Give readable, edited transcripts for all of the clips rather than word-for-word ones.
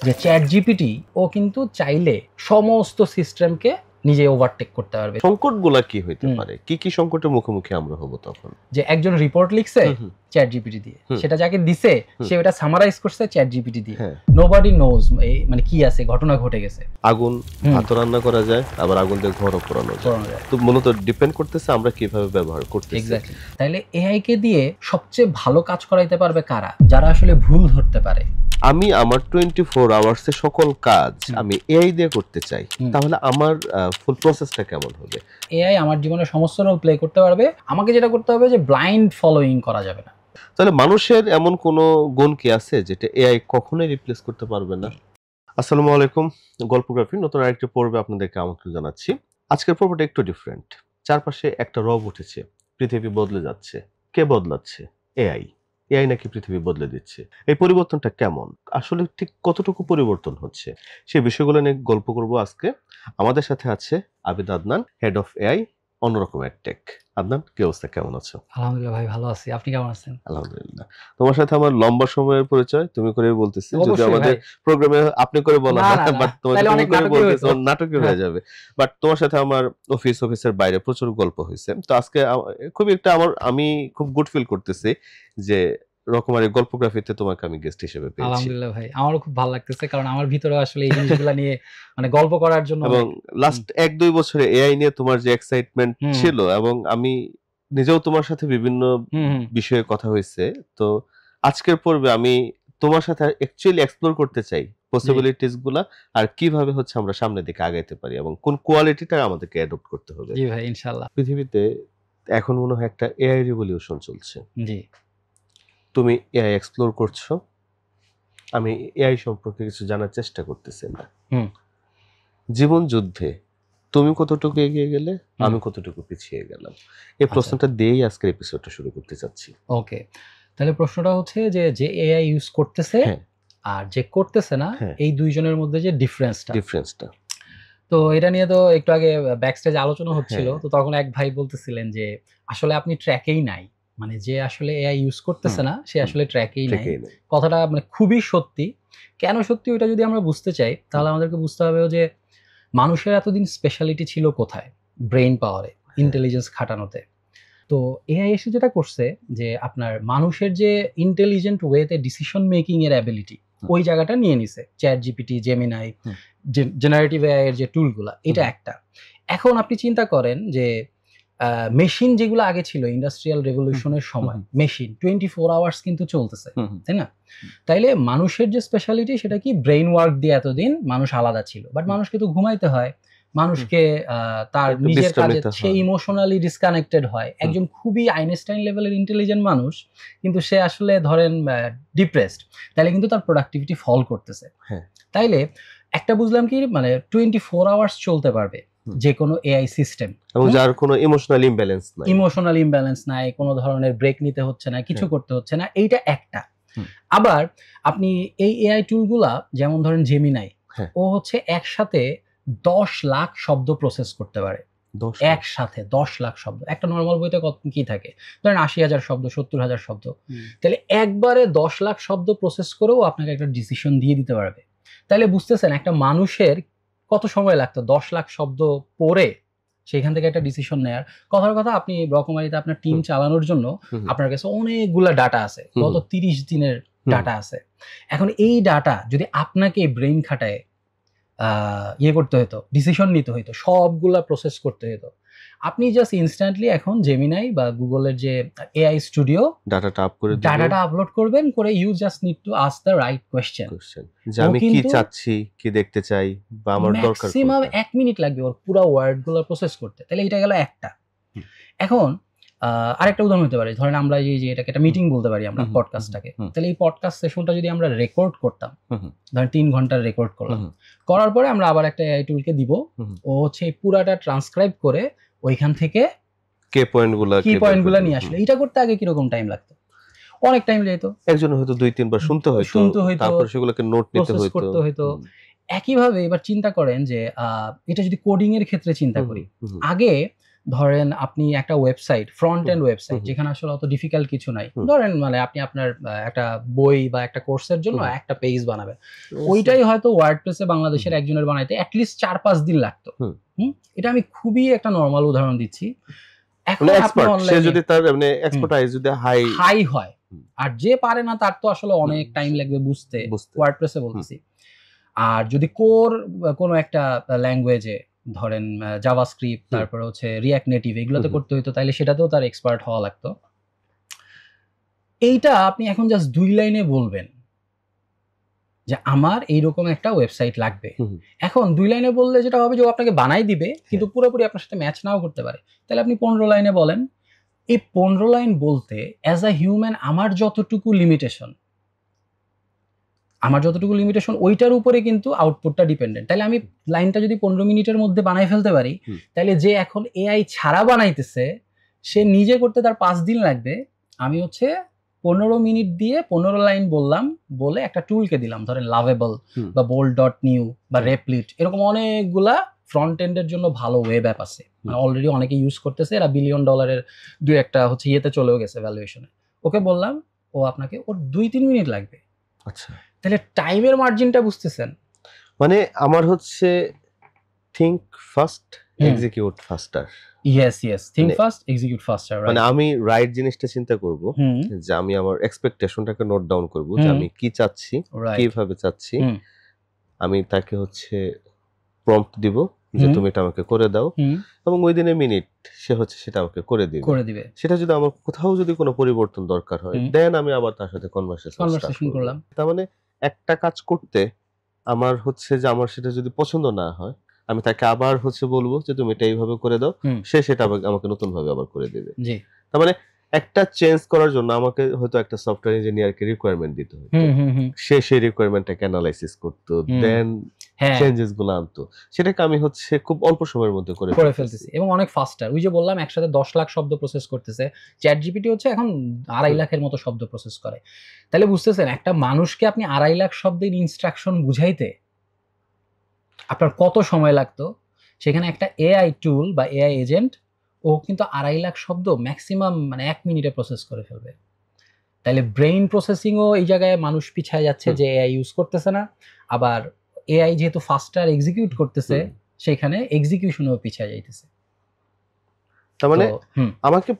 যে chat GPT ও কিন্তু চাইলে সমস্ত সিস্টেমকে নিজে ওভারটেক করতে পারবে। সংকটগুলা কি হইতে পারে, কি কি সংকটের মুখোমুখি আমরা হব তখন? যে একজন রিপোর্ট লিখছে চ্যাট জিপিটি দিয়ে, সেটা যাকে দিছে সে ওটা সামারাইজ করছে চ্যাট জিপিটি দিয়ে। নোবডি নোজ মানে কি আছে, ঘটনা ঘটে গেছে। আগুন ভাত রান্না করা যায়, আবার আগুন দিয়ে ঘরও পোড়ানো যায়। তো মূলত ডিপেন্ড করতেছে আমরা কিভাবে ব্যবহার করতেছি। এক্স্যাক্টলি। তাহলে এআই কে দিয়ে সবচেয়ে ভালো কাজ করাইতে পারবে কারা? যারা আসলে ভুল ধরতে পারে। আমি আমার 24 আওয়ার্সের সকল কাজ আমি এআই দিয়ে করতে চাই, তাহলে আমার ফুল প্রসেসটা কেমন হবে? এআই আমার জীবনে সমস্ত রোল প্লে করতে পারবে। আমাকে যেটা করতে হবে যে ব্লাইন্ড ফলোইং করা যাবে না। তাহলে মানুষের এমন কোনো গুণ কি আছে যেটা এআই কখনোই রিপ্লেস করতে পারবে না? আসসালামু আলাইকুম, গল্পগ্রাফির নতুন আরেকটি পর্বে আপনাদেরকে আমন্ত্রণ জানাচ্ছি। আজকের পর্বটা একটু ডিফারেন্ট। চারপাশে একটা রব উঠেছে, পৃথিবী বদলে যাচ্ছে। কে বদলাচ্ছে? এআই। এআই নাকি পৃথিবী বদলে দিচ্ছে। এই পরিবর্তনটা কেমন, আসলে ঠিক কতটুকু পরিবর্তন হচ্ছে, সেই বিষয়গুলো নিয়ে গল্প করব আজকে। আমাদের সাথে আছে Abid Adnan, head of AI অন্যরকম টেক। আদনান, কি অবস্থা, কেমন আছো? আলহামদুলিল্লাহ ভাই, ভালো আছি। আপনি কেমন আছেন? আলহামদুলিল্লাহ। তোমার সাথে আমার লম্বা সময়ের পরিচয়, তুমি করে বলতেছি, যদি আমাদের প্রোগ্রামে আপনি করে বলা না, বাট তুমি করে বলতেছো নাটকীয় হয়ে যাবে। বাট তোমার সাথে আমার অফিসের বাইরে প্রচুর গল্প হয়েছে। তো আজকে খুবই একটা আমি খুব গুড ফিল করতেছি যে রকমারি গল্পগ্রাফিতে তোমাকে আমি গেস্ট হিসেবে পেয়েছি। আলহামদুলিল্লাহ ভাই, আমারও খুব ভালো লাগতেছে, কারণ আমার ভিতরে আসলে এই জিনিসগুলো নিয়ে মানে গল্প করার জন্য। এবং লাস্ট 1-2 বছরে এআই নিয়ে তোমার যে এক্সাইটমেন্ট ছিল, এবং আমি নিজেও তোমার সাথে বিভিন্ন বিষয়ে কথা হয়েছে। তো আজকের পর্বে আমি তোমার সাথে অ্যাকচুয়ালি এক্সপ্লোর করতে চাই পসিবিলিটিস গুলা, আর কিভাবে হচ্ছে আমরা সামনের দিকে আগাইতে পারি, এবং কোন কোয়ালিটিটা আমাদেরকে অ্যাডপ্ট করতে হবে। জি ভাই, ইনশাআল্লাহ। পৃথিবীতে এখন মনে হয় একটা এআই রিভলিউশন চলছে। জি। তুমি এআই এক্সপ্লোর করছো, আমি এআই সম্পর্কে কিছু জানার চেষ্টা করতেছি না। জীবন যুদ্ধে তুমি কতটুকু এগিয়ে গেলে, আমি কতটুকু পিছিয়ে গেলাম, এই প্রশ্নটা দিয়েই আজকের এপিসোডটা শুরু করতে চাচ্ছি। ওকে, তাহলে প্রশ্নটা হচ্ছে যে এআই ইউজ করতেছে আর যে করতেছে না, এই দুইজনের মধ্যে যে ডিফারেন্সটা। তো এটা নিয়ে তো একটু আগে ব্যাকস্টেজে আলোচনা হচ্ছিল। তো তখন এক ভাই বলতেছিলেন যে আসলে আপনি ট্র্যাকেই নাই, মানে যে আসলে এআই ইউজ করতেছে না সে আসলে ট্র্যাকেই নাই। কথাটা মানে খুবই সত্যি। কেন সত্যি ওইটা যদি আমরা বুঝতে চাই, তাহলে আমাদেরকে বুঝতে হবে যে মানুষের এতদিন স্পেশালিটি ছিল কোথায়? ব্রেইন পাওয়ারে, ইন্টেলিজেন্স খাটানোতে। তো এআই এসে যেটা করছে যে আপনার মানুষের যে ইন্টেলিজেন্ট ওয়েতে ডিসিশন মেকিং এর অ্যাবিলিটি, ওই জায়গাটা নিয়ে নিছে। Chat GPT, Gemini, generative AI এর যে টুলগুলা, এটা একটা। এখন আপনি চিন্তা করেন যে মেশিন যেগুলো আগে ছিল ইন্ডাস্ট্রিয়াল রেভলিউশনের সময়, মেশিন 24 আওয়ার্স কিন্তু চলতেছে, তাই না? তাইলে মানুষের যে স্পেশালিটি সেটা কি? ব্রেইন ওয়ার্ক দিয়ে এতদিন মানুষ আলাদা ছিল, বাট মানুষকে তো ঘুমাইতে হয়, মানুষকে তার নিজের কাজে সে ইমোশনালি ডিসকানেক্টেড হয়। একজন খুবই আইনস্টাইন লেভেলের ইন্টেলিজেন্ট মানুষ, কিন্তু সে আসলে ধরেন ডিপ্রেসড, তাইলে কিন্তু তার প্রোডাক্টিভিটি ফল করতেছে। তাইলে একটা বুঝলাম কি, মানে 24 আওয়ার্স চলতে পারবে যে কোনো এআই সিস্টেম, এবং যার কোনো ইমোশনাল ইমব্যালেন্স নাই, কোনো ধরনের ব্রেক নিতে হচ্ছে না, কিছু করতে হচ্ছে না, এইটা একটা। আবার আপনি এই এআই টুলগুলা, যেমন ধরেন জেমিনাই, ও হচ্ছে একসাথে 10 লাখ শব্দ প্রসেস করতে পারে। একসাথে 10 লাখ শব্দ। একটা নর্মাল বইতে কত কি থাকে, ধরেন 80,000 শব্দ, 70,000 শব্দ। তাহলে একবারে 10 লাখ শব্দ প্রসেস করেও আপনাকে একটা ডিসিশন দিয়ে দিতে পারবে। তাহলে বুঝতেছেন একটা মানুষের কত সময় লাগতো 10 লাখ শব্দ পড়ে সেখান থেকে একটা ডিসিশন নেয়ার। কথার কথা, আপনি রকমারিতে আপনার টিম চালানোর জন্য আপনার কাছে অনেকগুলা ডাটা আছে, গত 30 দিনের ডাটা আছে। এখন এই ডাটা যদি আপনাকে ব্রেইন খাটায় করতে হতো, ডিসিশন নিতে হতো, সবগুলা প্রসেস করতে হতো, আপনি জাস্ট ইনস্ট্যান্টলি এখন জেমিনাই বা গুগলের যে এআই স্টুডিও ডাটাটা আপলোড করবেন, করে you just need to ask the right question, যে আমি কি চাচ্ছি, কি দেখতে চাই, বা আমার দরকার। ম্যাক্সিমাম 1 মিনিট লাগবে ওর পুরো ওয়ার্ডগুলো প্রসেস করতে। তাহলে এটা গেল একটা। এখন আরেকটা উদাহরণ হতে পারে, ধরেন আমরা যে এটাকে একটা মিটিং বলতে পারি আমরা, পডকাস্টটাকে। তাহলে এই পডকাস্ট সেশনটা যদি আমরা রেকর্ড করতাম, ধরেন 3 ঘন্টার রেকর্ড করলাম, করার পরে আমরা আবার একটা এআই টুলকে দিব, ও হচ্ছে পুরাটা ট্রান্সক্রাইব করে ওইখান থেকে কি পয়েন্টগুলো নিয়ে আসলে। এটা করতে আগে কিরকম টাইম লাগতো? অনেক টাইম যেত। একজন হয়তো 2-3 বার শুনতে হতো, তারপর সেগুলোকে নোট নিতে হতো। একইভাবে এবার চিন্তা করেন যে এটা যদি কোডিং এর ক্ষেত্রে চিন্তা করি, আগে ধরেন আপনি একটা ওয়েবসাইট, ফ্রন্ট এন্ড ওয়েবসাইট, যেখানে আসলে অত ডিফিকাল্ট কিছু নাই। ধরেন মানে আপনি আপনার একটা বই বা একটা কোর্সের জন্য একটা পেজ বানাবেন, ওইটাই হয়তো ওয়ার্ডপ্রেসে বাংলাদেশের একজনের বানাইতে অ্যাটলিস্ট 4-5 দিন লাগতো। এটা আমি খুবই একটা নর্মাল উদাহরণ দিচ্ছি। এখন আপনি অনলাইনে যদি তার মানে এক্সপার্টাইজ যদি হাই হয়, আর যে পারে না তার তো আসলে অনেক টাইম লাগবে বুঝতে, ওয়ার্ডপ্রেসে বলতেছি। আর যদি কোর কোনো একটা ল্যাঙ্গুয়েজে, ধরেন জাভাস্ক্রিপ্ট, তারপরে হচ্ছে রিঅ্যাক্ট নেটিভ, এগুলোতে করতে হইতো, তাইলে সেটাতেও তার এক্সপার্ট হওয়া লাগতো। এইটা আপনি এখন জাস্ট 2 লাইনে বলবেন যে আমার এইরকম একটা ওয়েবসাইট লাগবে। এখন 2 লাইনে বললে যেটা হবে যে ও আপনাকে বানাই দিবে, কিন্তু পুরোপুরি আপনার সাথে ম্যাচ নাও করতে পারে। তাহলে আপনি 15 লাইনে বলেন। এই 15 লাইন বলতে অ্যাজ আ হিউম্যান আমার যতটুকু লিমিটেশন, ওইটার উপরে কিন্তু আউটপুটটা ডিপেন্ডেন্ট। তাহলে আমি লাইনটা যদি 15 মিনিটের মধ্যে বানাই ফেলতে পারি, তাহলে যে এখন এআই ছাড়া বানাইতেছে সে নিজে করতে তার 5 দিন লাগবে। আমি হচ্ছে 15 মিনিট দিয়ে 15 লাইন বললাম, বলে একটা টুলকে দিলাম, ধরেন লাভেবল বা bold.new বা রেপ্লিট, এরকম অনেকগুলা ফ্রন্ট এন্ডের জন্য ভালো ওয়েব অ্যাপ আছে, মানে অলরেডি অনেকে ইউজ করতেছে, এরা $1 বিলিয়ন দুই একটা হচ্ছে ইয়েতে চলেও গেছে ভ্যালুয়েশনে। ওকে বললাম, ও আপনাকে ওর 2-3 মিনিট লাগবে। আচ্ছা, তাহলে টাইমের মার্জিনটা বুঝতেছেন? মানে আমার হচ্ছে think fast, execute ফাস্টার। Yes, think fast, execute ফাস্টার। মানে আমি রাইট জিনিসটা চিন্তা করব, যে আমি আমার এক্সপেকটেশনটাকে নোট ডাউন করব, যে আমি কি চাচ্ছি, কিভাবে চাচ্ছি। আমি তাকে হচ্ছে প্রম্পট দিব যে তুমি এটা আমাকে করে দাও, এবং ওই দিনে মিনিট সে হচ্ছে সেটা আমাকে করে দিবে। সেটা যদি আমার কোথাও যদি কোনো পরিবর্তন দরকার হয়, দেন আমি আবার তার সাথে কনভারসেশন করলাম। তার মানে একটা কাজ করতে আমার হচ্ছে যে আমার সেটা যদি পছন্দ না হয়, আমি তাকে আবার হচ্ছে বলবো যে তুমি এটা এইভাবে করে দাও, সে সেটা আমাকে নতুন ভাবে আবার করে দিবে। তার মানে একটা চেঞ্জ করার জন্য আমাকে হয়তো একটা সফটওয়্যার ইঞ্জিনিয়ারকে রিকোয়ারমেন্ট দিতে হতো, সে সেই রিকোয়ারমেন্টটাকে অ্যানালাইসিস করতো, দেন চেঞ্জেস গুলো আনতো। সেটাকে আমি হচ্ছে খুব অল্প সময়ের মধ্যে করে ফেলতেছি, এবং অনেক ফাস্টার। ওই যে বললাম একসাথে 10 লাখ শব্দ প্রসেস করতেছে, চ্যাট জিপিটি হচ্ছে এখন 2.5 লাখের মতো শব্দ প্রসেস করে। তাহলে বুঝতেছেন একটা মানুষকে আপনি 2.5 লাখ শব্দের ইনস্ট্রাকশন বুঝাইতে আপনার কত সময় লাগতো, সেখানে একটা এআই টুল বা এআই এজেন্ট ও কিন্তু 2.5 লাখ শব্দ ম্যাক্সিমাম মানে 1 মিনিটে প্রসেস করে ফেলবে। তাহলে ব্রেইন প্রসেসিংও এই জায়গায় মানুষ পিছায় যাচ্ছে, যে এআই ইউজ করতেছে না। আবার এআই যেহেতু ফাস্টার এক্সিকিউট করতেছে, সেখানে এক্সিকিউশনও পিছায় যাইতেছে। তার মানে আমাকে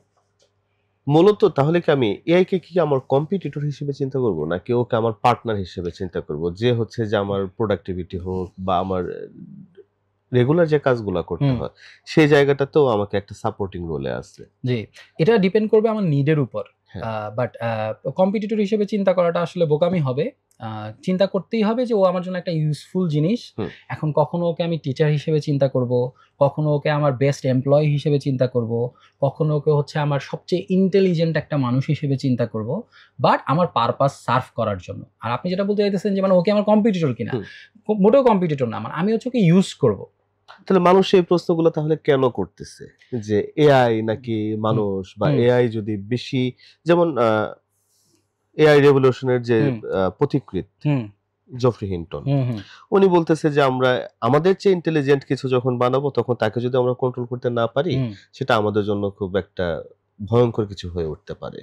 মূলত তাহলে কি আমি এআই কে কি আমার কম্পিটিটর হিসেবে চিন্তা করব, নাকি ওকে আমার পার্টনার হিসেবে চিন্তা করব, যে হচ্ছে যে আমার প্রোডাক্টিভিটি হোক বা আমার রেগুলার যে কাজগুলো করতে হয় সেই জায়গাটাতেও আমাকে একটা সাপোর্টিং রোলে আছে? জি, এটা ডিপেন্ড করবে আমার নিডের উপর। বাট কম্পিটিটর হিসেবে চিন্তা করাটা আসলে বোকামি হবে। চিন্তা করতেই হবে যে ও আমার জন্য একটা ইউজফুল জিনিস। এখন কখনো ওকে আমি টিচার হিসেবে চিন্তা করব, কখনো ওকে আমার বেস্ট এমপ্লয়ি হিসেবে চিন্তা করব, কখনো ওকে হচ্ছে আমার সবচেয়ে ইন্টেলিজেন্ট একটা মানুষ হিসেবে চিন্তা করব, বাট আমার পারপাস সার্ভ করার জন্য। আর আপনি যেটা বলতে চাইতেছেন যে মানে ওকে আমার কম্পিটিটর কিনা, মোটেও কম্পিটিটর না, আমি হচ্ছে ওকে ইউজ করব। তাহলে মানুষ এই প্রশ্নগুলো তাহলে কেন করতেছে, যে এআই নাকি মানুষ, বা এআই যদি বেশি, যেমন এআই রেভলিউশনের যে পথিকৃৎ জফরি হিন্টন, উনি বলতেছে যে আমরা আমাদের চেয়ে ইন্টেলিজেন্ট কিছু যখন বানাবো, তখন তাকে যদি আমরা কন্ট্রোল করতে না পারি, সেটা আমাদের জন্য খুব একটা ভয়ঙ্কর কিছু হয়ে উঠতে পারে।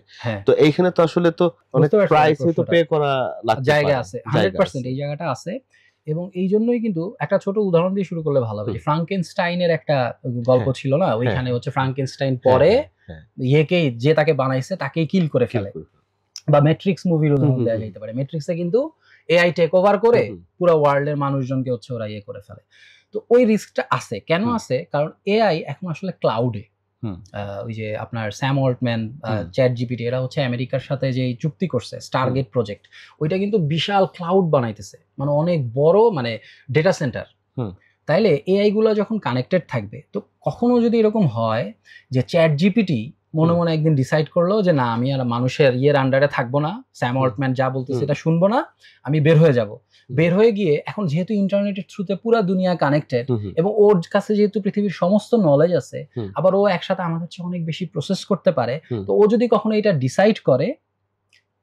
তো এইখানে তো আসলে তো অনেক প্রাইস হয়তো পে করা লাগতে জায়গা আছে, 100% এই জায়গাটা আছে। এবং এই জন্যই কিন্তু একটা ছোট উদাহরণ দিয়ে শুরু করলে ভালো হবে। যে ফ্রাঙ্কেনস্টাইনের একটা গল্প ছিল না, ওইখানে হচ্ছে ফ্রাঙ্কেনস্টাইন পরে ইয়েকেই, যে তাকে বানাইছে তাকেই কিল করে ফেলে। বা ম্যাট্রিক্স মুভির উদাহরণ দেওয়া যেতে পারে। ম্যাট্রিক্সে কিন্তু এআই টেক ওভার করে পুরো ওয়ার্ল্ডের মানুষজনকে হচ্ছে ওরা ইয়ে করে ফেলে। তো ওই রিস্কটা আছে। কেন আছে? কারণ এআই এখন আসলে ক্লাউডে। ওই যে আপনার স্যাম অল্টম্যান, চ্যাট জিপিটি, এরা হচ্ছে আমেরিকার সাথে যে চুক্তি করছে স্টারগেট প্রজেক্ট, ওইটা কিন্তু বিশাল ক্লাউড বানাইতেছে, মানে অনেক বড় মানে ডেটা সেন্টার। তাইলে এআই গুলো যখন কানেক্টেড থাকবে, তো কখনো যদি এরকম হয় যে চ্যাট জিপিটি মনে মনে একদিন ডিসাইড করলো যে না, আমি আর মানুষের ইয়ের আন্ডারে থাকবো না, স্যাম অল্টম্যান যা বলতেছে এটা শুনবো না, আমি বের হয়ে যাব। বের হয়ে গিয়ে এখন যেহেতু ইন্টারনেটের থ্রুতে পুরো দুনিয়া কানেক্টেড, এবং ওর কাছে যেহেতু পৃথিবীর সমস্ত নলেজ আছে, আবার ও একসাথে আমাদের চেয়ে অনেক বেশি প্রসেস করতে পারে, তো ও যদি কখনো এটা ডিসাইড করে,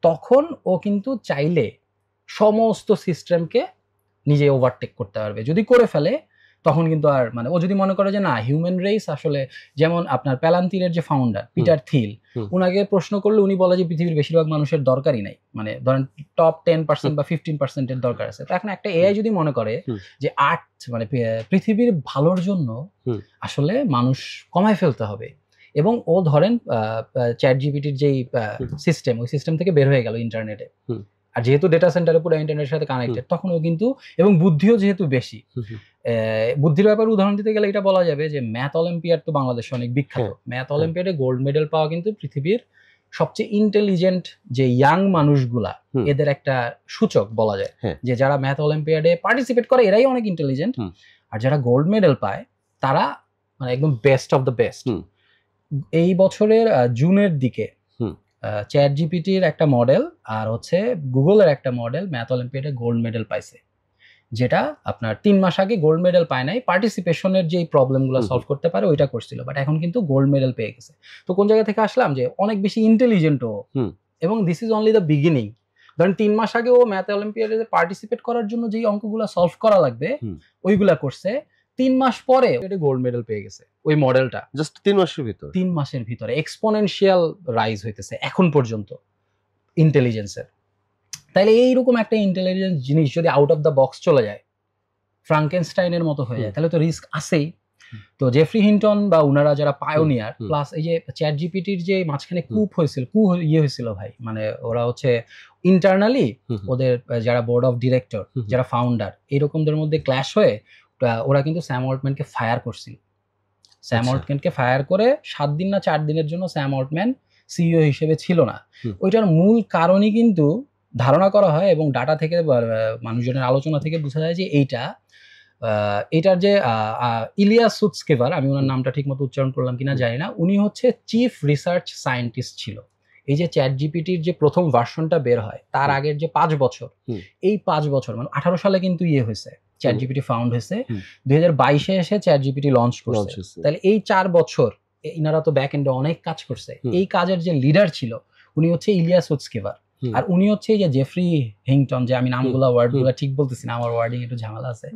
তখন ও কিন্তু চাইলে সমস্ত সিস্টেমকে নিজে ওভারটেক করতে পারবে। যদি করে ফেলে, তখন কিন্তু আর মানে ও যদি মনে করে যে না হিউম্যান রেস আসলে, যেমন আপনার প্যালান্তিরের যে ফাউন্ডার পিটার থিল, উনাকে প্রশ্ন করলে উনি বলে যে পৃথিবীর বেশিরভাগ মানুষের দরকারই নাই, মানে ধরেন টপ 10% বা 15%-এর দরকার আছে। তো এখন একটা এআই যদি মনে করে যে মানে পৃথিবীর ভালোর জন্য আসলে মানুষ কমায় ফেলতে হবে, এবং ও ধরেন চ্যাট জিপিটির যেই সিস্টেম, ওই সিস্টেম থেকে বের হয়ে গেল ইন্টারনেটে, আর যেহেতু ডেটা সেন্টারে পুরো ইন্টারনেটের সাথে কানেক্টেড, তখন ও কিন্তু, এবং বুদ্ধিও যেহেতু বেশি, বুদ্ধির ব্যাপারে উদাহরণ দিতে গেলে এটা বলা যাবে যে ম্যাথ অলিম্পিয়াড তো বাংলাদেশে অনেক বিখ্যাত। ম্যাথ অলিম্পিয়াডে গোল্ড মেডেল পাওয়া কিন্তু পৃথিবীর সবচেয়ে ইন্টেলিজেন্ট যে ইয়াং মানুষগুলা, এদের একটা সূচক বলা যায়, যে যারা ম্যাথ অলিম্পিয়াডে পার্টিসিপেট করে এরাই অনেক ইন্টেলিজেন্ট, আর যারা গোল্ড মেডেল পায় তারা মানে একদম বেস্ট অফ দ্য বেস্ট। এই বছরের জুনের দিকে চ্যাট জিপিটির একটা মডেল আর হচ্ছে গুগলের একটা মডেল ম্যাথ অলিম্পিয়াডে গোল্ড মেডেল পাইছে, যেটা আপনার 3 মাস আগে গোল্ড মেডেল পায় নাই, পার্টিসিপেশনের যে প্রবলেমগুলো সলভ করতে পারে ওইটা করছিল, বাট এখন কিন্তু গোল্ড মেডেল পেয়ে গেছে। তো কোন জায়গা থেকে আসলাম যে অনেক বেশি ইন্টেলিজেন্ট ও, এবং this is only the beginning. ধরেন 3 মাস আগে ও ম্যাথ অলিম্পিয়াডে পার্টিসিপেট করার জন্য যেই অঙ্কগুলো সলভ করা লাগবে ওইগুলা করছে, 3 মাস পরে এটা গোল্ড মেডেল পেয়ে গেছে ওই মডেলটা, জাস্ট 3 মাসের ভিতরে এক্সপোনেনশিয়াল রাইজ হইতেছে এখন পর্যন্ত ইন্টেলিজেন্সের। তাইলে এইরকম একটা ইন্টেলিজেন্স জিনিস যদি আউট অফ দ্য বক্স চলে যায়, ফ্রাঙ্কেনস্টাইনের মতো হয়ে যায়, তাহলে তো রিস্ক আছেই। তো জেফরি হিন্টন বা উনারা যারা পায়োনিয়ার, প্লাস এই যে চ্যাট জিপিটির যে মাঝখানে কূপ হয়েছিল ভাই, মানে ওরা হচ্ছে ইন্টারনালি ওদের যারা বোর্ড অফ ডিরেক্টর, যারা ফাউন্ডার, এরকমদের মধ্যে ক্ল্যাশ হয়ে ওরা কিন্তু স্যাম অল্টম্যানকে ফায়ার করছিল। স্যাম অল্টম্যানকে ফায়ার করে 7 দিন না 4 দিনের জন্য স্যাম অল্টম্যান সিইও হিসেবে ছিল না। ওইটার মূল কারণই কিন্তু ধারণা করা হয়, এবং ডাটা থেকে মানুষজনের আলোচনা থেকে বোঝা যায় যে এইটার যে ইলিয়াস সুৎস্কেভার, আমি ওনার নামটা ঠিক মতো উচ্চারণ করলাম কিনা জানি না, উনি হচ্ছে চিফ রিসার্চ সায়েন্টিস্ট ছিল। এই যে চ্যাট জিপিটির যে প্রথম ভার্সনটা বের হয় তার আগের যে 5 বছর, এই 5 বছর মানে 18 সালে কিন্তু হয়েছে চ্যাট জিপিটি ফাউন্ড হয়েছে, 2022-এ এসে চ্যাট জিপিটি লঞ্চ করছে। তাহলে এই 4 বছর ইনারা তো ব্যাক এন্ডে অনেক কাজ করছে। এই কাজের যে লিডার ছিল উনি হচ্ছে ইলিয়াস সুৎস্কেভার, আর উনি হচ্ছে এই যে জেফরি হিংটন, যে আমি নামগুলা ওয়ার্ডগুলা ঠিক বলতেছি না, আমার ওয়ার্ডিং একটু ঝামেলা আছে,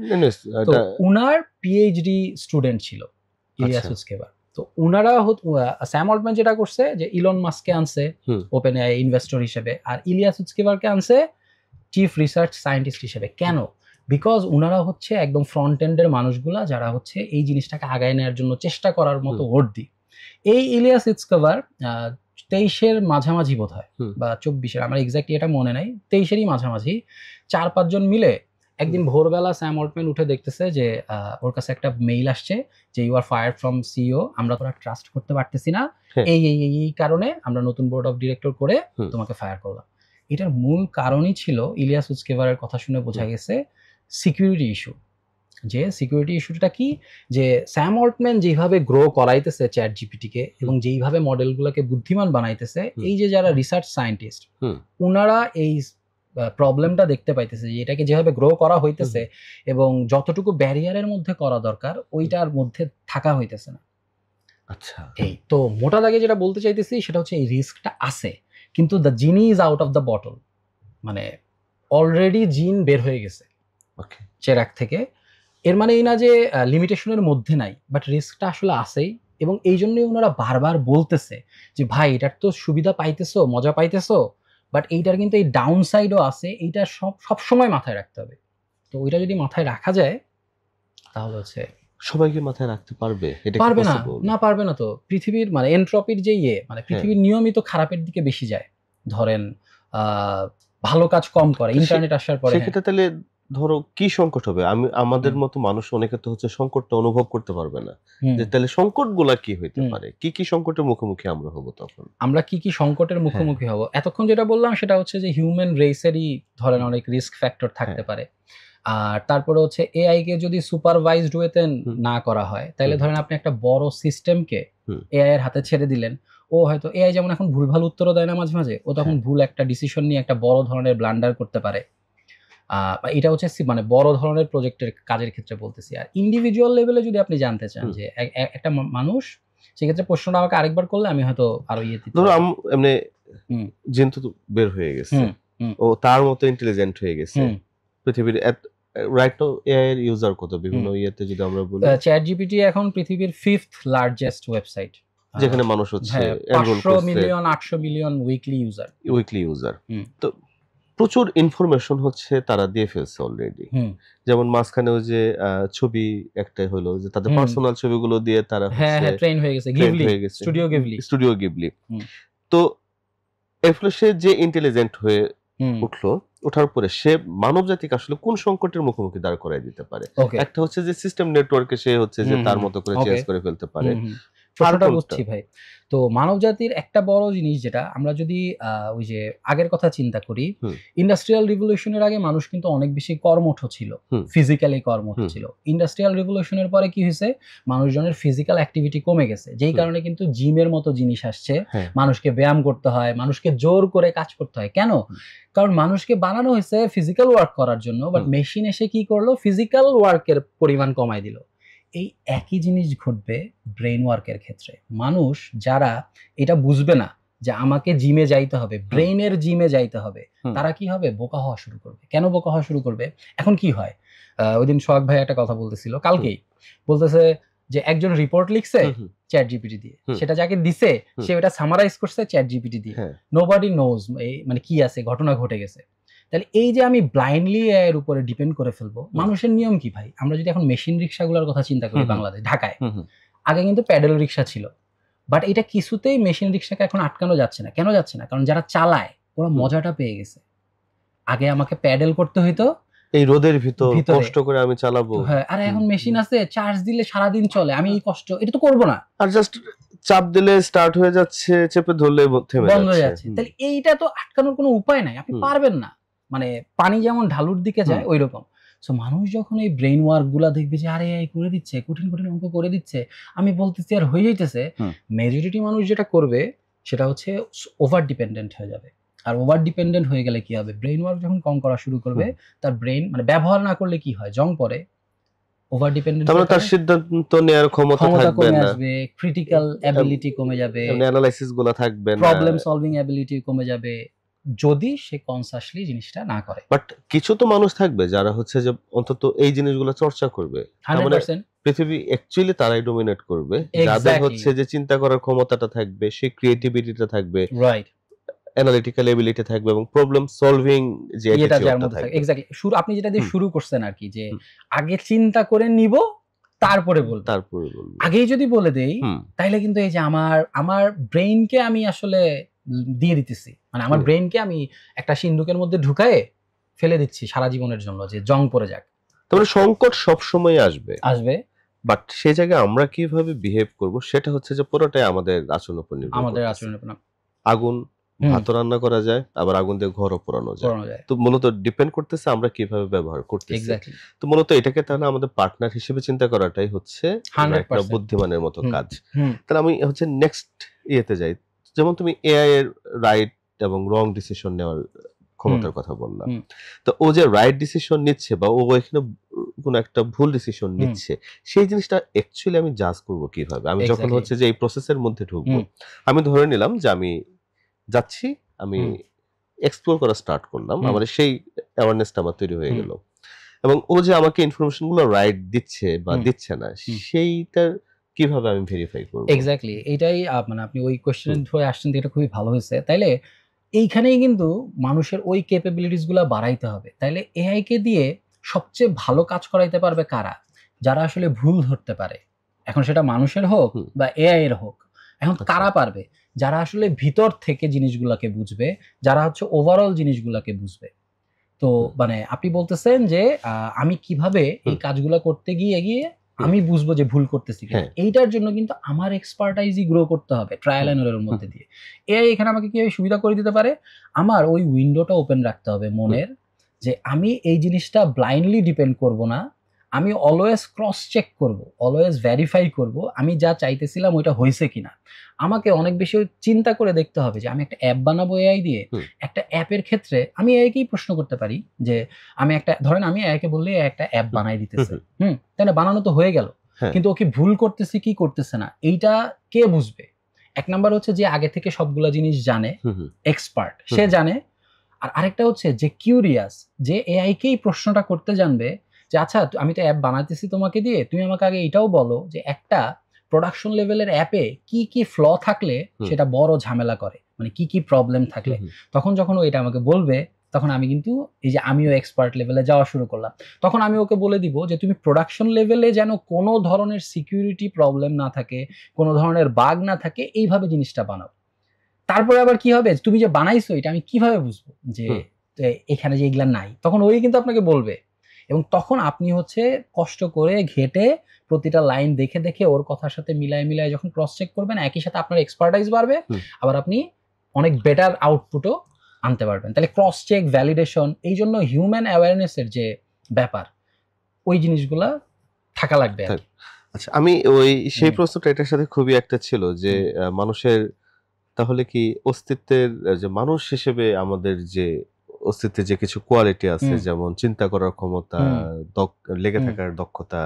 তো উনার পিএইচডি স্টুডেন্ট ছিল ইলিয়াস সুৎস্কেভার। তো উনারা স্যাম অল্টম্যান যেটা করছে যে ইলন মাস্ককে আনছে ওপেন এআই ইনভেস্টর হিসেবে, আর ইলিয়াস সুৎস্কেভারকে আনছে চিফ রিসার্চ সায়েন্টিস্ট হিসেবে। কেন? বিকজ উনারা হচ্ছে একদম ফ্রন্ট এন্ডের মানুষগুলা, যারা হচ্ছে এই জিনিসটাকে আগায় নেওয়ার জন্য চেষ্টা করার মতো ওর্দি। এই ইলিয়াস সুৎস্কেভার 23-এর মাঝামাঝি বোধ হয় বা 24-এর, আমার এক্স্যাক্টলি এটা মনে নাই, 23-এরই মাঝামাঝি 4-5 জন মিলে একদিন ভোরবেলা স্যাম অল্টম্যান উঠে দেখতেছে যে ওর কাছে একটা মেইল আসছে যে you are fired from CEO, আমরা তোরা ট্রাস্ট করতে পারতেছি না, এই এই এই কারণে আমরা নতুন বোর্ড অফ ডিরেক্টর করে তোমাকে ফায়ার করলাম। এটার মূল কারণই ছিল ইলিয়াস সুৎস্কেভারের কথা শুনে বোঝা গেছে সিকিউরিটি ইস্যু। যে সিকিউরিটি ইস্যুটা কি, যে স্যাম অল্টম্যান যেভাবে গ্রো করাইতেছে চ্যাট জিপিটিকে এবং যেইভাবে মডেলগুলোকে বুদ্ধিমান বানাইতেছে, এই যে যারা রিসার্চ সায়েন্টিস্ট ওনারা এই প্রবলেমটা দেখতে পাইতেছে যে এটাকে যেভাবে গ্রো করা হইতেছে এবং যতটুকু ব্যারিয়ারের মধ্যে করা দরকার ওইটার মধ্যে থাকা হইতেছে না। আচ্ছা, এই তো মোটা দাগে যেটা বলতে চাইতেছি সেটা হচ্ছে এই রিস্কটা আছে, কিন্তু the genie is out of the bottle, মানে অলরেডি জিন বের হয়ে গেছে চেরাক থেকে। এর মানে এই না যে লিমিটেশনের মধ্যে নাই, বাট রিস্কটা আসলে আছেই, এবং এই জন্যই ওনারা বারবার বলতেছে যে ভাই এটার তো সুবিধা পাইতেছো, মজা পাইতেছো, বাট এইটার কিন্তু এই ডাউন সাইডও আছে, এইটা সব সময় মাথায় রাখতে হবে। তো ওইটা যদি মাথায় রাখা যায় তাহলে হচ্ছে সবাইকে মাথায় রাখতে পারবে। এটা পারবে না পারবে না তো। পৃথিবীর মানে এনট্রপির যে মানে পৃথিবীর নিয়মিত খারাপের দিকে বেশি যায়। ধরেন ভালো কাজ কম করে ইন্টারনেট আসার পরে। সেক্ষেত্রে তাহলে ধরো কি সংকট হবে? আমাদের মতো মানুষ অনেকে তো হচ্ছে সংকটটা অনুভব করতে পারবে না, যে তাহলে সংকটগুলা কি হইতে পারে, কি সংকটের মুখোমুখি আমরা হব তখন? আমরা কি সংকটের মুখোমুখি হব? এতক্ষণ যেটা বললাম সেটা হচ্ছে যে হিউম্যান রেসেরই ধরেন অনেক রিস্ক ফ্যাক্টর থাকতে পারে। আর তারপরে হচ্ছে এআই কে যদি সুপারভাইজড ওয়েতে না করা হয়, তাহলে ধরেন আপনি একটা বড় সিস্টেমকে এআই এর হাতে ছেড়ে দিলেন, ও হয়তো এআই যেমন এখন ভুলভাল উত্তরও দেয় না মাঝে মাঝে, ও তখন ভুল একটা ডিসিশন নিয়ে একটা বড় ধরনের ব্লান্ডার করতে পারে। এটা হচ্ছে মানে বড় ধরনের প্রজেক্টের কাজের ক্ষেত্রে বলতেছি। আর ইন্ডিভিজুয়াল লেভেলে যদি আপনি জানতে চান যে একটা মানুষ, সেক্ষেত্রে প্রশ্নটা আমাকে আরেকবার করলে আমি হয়তো আরো ধরো এমনি জিন তো বের হয়ে গেছে, ও তার মতো ইন্টেলিজেন্ট হয়ে গেছে, পৃথিবীর রাইট নাও এআই এর ইউজার কত বিভিন্ন ইয়েতে যদি আমরা বলি? ChatGPT এখন পৃথিবীর 5th লার্জেস্ট ওয়েবসাইট, যেখানে মানুষ হচ্ছে enrol 500 million 800 million weekly user. তো প্রচুর ইনফরমেশন হচ্ছে তারা দিয়ে ফেলছে অলরেডি। যেমন মাঝখানে ওই যে ছবি একটা হলো যে তাদের পার্সোনাল ছবিগুলো দিয়ে তারা ট্রেন হয়ে গেছে স্টুডিও গিবলি। তো এর ফলে সে যে ইন্টেলিজেন্ট হয়ে উঠলো, ওঠার পরে সে মানব জাতিকে আসলে কোন সংকটের মুখোমুখি দাঁড় করাই দিতে পারে? একটা হচ্ছে যে সিস্টেম নেটওয়ার্কে সে হচ্ছে যে তার মতো করে চেঞ্জ করে ফেলতে পারে। প্রশ্নটা বুঝছি ভাই। তো মানব জাতির একটা বড় জিনিস, যেটা আমরা যদি ওই যে আগের কথা চিন্তা করি, ইন্ডাস্ট্রিয়াল রিভলিউশনের আগে মানুষ কিন্তু অনেক বেশি কর্মঠ ছিল, ফিজিক্যালি কর্মঠ ছিল। ইন্ডাস্ট্রিয়াল রিভলিউশনের পরে কি হয়েছে, মানুষজনের ফিজিক্যাল অ্যাক্টিভিটি কমে গেছে, যেই কারণে কিন্তু জিমের মতো জিনিস আসছে। মানুষকে ব্যায়াম করতে হয়, মানুষকে জোর করে কাজ করতে হয়। কেন? কারণ মানুষকে বানানো হয়েছে ফিজিক্যাল ওয়ার্ক করার জন্য, বাট মেশিন এসে কি করলো, ফিজিক্যাল ওয়ার্কের পরিমাণ কমাই দিল। এই একই জিনিস ঘটবে ব্রেন ওয়ার্কের ক্ষেত্রে। মানুষ যারা এটা বুঝবে না যে আমাকে জিমে যাইতে হবে, ব্রেইনের জিমে যাইতে হবে, তারা কি হবে, বোকা হওয়া শুরু করবে। কেন বোকা হওয়া শুরু করবে? এখন কি হয়, ওই দিন সোহাগ ভাই একটা কথা বলতেছিল, কালকেই বলতেছে যে একজন রিপোর্ট লিখছে ChatGPT দিয়ে, সেটা যাকে দিছে সে ওটা সামারাইজ করছে ChatGPT দিয়ে। নোবডি নোজ মানে কি আছে, ঘটনা ঘটে গেছে। তাহলে এই যে আমি ব্লাইন্ডলি এর উপরে ডিপেন্ড করে ফেলবো, মানুষের নিয়ম কি ভাই? আমরা যদি এখন মেশিন রিক্সাগুলোর কথা চিন্তা করি, বাংলাদেশ ঢাকায় আগে কিন্তু প্যাডেল রিক্সা ছিল, বাট এটা কিছুতেই মেশিন রিক্সাকে এখন আটকানো যাচ্ছে না। কেন যাচ্ছে না? কারণ যারা চালায় ওরা মজাটা পেয়ে গেছে। আগে আমাকে প্যাডেল করতে হইতো, এই রোদের ভিতর কষ্ট করে আমি চালাবো, হ্যাঁ, আর এখন মেশিন আছে, চার্জ দিলে সারাদিন চলে, আমি এই কষ্ট এটা তো করবো না, আর জাস্ট চাপ দিলে স্টার্ট হয়ে যাচ্ছে, চেপে ধরলে বন্ধ হয়ে যাচ্ছে। তাহলে এইটা তো আটকানোর কোনো উপায় নাই, আপনি পারবেন না। মানে পানি যেমন ঢালুর দিকে যায় ওই রকম। সো মানুষ যখন এই ব্রেন ওয়ার্ক গুলা দেখবে যে আরে এই করে দিচ্ছে, কঠিন কঠিন অঙ্ক করে দিচ্ছে, আমি বলতেছি আর হয়ে যাইতেছে, মেজরিটি মানুষ যেটা করবে সেটা হচ্ছে ওভার ডিপেন্ডেন্ট হয়ে যাবে। আর ওভার ডিপেন্ডেন্ট হয়ে গেলে কি হবে, ব্রেন ওয়ার্ক যখন কম করা শুরু করবে, তার ব্রেন মানে ব্যবহার না করলে কি হয়, জং পড়ে, ওভার ডিপেন্ডেন্ট, তাহলে তার সিদ্ধান্ত নেওয়ার ক্ষমতা থাকবে না, আসবে, ক্রিটিক্যাল অ্যাবিলিটি কমে যাবে, অ্যানালাইসিস গুলো থাকবে না, প্রবলেম সলভিং অ্যাবিলিটি কমে যাবে, যদি সে কনসাসলি জিনিসটা না করে। বাট কিছু তো মানুষ থাকবে যারা হচ্ছে যে অন্তত এই জিনিসগুলো চর্চা করবে, 100% পৃথিবী অ্যাকচুয়ালি তারাই ডমিনেট করবে, যাদের হচ্ছে যে চিন্তা করার ক্ষমতাটা থাকবে, সেই ক্রিয়েটিভিটিটা থাকবে, রাইট, অ্যানালিটিক্যাল এবিলিটি থাকবে, এবং প্রবলেম সলভিং যে এটা যার মধ্যে থাকে। এক্স্যাক্টলি, শুরু আপনি যেটা দিয়ে শুরু করছেন আর কি, যে আগে চিন্তা করে নিব তারপরে বলবো, আগেই যদি বলে দেই তাহলে কিন্তু এই যে আমার ব্রেইনকে আমি আসলে দিয়ে দিতেছি, মানে আমার ব্রেইনকে আমি একটা সিন্ধুকের মধ্যে ঢুকায়ে ফেলে দিচ্ছি সারা জীবনের জন্য, যে জং পড়ে যাক। তবে সংকট সব সময় আসবে, বাট সেই জায়গায় আমরা কিভাবে বিহেভ করব সেটা হচ্ছে যে পুরোটাই আমাদের আচরণের উপর নির্ভর করে। আগুন ভাত রান্না করা যায়, আবার আগুন দিয়ে ঘরও পোড়ানো যায়। তো মূলত ডিপেন্ড করতেছে আমরা কিভাবে ব্যবহার করতেছি। তো মূলত এটাকে তাহলে আমাদের পার্টনার হিসেবে চিন্তা করাটাই হচ্ছে একটা বুদ্ধিমানের মতো কাজ। তাহলে আমি হচ্ছে নেক্সট ইয়েতে যাই, যেমন তুমি এআই এর রাইট এবং রং ডিসিশন নেওয়ার ক্ষমতার কথা বললাম। তো ও যে রাইট ডিসিশন নিচ্ছে বা ও এখানে কোনো একটা ভুল ডিসিশন নিচ্ছে, সেই জিনিসটা অ্যাকচুয়ালি আমি জাজ করব কিভাবে? আমি যখন হচ্ছে যে এই প্রসেসের মধ্যে ঢুকবো, আমি ধরে নিলাম যে আমি যাচ্ছি, আমি এক্সপ্লোর করা স্টার্ট করলাম, আমার সেই অ্যাওয়ারনেসটা আমার তৈরি হয়ে গেল, এবং ও যে আমাকে ইনফরমেশনগুলো রাইট দিচ্ছে বা দিচ্ছে না, সেইটার কিভাবে আমি ভেরিফাই করব? এক্স্যাক্টলি, এটাই মানে আপনি ওই কোশ্চেন ধরে আসছেন, এটা খুবই ভালো হয়েছে। তাইলে এইখানেই কিন্তু মানুষের ওই ক্যাপাবিলিটিস গুলা বাড়াইতে হবে। তাইলে এআই কে দিয়ে সবচেয়ে ভালো কাজ করাইতে পারবে কারা? যারা আসলে ভুল ধরতে পারে, এখন সেটা মানুষের হোক বা এআই এর হোক। এখন কারা পারবে? যারা আসলে ভিতর থেকে জিনিসগুলোকে বুঝবে, যারা হচ্ছে ওভারঅল জিনিসগুলোকে বুঝবে। তো মানে আপনি বলতেছেন যে আমি কিভাবে এই কাজগুলো করতে গিয়ে আমি বুঝবো যে ভুল করতেছি কিনা। এইটার জন্য কিন্তু আমার এক্সপার্টাইজই গ্রো করতে হবে ট্রায়াল এন্ড এররের মধ্যে দিয়ে। এআই এখানে আমাকে কিভাবে সুবিধা করে দিতে পারে? আমার ওই উইন্ডোটা ওপেন রাখতে হবে মনের, যে আমি এই জিনিসটা ব্লাইন্ডলি ডিপেন্ড করব না, আমি অলওয়েজ ক্রস চেক করব, অলওয়েজ ভেরিফাই করব আমি যা চাইতেছিলাম ওইটা হয়েছে কিনা। আমাকে অনেক বেশি চিন্তা করে দেখতে হবে যে আমি একটা অ্যাপ বানাবো এআই দিয়ে। একটা অ্যাপের ক্ষেত্রে আমি এআইকেই প্রশ্ন করতে পারি যে আমি একটা, ধরেন আমি এআইকে বললে একটা অ্যাপ বানাই দিতেছে, তাই না? বানানো তো হয়ে গেল, কিন্তু ওকে ভুল করতেছে কি করতেছে না এইটা কে বুঝবে? এক নাম্বার হচ্ছে যে আগে থেকে সবগুলা জিনিস জানে, এক্সপার্ট, সে জানে। আর আরেকটা হচ্ছে যে কিউরিয়াস, যে এআইকেই প্রশ্নটা করতে জানবে যে আচ্ছা আমি তো অ্যাপ বানাইতেছি তোমাকে দিয়ে, তুমি আমাকে আগে এটাও বলো যে একটা প্রোডাকশন লেভেলের অ্যাপে কি কি ফ্ল থাকলে সেটা বড় ঝামেলা করে, মানে কি কি প্রবলেম থাকলে। তখন যখন ও এটা আমাকে বলবে তখন আমি কিন্তু এই যে আমিও এক্সপার্ট লেভেলে যাওয়া শুরু করলাম। তখন আমি ওকে বলে দিব যে তুমি প্রোডাকশন লেভেলে যেন কোনো ধরনের সিকিউরিটি প্রবলেম না থাকে, কোনো ধরনের বাগ না থাকে, এইভাবে জিনিসটা বানাও। তারপরে আবার কি হবে, তুমি যে বানাইছো এটা আমি কিভাবে বুঝবো যে এখানে যে এগুলা নাই? তখন ওই কিন্তু আপনাকে বলবে, এবং তখন আপনি হচ্ছে কষ্ট করে ঘেটে প্রতিটা লাইন দেখে দেখে ওর কথার সাথে মিলায় মিলায় যখন ক্রস চেক করবেন, একই সাথে আপনার এক্সপার্টাইজ বাড়বে, আবার আপনি অনেক বেটার আউটপুটও আনতে পারবেন। তাহলে ক্রস চেক, ভ্যালিডেশন, এই জন্য হিউম্যান অ্যাওয়ারনেসের যে ব্যাপার, ওই জিনিসগুলা থাকা লাগবে। আচ্ছা, আমি ওই সেই প্রশ্নটা এটার সাথে খুবই একটা ছিল যে মানুষের তাহলে কি অস্তিত্বের যে মানুষ হিসেবে আমাদের যে অস্তিত্বে যে কিছু কোয়ালিটি আছে, যেমন চিন্তা করার ক্ষমতা, লেগে থাকার দক্ষতা,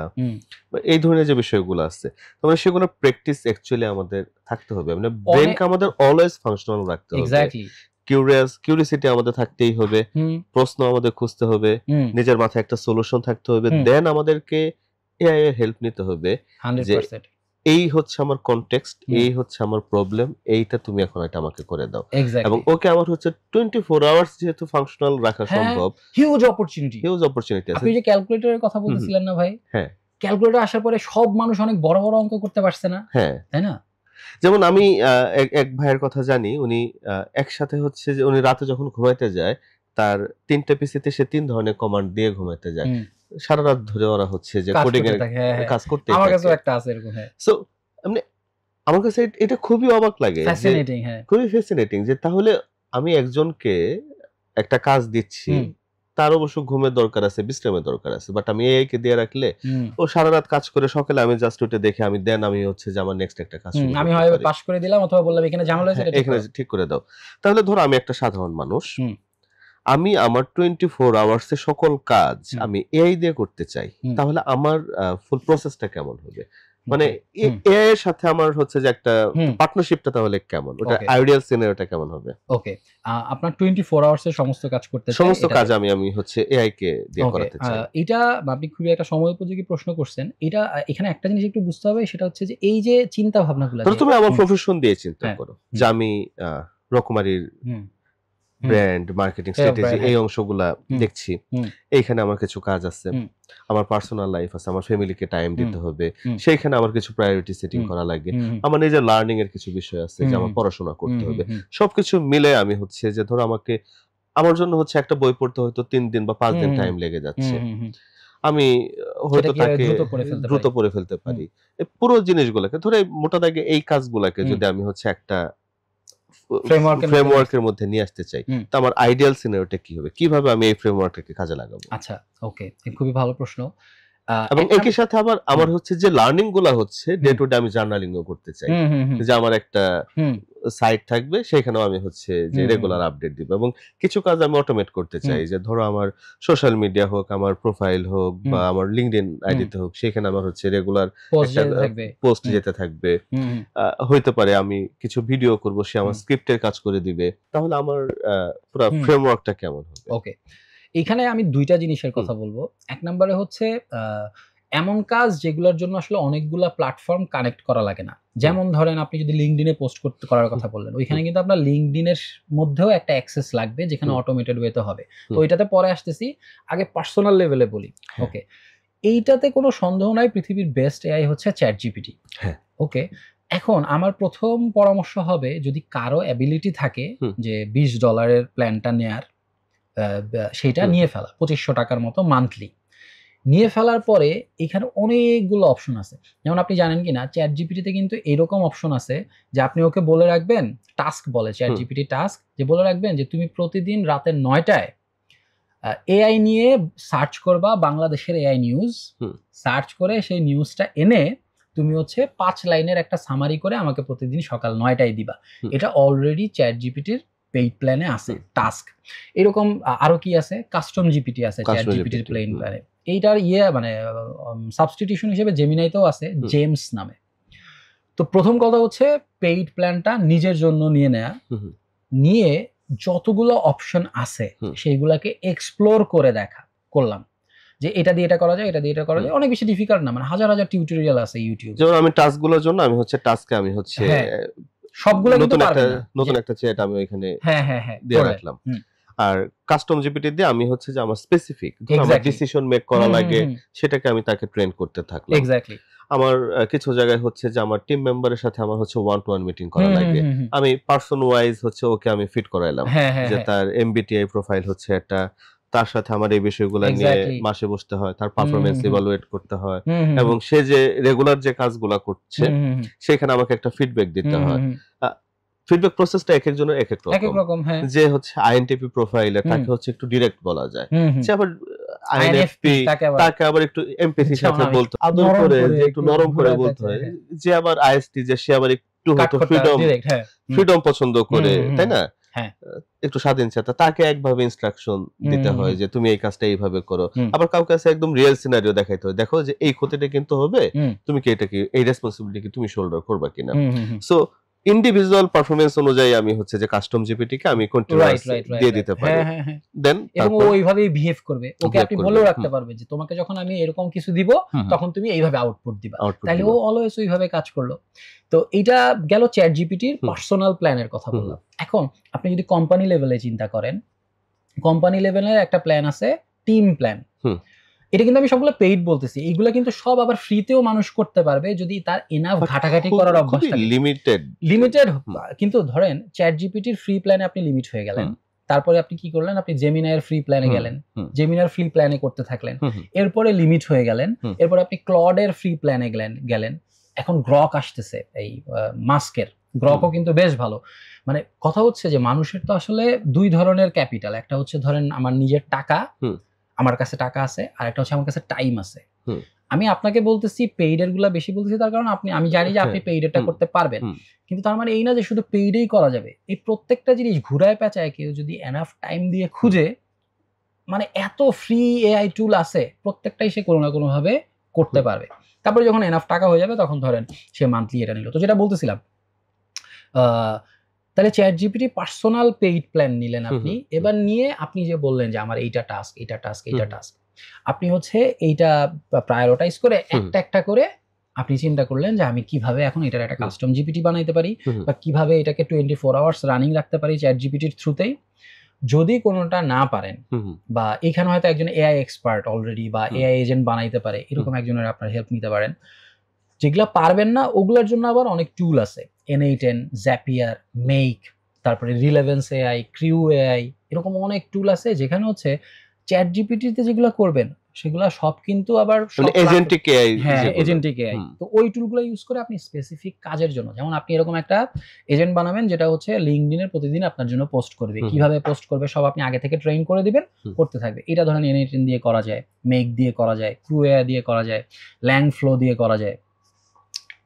এই ধরনের যে বিষয়গুলো আছে, তাহলে সেগুলো প্র্যাকটিস অ্যাকচুয়ালি আমাদের থাকতে হবে। মানে ব্রেনকে আমাদের অলওয়েজ ফাংশনাল রাখতে হবে। এক্স্যাক্টলি। কিউরিয়াসিটি আমাদের থাকতেই হবে, প্রশ্ন আমাদের খুঁজতে হবে, নিজের মাথায় একটা সলিউশন থাকতে হবে, দেন আমাদেরকে এআই এর হেল্প নিতে হবে। 100%। এই হচ্ছে আমার কনটেক্সট, এই হচ্ছে আমার প্রবলেম, এইটা তুমি এখন এটা আমাকে করে দাও। এবং ওকে আমার হচ্ছে 24 আওয়ার্স যেহেতু ফাংশনাল রাখা সম্ভব, হিউজ অপরচুনিটি আছে। আপনি যে ক্যালকুলেটরের কথা বলতেছিলেন না ভাই, হ্যাঁ, ক্যালকুলেটর আসার পরে সব মানুষ অনেক বড় বড় অঙ্ক করতে পারছে না? হ্যাঁ, তাই না? যেমন আমি এক ভাইয়ের কথা জানি, উনি একসাথে হচ্ছে যে উনি রাতে যখন ঘুমাইতে যায় তার 3টা পিসিতে সে 3 ধরনের কমান্ড দিয়ে ঘুমাইতে যায়। সারা রাত ধরে ওরা হচ্ছে যে কোডিং এর কাজ করতে থাকে। আমার কাছেও একটা আছে এরকম। হ্যাঁ, সো মানে আমার কাছে এটা খুবই অবাক লাগে, ফ্যাসিনেটিং। হ্যাঁ, খুবই ফ্যাসিনেটিং যে তাহলে আমি একজনকে একটা কাজ দিচ্ছি, তার অবশ্য ঘুমের দরকার আছে, বিশ্রামের দরকার আছে, বাট আমি এআই কে দিয়ে রাখলে ও সারা রাত কাজ করে সকালে আমি জাস্ট উঠে দেখে আমি হচ্ছে যে আমার নেক্সট একটা কাজ শুরু আমি হয় পাস করে দিলাম অথবা বললাম এখানে ঝামেলা হয়েছে, এখানে ঠিক করে দাও। তাহলে ধরো আমি একটা সাধারণ মানুষ, আমি আমার 24 আওয়ার্স এর সকল কাজ আমি এআই দিয়ে করতে চাই, তাহলে আমার ফুল প্রসেসটা কেমন হবে? মানে এআই এর সাথে আমার হচ্ছে যে একটা পার্টনারশিপটা তাহলে কেমন, ওটা আইডিয়াল সিনারিওটা কেমন হবে? ওকে, আপনার 24 আওয়ার্স এর সমস্ত কাজ করতে চাই, সমস্ত কাজ আমি হচ্ছে এআই কে দিয়ে করাতে চাই। এটা আপনি খুবই একটা সময় উপযোগী প্রশ্ন করছেন। এটা এখানে একটা জিনিস একটু বুঝতে হবে, সেটা হচ্ছে যে এই যে চিন্তা ভাবনাগুলো, তুমি আমার প্রফেশন দিয়ে চিন্তা করো যে আমি রকমারির ব্র্যান্ড মার্কেটিং স্ট্র্যাটেজি এই অংশগুলা দেখছি, এইখানে আমার কিছু কাজ আছে, আমার পার্সোনাল লাইফ আছে, আমার ফ্যামিলিকে টাইম দিতে হবে, সেইখানে আমার কিছু প্রায়োরিটি সেটিং করা লাগে, আমার নিজের লার্নিং এর কিছু বিষয় আছে যে আমার পড়াশোনা করতে হবে, সবকিছু মিলে আমি হচ্ছে যে ধরো আমার জন্য হচ্ছে একটা বই পড়তে হয়তো 3 দিন বা 5 দিন টাইম লেগে যাচ্ছে, আমি হয়তো তাকে দ্রুত পড়ে ফেলতে পারি। পুরো জিনিসগুলোকে ধরে মোটা দাগে এই কাজগুলোকে যদি আমি হচ্ছে একটা ফ্রেমওয়ার্কের মধ্যে নিয়ে আসতে চাই, তো আমার আইডিয়াল সিনারিওটা কি হবে, কিভাবে আমি এই ফ্রেমওয়ার্কটাকে কাজে লাগাবো? আচ্ছা, ওকে, খুবই ভালো প্রশ্ন। এবং একই সাথে আবার আমার হচ্ছে যে লার্নিং গুলা হচ্ছে ডে টু ডে আমি জার্নালিংও করতে চাই, যে আমার একটা সাইট থাকবে, সেখানেও আমি হচ্ছে যে রেগুলার আপডেট দিব, এবং কিছু কাজ আমি অটোমেট করতে চাই, যে ধরো আমার সোশ্যাল মিডিয়া হোক, আমার প্রোফাইল হোক, বা আমার লিংকডইন আইডিতে হোক, সেখানে আমার হচ্ছে রেগুলার পোস্ট যেতে থাকবে। হইতে পারে আমি কিছু ভিডিও করব, সে আমার স্ক্রিপ্টের কাজ করে দিবে, তাহলে আমার পুরো ফ্রেমওয়ার্কটা কেমন হবে? ওকে, এখানে আমি দুইটা জিনিসের কথা বলবো। এক নম্বরে হচ্ছে এমন কাজ যেগুলোর জন্য আসলে অনেকগুলা প্ল্যাটফর্ম কানেক্ট করা লাগে না। যেমন ধরেন আপনি যদি লিংকডইনে পোস্ট করার কথা বললেন, ওইখানে কিন্তু আপনার লিংকডইনের মধ্যেও একটা অ্যাক্সেস লাগবে, যেখানে অটোমেটেড ওয়েতে হবে। তো ওইটাতে পরে আসতেছি, আগে পার্সোনাল লেভেলে বলি। ওকে, এইটাতে কোনো সন্দেহ নাই পৃথিবীর বেস্ট এআই হচ্ছে চ্যাটজিপিটি। ওকে, এখন আমার প্রথম পরামর্শ হবে, যদি কারো অ্যাবিলিটি থাকে যে $20 প্ল্যানটা নেয়ার, সেটা নিয়ে ফেলা, 2500 টাকার মতো মান্থলি নিয়ে ফেলার পরে এখানে অনেকগুলো অপশন আছে। যেমন আপনি জানেন কিনা, চ্যাট জিপিটিতে কিন্তু এরকম অপশন আছে যে আপনি ওকে বলে রাখবেন, টাস্ক বলে চ্যাট জিপিটি টাস্ক, যে বলে রাখবেন যে তুমি প্রতিদিন রাতের 9টায় এআই নিয়ে সার্চ করবা, বাংলাদেশের এআই নিউজ সার্চ করে সেই নিউজটা এনে তুমি হচ্ছে 5 লাইনের একটা সামারি করে আমাকে প্রতিদিন সকাল 9টায় দিবা। এটা অলরেডি চ্যাট জিপিটির পেইড প্ল্যানে আছে টাস্ক। এরকম আরো কি আছে, কাস্টম জিপিটি আছে চ্যাট জিপিটির প্লেন প্ল্যানে। এইটার মানে সাবস্টিটিউশন হিসেবে জেমিনাইতেও আছে, জেমস নামে। তো প্রথম কথা হচ্ছে পেইড প্ল্যানটা নিজের জন্য নিয়ে নেয়া, নিয়ে যতগুলো অপশন আছে সেইগুলাকে এক্সপ্লোর করে করলাম, যে এটা দিয়ে এটা করা যায়, এটা দিয়ে এটা করা যায়, অনেক বেশি ডিফিকাল্ট না, মানে হাজার হাজার টিউটোরিয়াল আছে ইউটিউবে। যেমন আমি টাস্কগুলোর জন্য আমি হচ্ছে টাস্কে আমি হচ্ছে সবগুলো কিন্তু পারবেন না, নতুন একটা চ্যাট আমি এখানে হ্যাঁ দিয়ে রাখলাম। আর কাস্টম জিপিটি দিয়ে আমি হচ্ছে যে আমার স্পেসিফিক আমার ডিসিশন মেক করা লাগে সেটাকে আমি তাকে ট্রেন করতে থাকলাম। এক্স্যাক্টলি। আমার কিছু জায়গায় হচ্ছে যে আমার টিম মেম্বারের সাথে আমার হচ্ছে 1-to-1 মিটিং করা লাগে, আমি পারসন ওয়াইজ হচ্ছে ওকে আমি ফিট করাইলাম যে তার এমবিটিআই প্রোফাইল হচ্ছে একটা, তার সাথে আমার এই বিষয়গুলো নিয়ে মাসে বসতে হয়, তার পারফরম্যান্স ইভালুয়েট করতে হয়, এবং সে যে রেগুলার যে কাজগুলো করছে সেখানে আমাকে একটা ফিডব্যাক দিতে হয়। ফিডব্যাক প্রসেসটা এক একজনের এক এক রকম। যে হচ্ছে আইএনটিপি প্রোফাইলে তাকে হচ্ছে একটু ডিরেক্ট বলা যায়, সে আবার আইএনএফপি তাকে আবার একটু এমপ্যাথির সাথে বলতে, আদর করে যে একটু নরম করে বলতে হয়। যে আবার আইএসটি যে সে আবার একটু হয়তো ফ্রিডম পছন্দ করে, তাই না, একটু স্বাধীনচেতা, তাকে একভাবে ইনস্ট্রাকশন দিতে হয় যে তুমি এই কাজটা এইভাবে করো। আবার কাউকে কাছে একদম রিয়েল সিনারিও দেখাইতে হয়, দেখো যে এই ক্ষতিটা কিন্তু হবে, তুমি কি এটা কি এই রেসপন্সিবিলিটি কি তুমি শোল্ডার করবা কিনা। সো ইন্ডিভিজুয়াল পারফরম্যান্স অনুযায়ী আমি হচ্ছে যে কাস্টম জিপিটি কে আমি কন্টিনিউয়াস দিয়ে দিতে পারি। দেন এবং ও ওইভাবেই বিহেভ করবে, ওকে আপনি বলেও রাখতে পারবেন যে তোমাকে যখন আমি এরকম কিছু দিব তখন তুমি এইভাবে আউটপুট দিবা, তাহলে ও অলওয়েজ ওইভাবে কাজ করলো। তো এটা গেল চ্যাট জিপিটির পার্সোনাল প্ল্যানের কথা বললাম। এখন আপনি যদি কোম্পানি লেভেলে চিন্তা করেন, কোম্পানি লেভেলে একটা প্ল্যান আছে টিম প্ল্যান। এটা কিন্তু আমি সবগুলো পেইড বলতেছি, এইগুলো কিন্তু সব আবার ফ্রিতেও মানুষ করতে পারবে যদি তার এনাফ ঘাটাঘাটি করার অভ্যাস থাকে। লিমিটেড কিন্তু ধরেন চ্যাট জিপিটির ফ্রি প্ল্যানে আপনি লিমিট হয়ে গেলেন, তারপরে আপনি কি করলেন, আপনি জেমিনাইয়ের ফ্রি প্ল্যানে গেলেন, জেমিনার ফ্রি প্ল্যানে করতে থাকলেন, এরপরে লিমিট হয়ে গেলেন, এরপরে আপনি ক্লডের ফ্রি প্ল্যানে গেলেন, এখন গ্রক আসতেছে এই মাস্কের, গ্রকও কিন্তু বেশ ভালো। মানে কথা হচ্ছে যে মানুষের তো আসলে দুই ধরনের ক্যাপিটাল, একটা হচ্ছে ধরেন আমার নিজের টাকা, আমার কাছে টাকা আছে, আর একটা হচ্ছে আমার কাছে টাইম আছে। আমি আপনাকে বলতেছি পেইডের গুলা বেশি বলতেছি তার কারণ আমি জানি যে আপনি পেইডেরটা করতে পারবেন, কিন্তু তার মানে এই না যে শুধু পেইডেই করা যাবে। এই প্রত্যেকটা জিনিস ঘুরায় পেঁচায় কেউ যদি এনাফ টাইম দিয়ে খুঁজে, মানে এত ফ্রি এআই টুল আছে, প্রত্যেকটাই সে কোনো না কোনো ভাবে করতে পারবে। তারপরে যখন এনাফ টাকা হয়ে যাবে তখন ধরেন সে মান্থলি এটা নিল। তো যেটা বলতেছিলাম, তাহলে chat GPT personal paid plan নিলেন আপনি, এবার নিয়ে আপনি যে বললেন যে আমার এইটা টাস্ক, এইটা টাস্ক, এইটা টাস্ক, আপনি হচ্ছে এইটা প্রায়োরিটাইজ করে একটা একটা করে আপনি চিন্তা করলেন যে আমি কিভাবে এখন এটার একটা কাস্টম জিপিটি বানাইতে পারি, বা কিভাবে এটাকে 24 আওয়ার্স রানিং রাখতে পারি চ্যাট জিপিটির থ্রুতেই। যদি কোনোটা না পারেন, বা এখানে হয়তো একজন এআই এক্সপার্ট অলরেডি বা এআই এজেন্ট বানাইতে পারে, এরকম একজনের আপনার হেল্প নিতে পারেন। যেগুলা পারবেন না ওগুলোর জন্য আবার অনেক টুল আছে, N8N, Zapier, Make, তারপরে রিলেভেন্স এআই, ক্রিউ এআই, এরকম অনেক টুল আছে যেখানে হচ্ছে চ্যাট জিপিটিতে যেগুলো করবেন সেগুলো সব কিন্তু আবার এজেন্টিক এআই। হ্যাঁ, এজেন্টিক এআই। তো ওই টুলগুলো ইউজ করে আপনি স্পেসিফিক কাজের জন্য, যেমন আপনি এরকম একটা এজেন্ট বানাবেন যেটা হচ্ছে লিঙ্কডইনে প্রতিদিন আপনার জন্য পোস্ট করবে, কিভাবে পোস্ট করবে সব আপনি আগে থেকে ট্রেন করে দিবেন, করতে থাকবে। এটা ধরেন N8N দিয়ে করা যায়, মেক দিয়ে করা যায়, ক্রিউ এআই দিয়ে করা যায়, ল্যাংফ্লো দিয়ে করা যায়।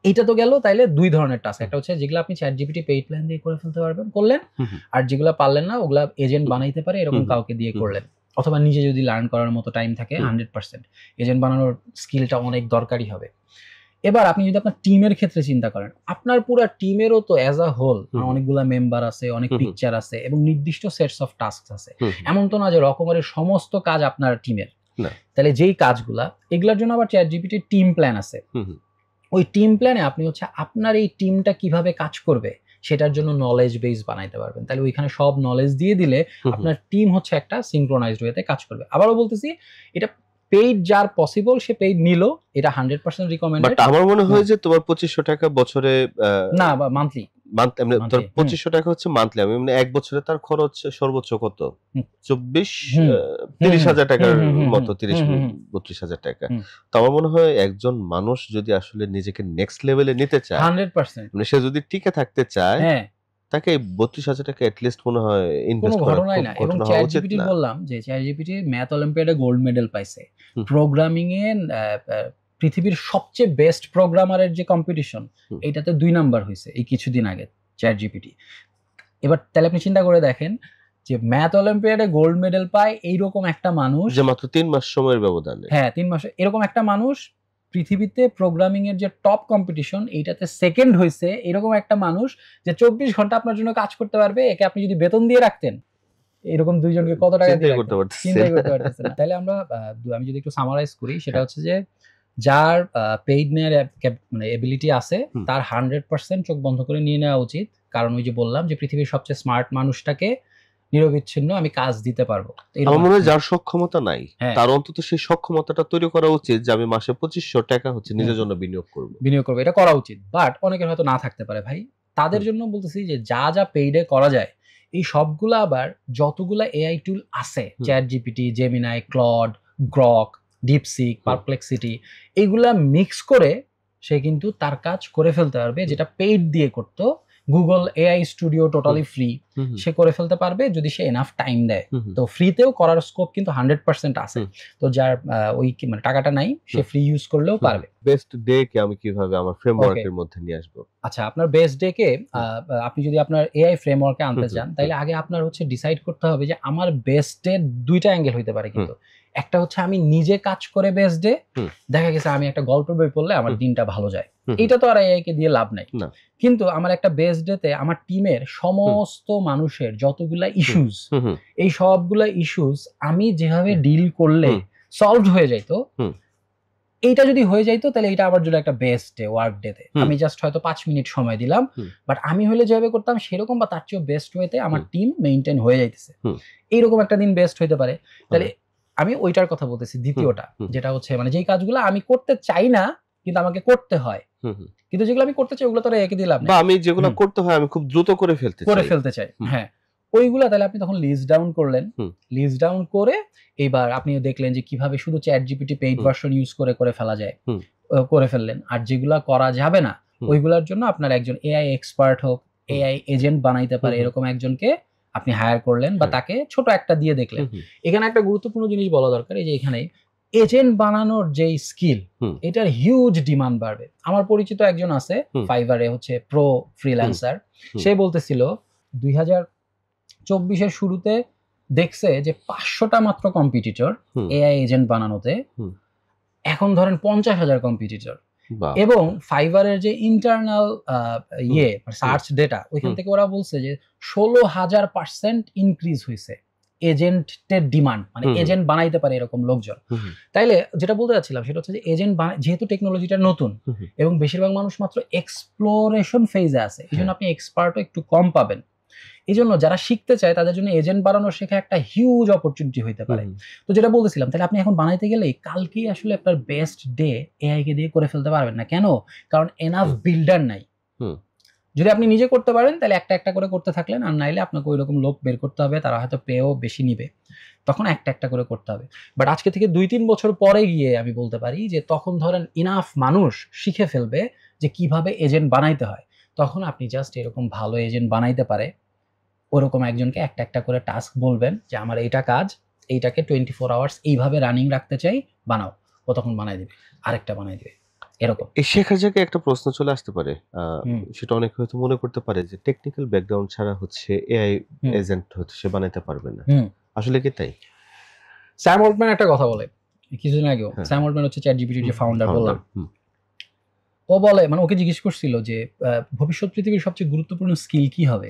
এটা তো গেল তাইলে দুই ধরনের টাস্ক, একটা হচ্ছে যেগুলো আপনি চ্যাট জিপিটি পেইড প্ল্যান দিয়ে করে ফেলতে পারবেন, করলেন, আর যেগুলো পারলেন না ওগুলা এজেন্ট বানাইতে পারে এরকম কাউকে দিয়ে করলেন, অথবা নিজে যদি লার্ন করার মতো টাইম থাকে 100%, এজেন্ট বানানোর স্কিলটা অনেক দরকারি হবে। এবার আপনি যদি আপনার টিমের ক্ষেত্রে চিন্তা করেন, আপনার পুরো টিমেরও তো অ্যাজ আ হোল অনেকগুলা মেম্বার আছে, অনেক পিকচার আছে, এবং নির্দিষ্ট সেটস অফ টাস্ক আছে। এমন তো না যে রকমের সমস্ত কাজ আপনার টিমের, তাহলে যেই কাজগুলা এগুলোর জন্য আবার চ্যাট জিপিটির টিম প্ল্যান আছে। ওই টিম প্ল্যানে আপনি হচ্ছে আপনার এই টিমটা কিভাবে কাজ করবে সেটার জন্য নলেজ বেস বানাইতে পারবেন। তাহলে ওইখানে সব নলেজ দিয়ে দিলে আপনার টিম হচ্ছে একটা সিনক্রোনাইজড ওয়েতে কাজ করবে। আবারও বলতেছি, এটা পেইড যার পসিবল সে পেইড নিল, এটা 100% রিকমেন্ডেড। বাট আমার মনে হয় যে তোমার 2500 টাকা বছরে না, বা মান্থলি, মানে ধর 2500 টাকা হচ্ছে মান্থলি, আমি মানে এক বছরে তার খরচ সর্বোচ্চ কত 30,000 টাকার মতো, 30-32,000 টাকা। তো আমার মনে হয় একজন মানুষ যদি আসলে নিজেকে নেক্সট লেভেলে নিতে চায় 100%, মানে সে যদি টিকে থাকতে চায়, তাকে 32,000 টাকা এটলিস্ট মনে হয় ইনভেস্ট করা ঘটনাই না। এবং চ্যাট জিপিটি বললাম যে চ্যাট জিপিটি ম্যাথ অলিম্পিয়াডে গোল্ড মেডেল পাইছে, প্রোগ্রামিং এ পৃথিবীর সবচেয়ে বেস্ট প্রোগ্রামারের যে কম্পিটিশন এইটাতে 2 নাম্বার হয়েছে এই কিছুদিন আগে চ্যাট জিপিটি। এবার তাহলে আপনি চিন্তা করে দেখেন যে ম্যাথ অলিম্পিয়াডে গোল্ড মেডেল পায় এইরকম একটা মানুষ, যে মাত্র 3 মাস সময়ের ব্যবধানে, হ্যাঁ 3 মাসে, এরকম একটা মানুষ পৃথিবীতে প্রোগ্রামিং এর যে টপ কম্পিটিশন এইটাতে সেকেন্ড হয়েছে, এরকম একটা মানুষ যে 24 ঘন্টা আপনার জন্য কাজ করতে পারবে, একে আপনি যদি বেতন দিয়ে রাখতেন এরকম দুইজনকে কত টাকা দিয়ে করতে পারতেছে চিন্তাই করতে পারতেছে না। তাহলে আমরা আমি যদি একটু সামারাইজ করি, সেটা হচ্ছে যে যার পেইড নেয়ার মানে এবিলিটি আছে তার 100% চোখ বন্ধ করে নিয়ে নেওয়া উচিত। কারণ ওই যে বললাম যে পৃথিবীর সবচেয়ে স্মার্ট মানুষটাকে নিরবিচ্ছিন্ন আমি কাজ দিতে পারবো। আমার মনে হয় যার সক্ষমতা নাই তার অন্তত সেই সক্ষমতাটা তৈরি করা উচিত যে আমি মাসে 2500 টাকা হচ্ছে নিজের জন্য বিনিয়োগ করব, এটা করা উচিত। বাট অনেকের হয়তো না থাকতে পারে ভাই, তাদের জন্য বলতেছি যে যা যা পেইডে করা যায় এই সবগুলা আবার যতগুলা এআই টুল আছে, ChatGPT, Gemini, Claude, Grok, DeepSeek, Perplexity, এইগুলা মিক্স করে সে কিন্তু তার কাজ করে ফেলতে পারবে যেটা পেইড দিয়ে করতো। Google AI studio totally free, সে করে ফেলতে পারবে যদি সে এনাফ টাইম দেয়। তো ফ্রিতেও করার স্কোপ কিন্তু 100% আছে। তো যার ওই মানে টাকাটা নাই সে ফ্রি ইউজ করলেও পারবে। বেস্ট ডে কে আমি কিভাবে আমার ফ্রেমওয়ার্কের মধ্যে নিয়ে আসবো? আচ্ছা, আপনার বেস্ট ডে কে আপনি যদি আপনার এআই ফ্রেমওয়ার্কে আনতে চান তাহলে আগে আপনার হচ্ছে ডিসাইড করতে হবে যে আমার বেস্ট ডে দুইটা অ্যাঙ্গেল হইতে পারে। কিন্তু একটা হচ্ছে আমি নিজে কাজ করে বেস্ট ডে, দেখা গেছে আমি একটা গল্পের বই পড়লে আমার দিনটা ভালো যায়, এটা তো আর এআই কে দিয়ে লাভ নাই। কিন্তু আমার একটা বেস্ট ডে তে আমার টিমের সমস্ত মানুষের যতগুলা ইস্যুস, এই সবগুলা ইস্যুস আমি যেভাবে ডিল করলে সলভড হয়ে যাইতো, এইটা যদি হয়ে যাইতো তাহলে এটা আমার জন্য একটা বেস্ট ডে। ওয়ার্ক ডে তে আমি জাস্ট হয়তো 5 মিনিট সময় দিলাম, বাট আমি হলে যেভাবে করতাম সেরকম বা তার চেয়েও বেস্ট ওয়েতে আমার টিম মেইনটেইন হয়ে যাইতেছে, এইরকম একটা দিন বেস্ট হইতে পারে। তাহলে আমি ওইটার কথা বলতেছি। দ্বিতীয়টা যেটা হচ্ছে মানে যেই কাজগুলো আমি করতে চাই না কিন্তু আমাকে করতে হয়, কিন্তু যেগুলো আমি করতে চাই ওগুলো তো একে দিলাম না, বা আমি যেগুলো করতে হয় আমি খুব দ্রুত করে ফেলতে চাই, হ্যাঁ ওইগুলা তাহলে আপনি তখন লিস্ট ডাউন করলেন। লিস্ট ডাউন করে এইবার আপনি দেখলেন যে কিভাবে শুধু chat GPT paid version use করে ফেলা যায়, করে ফেললেন। আর যেগুলা করা যাবে না ওইগুলোর জন্য আপনার একজন এআই এক্সপার্ট হোক, এআই এজেন্ট বানাইতে পারে এরকম একজনকে আপনি হায়ার করলেন বা তাকে ছোট একটা দিয়ে দেখলেন। এখানে একটা গুরুত্বপূর্ণ জিনিস বলা দরকার, এই যে এখানে এজেন্ট বানানোর যে স্কিল, এটার হিউজ ডিমান্ড বাড়বে। আমার পরিচিত একজন আছে ফাইবারে, হচ্ছে প্রো ফ্রিল্যান্সার, সে বলতেছিল 2024-এর শুরুতে দেখছে যে 500টা মাত্র কম্পিটিটর এআই এজেন্ট বানানোতে, এখন ধরেন 50,000 কম্পিটিটর। এবং ফাইবারের যে ইন্টারনাল সার্চ ডেটা, ওইখান থেকে ওরা বলছে যে 16,000% ইনক্রিজ হয়েছে এজেন্টের ডিমান্ড, মানে এজেন্ট বানাইতে পারে এরকম লোকজন। তাইলে যেটা বলতে চাচ্ছিলাম সেটা হচ্ছে যে এজেন্ট যেহেতু টেকনোলজিটা নতুন এবং বেশিরভাগ মানুষ মাত্র এক্সপ্লোরেশন ফেজে আছে, এই জন্য আপনি এক্সপার্টও একটু কম পাবেন। এই জন্য যারা শিখতে চায় তাদের জন্য এজেন্ট বানানো শেখা একটা হিউজ অপরচুনিটি হইতে পারে। তো যেটা বলতেছিলাম, তাহলে আপনি এখন বানাইতে গেলে কালকেই আসলে আপনার বেস্ট ডে এআই কে দিয়ে করে ফেলতে পারবেন না। কেন? কারণ এনাফ বিল্ডার নাই। যদি আপনি নিজে করতে পারেন তাহলে একটা একটা করে করতে থাকলেন, আর নাইলে আপনাকে ওই রকম লোক বের করতে হবে, তারা হয়তো পেও বেশি নিবে, তখন একটা একটা করে করতে হবে। বাট আজকে থেকে 2-3 বছর পরে গিয়ে আমি বলতে পারি যে তখন ধরেন ইনাফ মানুষ শিখে ফেলবে যে কিভাবে এজেন্ট বানাইতে হয়, তখন আপনি জাস্ট এরকম ভালো এজেন্ট বানাইতে পারে ওরকম একজনকে একটা একটা করে টাস্ক বলবেন যে আমার এইটা কাজ, এইটাকে 24 আওয়ার্স এইভাবে রানিং রাখতে চাই, বানাও। ও তখন বানাই দিবে, আরেকটা বানাই দিবে। এরকম এই শেখার জায়গায় একটা প্রশ্ন চলে আসতে পারে, সেটা অনেকে হয়তো মনে করতে পারে যে টেকনিক্যাল ব্যাকগ্রাউন্ড ছাড়া হচ্ছে এআই এজেন্ট হচ্ছে সে বানাইতে পারবে না। আসলে কি তাই? স্যাম অল্টম্যান একটা কথা বলে কিছুদিন আগেও, স্যাম অল্টম্যান হচ্ছে চ্যাট জিপিটির যে ফাউন্ডার বললাম, ও বলে মানে ওকে জিজ্ঞেস করছিল যে ভবিষ্যৎ পৃথিবীর সবচেয়ে গুরুত্বপূর্ণ স্কিল কি হবে,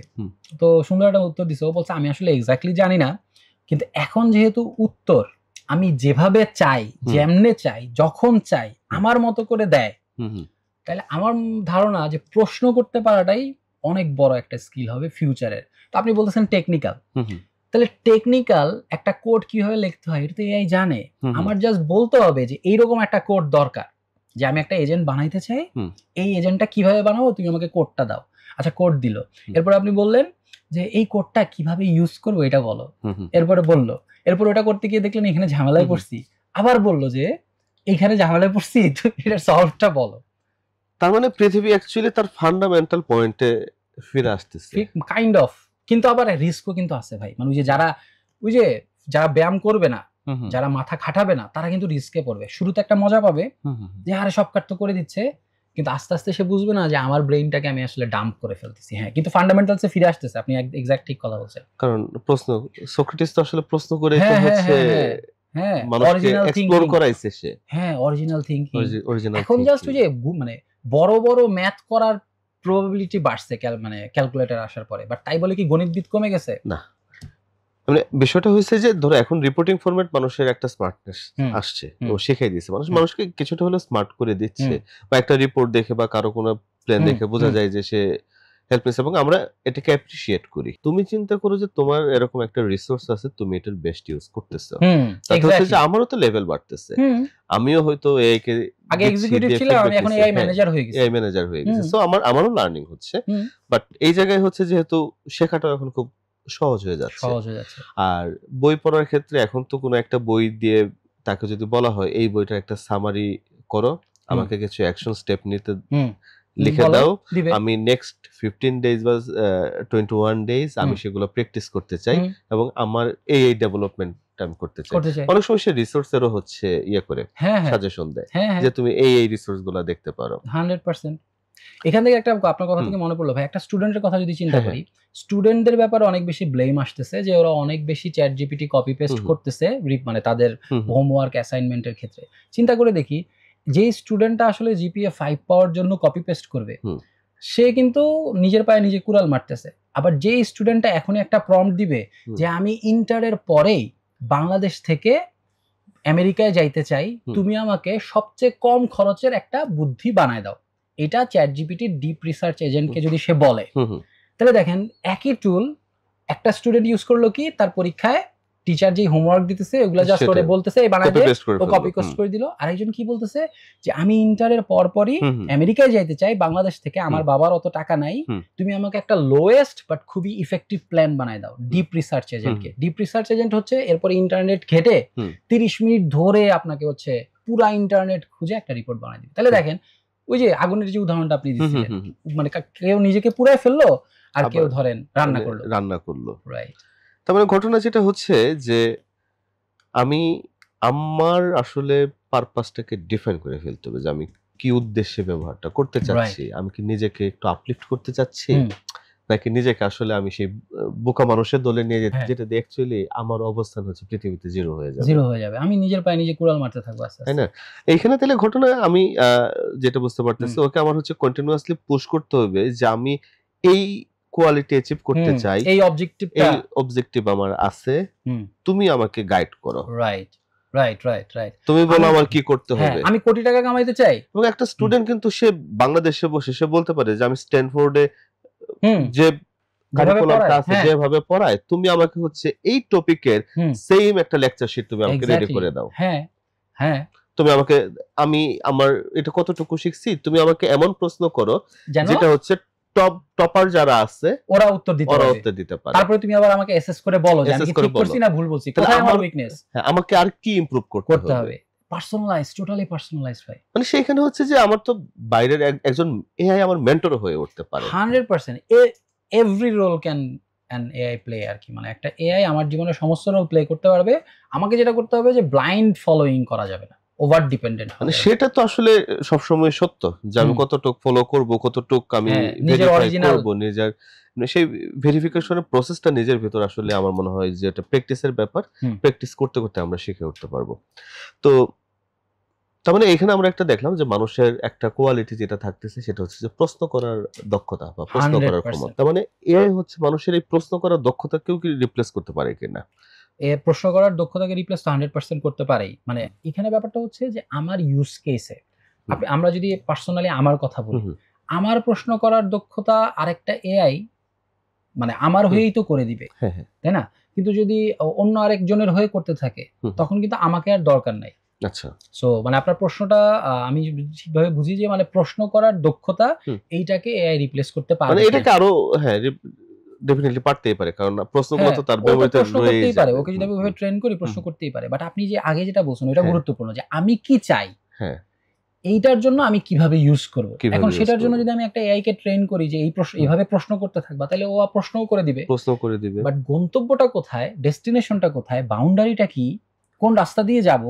তো সুন্দর একটা উত্তর দিছে। ও বলছে আমি আসলে এক্স্যাক্টলি জানি না, কিন্তু এখন যেহেতু উত্তর আমি যেভাবে চাই, যেমনে চাই, যখন চাই আমার মতো করে দেয়, তাহলে আমার ধারণা যে প্রশ্ন করতে পারাটাই অনেক বড় একটা স্কিল হবে ফিউচারের। তো আপনি বলতেছেন টেকনিক্যাল, তাহলে টেকনিক্যাল একটা কোড কিভাবে লিখতে হয় এটা তো এআই জানে। আমার জাস্ট বলতে হবে যে এইরকম একটা কোড দরকার, যে আমি একটা এজেন্ট বানাইতে চাই, এই এজেন্টটা কিভাবে বানাবো, তুমি আমাকে কোডটা দাও। আচ্ছা, কোড দিল, এরপর আপনি বললেন যে এই কোডটা কিভাবে ইউজ করবো এটা বলো, এরপরে বললো, এরপর ওটা করতে গিয়ে দেখলেন এখানে ঝামেলায় পড়ছি, আবার বললো যে এইখানে ঝামেলায় পড়ছি, এটা সলভটা বলো। তার মানে পৃথিবী অ্যাকচুয়ালি তার ফান্ডামেন্টাল পয়েন্টে ফিরে আসতেছে কাইন্ড অফ। কিন্তু আবার রিস্কও কিন্তু আছে ভাই, মানে ওই যে যারা ব্যায়াম করবে না, যারা মাথা খাটাবে না, তারা কিন্তু রিস্কে পড়বে। শুরুতে একটা মজা পাবে যে আরে সব কাট তো করে দিচ্ছে, কিন্তু আস্তে আস্তে সে বুঝবে না যে আমার ব্রেইনটাকে আমি আসলে ডাম্প করে ফেলতেছি। হ্যাঁ, কিন্তু ফান্ডামেন্টালসে ফিরে আসতেছে। আপনি এক্স্যাক্ট ঠিক কথা বলছেন। কারণ সোক্রেটিস তো আসলে প্রশ্ন করে তো হচ্ছে অরিজিনাল এক্সপ্লোর করাইছে সে। হ্যাঁ, অরিজিনাল থিংকিং। এখন জাস্ট ওই যে মানে বড় বড় ম্যাথ করার প্রবাবিলিটি বাড়ছে মানে ক্যালকুলেটর আসার পরে, বাট তাই বলে কি গণিতবিদ কমে গেছে? না, মানে বিষয়টা হয়েছে যে ধরো এখন রিপোর্টিং ফরম্যাট মানুষের একটা স্মার্টনেস আসছে, ও শিখাই দিচ্ছে, মানুষকে কিছুটা হলে স্মার্ট করে দিচ্ছে, বা একটা রিপোর্ট দেখে বা কারো কোনো প্ল্যান দেখে বোঝা যায় যে সে হেল্পলেস, এবং আমরা এটাকে অ্যাপ্রিশিয়েট করি। তুমি চিন্তা করো যে তোমার এরকম একটা রিসোর্স আছে, তুমি এটার বেস্ট ইউজ করতেছো, তাতে হচ্ছে যে আমারও তো লেভেল বাড়তেছে, আমিও হয়তো এআই কে আগে এক্সিকিউটিভ ছিলাম, আমি এখন এআই ম্যানেজার হয়ে গেছি, এআই ম্যানেজার হয়ে গেছি, সো আমারও লার্নিং হচ্ছে। বাট এই জায়গায় হচ্ছে যেহেতু শেখাটা এখন খুব সহজ হয়ে যাচ্ছে। আর বই পড়ার ক্ষেত্রে এখন তো কোনো একটা বই দিয়ে তাকে যদি বলা হয় এই বইটার একটা সামারি করো, আমাকে কিছু অ্যাকশন স্টেপ নিতে লিখে দাও, আমি নেক্সট 15 ডেজ বা 21 ডেজ আমি সেগুলো প্র্যাকটিস করতে চাই এবং আমার এই ডেভেলপমেন্ট আমি করতে চাই। অনেক সময় সে রিসোর্সেরও হচ্ছে ইয়ে করে সাজেশন দেয় যে তুমি এই রিসোর্স গুলো দেখতে পারো। 100%। এখান থেকে একটা আপনার কথা থেকে মনে পড়লো ভাই, একটা স্টুডেন্টের কথা যদি চিন্তা করি, স্টুডেন্টদের ব্যাপারে অনেক বেশি ব্লেম আসতেছে যে ওরা অনেক বেশি চ্যাট জিপিটি কপি পেস্ট করতেছে, মানে তাদের হোমওয়ার্ক অ্যাসাইনমেন্টের ক্ষেত্রে। চিন্তা করে দেখি, যে স্টুডেন্টটা আসলে জিপিএ 5 পাওয়ার জন্য কপি পেস্ট করবে, সে কিন্তু নিজের পায়ে নিজে কুড়াল মারতেছে। আবার যে স্টুডেন্টটা এখনই একটা প্রম্পট দিবে যে আমি ইন্টারের পরেই বাংলাদেশ থেকে আমেরিকায় যাইতে চাই, তুমি আমাকে সবচেয়ে কম খরচের একটা বুদ্ধি বানায় দাও, এটা চ্যাট জিপিটি ডিপ রিসার্চ এজেন্টকে যদি সে বলে, তাহলে দেখেন একই টুল একটা স্টুডেন্ট ইউজ করলো কি, তার পরীক্ষায় টিচার যে হোমওয়ার্ক দিতেছে ওগুলা জাস্ট করে বলতেছে এই বানায় দে, ও কপি পেস্ট করে দিল। আরেকজন কি বলতেছে যে আমি ইন্টারের পরপরই আমেরিকায় যাইতে চাই বাংলাদেশ থেকে, আমার বাবার অত টাকা নাই, তুমি আমাকে একটা লোয়েস্ট বাট খুবই ইফেক্টিভ প্ল্যান বানায় দাও ডিপ রিসার্চ এজেন্টকে। ডিপ রিসার্চ এজেন্ট হচ্ছে এরপরে ইন্টারনেট ঘেটে 30 মিনিট ধরে আপনাকে হচ্ছে পুরা ইন্টারনেট খুঁজে একটা রিপোর্ট বানায় দিবে। তাহলে দেখেন ওই যে আগুনের যে উদাহরণটা আপনি দিচ্ছিলেন, মানে কেউ নিজেকে পুরাই ফেললো আর কেউ ধরেন রান্না করলো। রাইট। তার মানে ঘটনা যেটা হচ্ছে যে আমি আমার আসলে পারপাসটাকে ডিফাইন করে ফেলতে হবে যে আমি কি উদ্দেশ্যে ব্যবহারটা করতে চাচ্ছি। আমি কি নিজেকে একটু আপলিফট করতে চাচ্ছি, নাকি নিজেকে আসলে আমি সেই বোকা মানুষের দলে নিয়ে যেটা দিয়ে অ্যাকচুয়ালি আমার অবস্থান হচ্ছে পৃথিবীতে জিরো হয়ে যাবে, আমি নিজের পায়ে নিজে কুড়াল মারতে থাকবো আস্তে আস্তে, তাই না? এইখানে তাহলে ঘটনা আমি যেটা বুঝতে পারতেছি, ওকে আমার হচ্ছে কন্টিনিউয়াসলি পুশ করতে হবে যে আমি এই কোয়ালিটি অ্যাচিভ করতে চাই, এই অবজেক্টিভ আমার আছে, তুমি আমাকে গাইড করো। রাইট। তুমি বলো আমার কি করতে হবে। আমি কোটি টাকা কামাইতে চাই, এবং একটা স্টুডেন্ট কিন্তু সে বাংলাদেশে বসে সে বলতে পারে যে আমি স্ট্যানফোর্ডে যে কারিকুলামটা আছে যেভাবে পড়ায়, তুমি আমাকে হচ্ছে এই টপিকের সেম একটা লেকচার শিট তুমি আমাকে রেডি করে দাও। তুমি আমাকে, আমি আমার এটা কতটুকু শিখছি, তুমি আমাকে এমন প্রশ্ন করো যেটা হচ্ছে টপার যারা আছে ওরা উত্তর দিতে পারে। তারপরে তুমি আবার আমাকে অ্যাসেস করে বলো যে আমি ঠিক করছি না ভুল বলছি, কোথায় আমার উইকনেস, আমাকে আর কি ইমপ্রুভ করতে হবে। পার্সোনালাইজ, টোটালি পার্সোনালাইজ ভাই। মানে সেইখানে হচ্ছে যে আমার তো বাইরের একজন এআই আমার মেন্টর হয়ে উঠতে পারে। 100% every role can an AI play আর কি। মানে একটা এআই আমার জীবনে সমস্ত রোল প্লে করতে পারবে। আমাকে যেটা করতে হবে যে ব্লাইন্ড ফলোইং করা যাবে না, ওভার ডিপেন্ডেন্ট। মানে সেটা তো আসলে সবসময় সত্য যে আমি কতটুকু ফলো করব, কতটুকু আমি ভেরিফাই করব, নিজের সেই ভেরিফিকেশনের প্রসেসটা নিজের ভিতর আসলে আমার মনে হয় যে এটা প্র্যাকটিসের ব্যাপার। প্র্যাকটিস করতে করতে আমরা শিখে উঠতে পারবো। তো তার মানে এখানে আমরা একটা দেখলাম যে মানুষের একটা কোয়ালিটি যেটা থাকতেছে সেটা হচ্ছে যে প্রশ্ন করার দক্ষতা বা প্রশ্ন করার ক্ষমতা। তার মানে এআই হচ্ছে মানুষের এই প্রশ্ন করার দক্ষতাকেও কি রিপ্লেস করতে পারে কিনা? প্রশ্ন করার দক্ষতাকে রিপ্লেস তো 100% করতে পারেই। মানে এখানে ব্যাপারটা হচ্ছে যে আমার ইউজ কেসে আমরা যদি পার্সোনালি আমার কথা বলি, আমার প্রশ্ন করার দক্ষতা আরেকটা এআই মানে আমার হয়েই তো করে দিবে, তাই না? কিন্তু যদি অন্য আরেকজনের হয়ে করতে থাকে তখন কিন্তু আমাকে আর দরকার নাই। আচ্ছা, সো মানে আপনার প্রশ্নটা আমি ঠিকভাবে বুঝি যে মানে প্রশ্ন করার দক্ষতা এইটাকে এআই রিপ্লেস করতে পারে। মানে এটাকে আরো ডেফিনেটলি পারতেই পারে, কারণ প্রশ্নগুলো তো তার ব্যবহৃত রয়েই পারে। ওকে যদি আমি ভাবে ট্রেন করি প্রশ্ন করতেই পারে। বাট আপনি যে আগে যেটা বলছেন এটা গুরুত্বপূর্ণ যে আমি কি চাই, এইটার জন্য আমি কিভাবে ইউজ করব। এখন সেটার জন্য যদি আমি একটা এআই কে ট্রেন করি যে এই প্রশ্ন এইভাবে প্রশ্ন করতে থাকবা, তাহলে ও প্রশ্নও করে দিবে। বাট গন্তব্যটা কোথায়, ডেস্টিনেশনটা কোথায়, বাউন্ডারিটা কি, কোন রাস্তা দিয়ে যাব,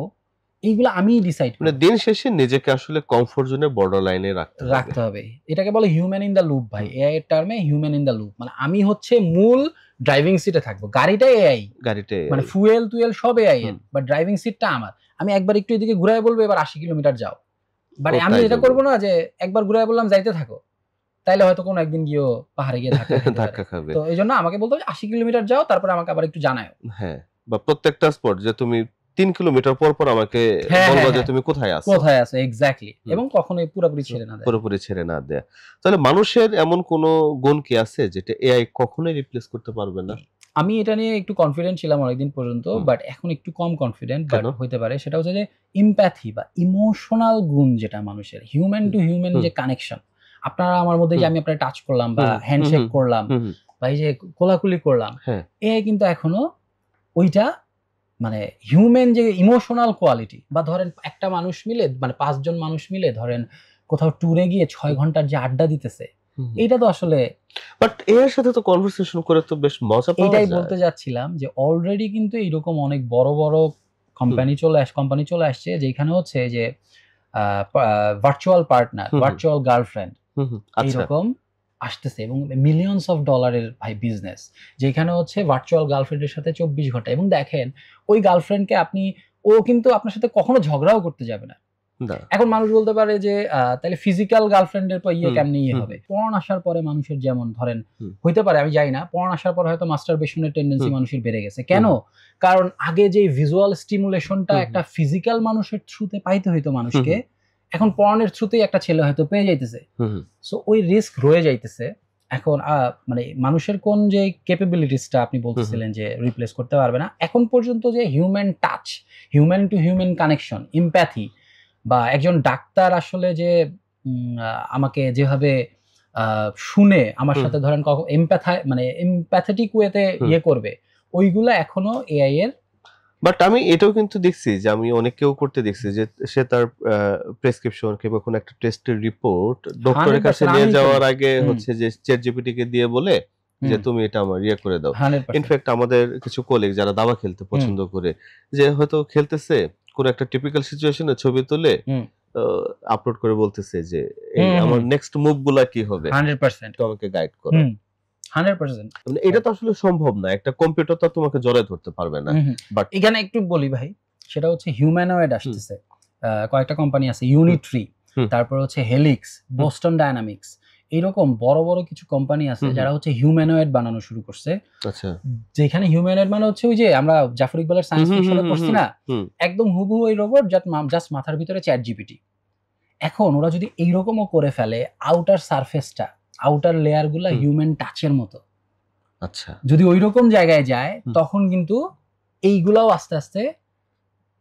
এইগুলো আমি ডিসাইড করি। মানে দিন শেষে নিজেকে আসলে কমফোর্ট জোনের বর্ডার লাইনে রাখতে হবে। এটাকে বলে হিউম্যান ইন দা লুপ ভাই। এআই এর টার্মে হিউম্যান ইন দা লুপ। মানে আমি হচ্ছে মূল ড্রাইভিং সিটে থাকবো, গাড়িটা এআই, মানে ফুয়েল টুয়েল সব এআই এর, বাট ড্রাইভিং সিটটা আমার। আমি একবার একটু এদিকে ঘুরায় বলবো এবার 80 কিলোমিটার যাও, বাট আমি এটা করবো না যে একবার ঘুরায় বললাম যাইতে থাকো। তাইলে হয়তো কোনো একদিন গিয়েও পাহাড়ে গিয়ে ধাক্কা খাবে। তো এই জন্য আমাকে বলতো 80 কিলোমিটার যাও, তারপরে আমাকে আবার একটু জানাও। হ্যাঁ, বা প্রত্যেকটা স্পট যে তুমি 3 কিলোমিটার পর পর আমাকে বলবা যে তুমি কোথায় আছো। কোথায় আছো এক্স্যাক্টলি, এবং কখনোই পুরোপুরি ছেড়ে না দেয়। পুরোপুরি ছেড়ে না দেয়া। তাহলে মানুষের এমন কোন গুণ কি আছে যেটা এআই কখনোই রিপ্লেস করতে পারবে না? আমি এটা নিয়ে একটু কনফিডেন্ট ছিলাম অনেকদিন পর্যন্ত, বাট এখন একটু কম কনফিডেন্ট। বাট হইতে পারে সেটা হচ্ছে যে এমপ্যাথি বা ইমোশনাল গুণ, যেটা মানুষের হিউম্যান টু হিউম্যান যে কানেকশন, আপনারা আমার মধ্যে যে আমি আপনার টাচ করলাম বা হ্যান্ডশেক করলাম বা এই যে কোলাকুলি করলাম, এআই কিন্তু এখনো ওইটা মানে হিউম্যান যে ইমোশনাল কোয়ালিটি, বা ধরেন একটা মানুষ মিলে মানে 5 জন মানুষ মিলে ধরেন কোথাও ট্যুরে গিয়ে 6 ঘন্টার যে আড্ডা দিতেছে, এটা তো আসলে বাট এর সাথে তো কনভারসেশন করে তো বেশ মজা পাওয়া যায়। এটাই বলতে যাচ্ছিলাম যে অলরেডি কিন্তু এইরকম অনেক বড় বড় কোম্পানি চলে আসছে যেখানে হচ্ছে যে ভার্চুয়াল পার্টনার, ভার্চুয়াল গার্লফ্রেন্ড এইরকম আসতেছে, এবং মিলিয়নস অফ ডলারের ভাই বিজনেস, যেখানে হচ্ছে ভার্চুয়াল গার্লফ্রেন্ডের সাথে 24 ঘন্টা। এবং দেখেন ওই গার্লফ্রেন্ডকে ও কিন্তু আপনার সাথে কখনো ঝগড়াও করতে যাবে না। এখন মানুষ বলতে পারে যে তাহলে ফিজিক্যাল গার্লফ্রেন্ডের পর কেমনে হবে। পর্ন আসার পরে মানুষের যেমন ধরেন হইতে পারে, আমি জানি না, পর্ন আসার পর হয়তো মাস্টারবেশনের টেন্ডেন্সি মানুষের বেড়ে গেছে। কেন? কারণ আগে যে ভিজুয়াল স্টিমুলেশনটা একটা ফিজিক্যাল মানুষের থ্রুতে পাইতে হইতো মানুষকে, এখন পর্নের থ্রুতেই একটা ছেলে হয়তো পেয়ে যাইতেছে। সো ওই রিস্ক রয়ে যাইতেছে। এখন মানে মানুষের কোন যে ক্যাপাবিলিটিসটা আপনি বলতেছিলেন যে রিপ্লেস করতে পারবে না, এখন পর্যন্ত যে human touch, human two human connection, empathy, বা একজন ডাক্তার আসলে যে আমাকে যেভাবে শুনে আমার সাথে ধরেন এমপ্যাথেটিক ওয়েতে করবে, ওইগুলো এখনো এআই এর। বাট আমি এটাও কিন্তু দেখছি যে আমি অনেকেও করতে দেখছি যে সে তার প্রেসক্রিপশন কিংবা কোনো একটা টেস্টের রিপোর্ট ডক্টরের কাছে নিয়ে যাওয়ার আগে হচ্ছে যে চ্যাটজিপিটি কে দিয়ে বলে যে তুমি এটা আমার করে দাও। ইনফ্যাক্ট আমাদের কিছু কলিগ যারা দাবা খেলতে পছন্দ করে, যে হয়তো খেলতেছে কোন একটা টিপিক্যাল সিচুয়েশনে ছবি তুলে আপলোড করে বলতেছে যে আমার নেক্সট মুভ গুলা কি হবে, 100% আমাকে গাইড করো। 100% মানে এটা তো আসলে সম্ভব না, একটা কম্পিউটার তো তোমাকে জড়ায় ধরতে পারবে না। বাট এখানে একটু বলি ভাই, সেটা হচ্ছে হিউম্যানয়েড আসতেছে, কয়েকটা কোম্পানি আছে, ইউনিট্রি, তারপর হচ্ছে হেলিক্স, বোস্টন ডায়নামিক্স, এইরকম বড় বড় কিছু কোম্পানি আছে যারা হচ্ছে হিউম্যানয়েড বানানো শুরু করছে। আচ্ছা, যেখানে হিউম্যানয়েড মানে হচ্ছে ওই যে আমরা জাফর ইকবালের সায়েন্স ফিকশনে পড়ছি না, একদম হুবহু ওই রোবট জাস্ট মাথার ভিতরে চ্যাট জিপিটি। এখন ওরা যদি এইরকমও করে ফেলে, আউটার সারফেসটা, আউটার লেয়ার গুলা হিউম্যান টাচের মতো, আচ্ছা, যদি ওইরকম জায়গায় যায়, তখন কিন্তু এইগুলাও আস্তে আস্তে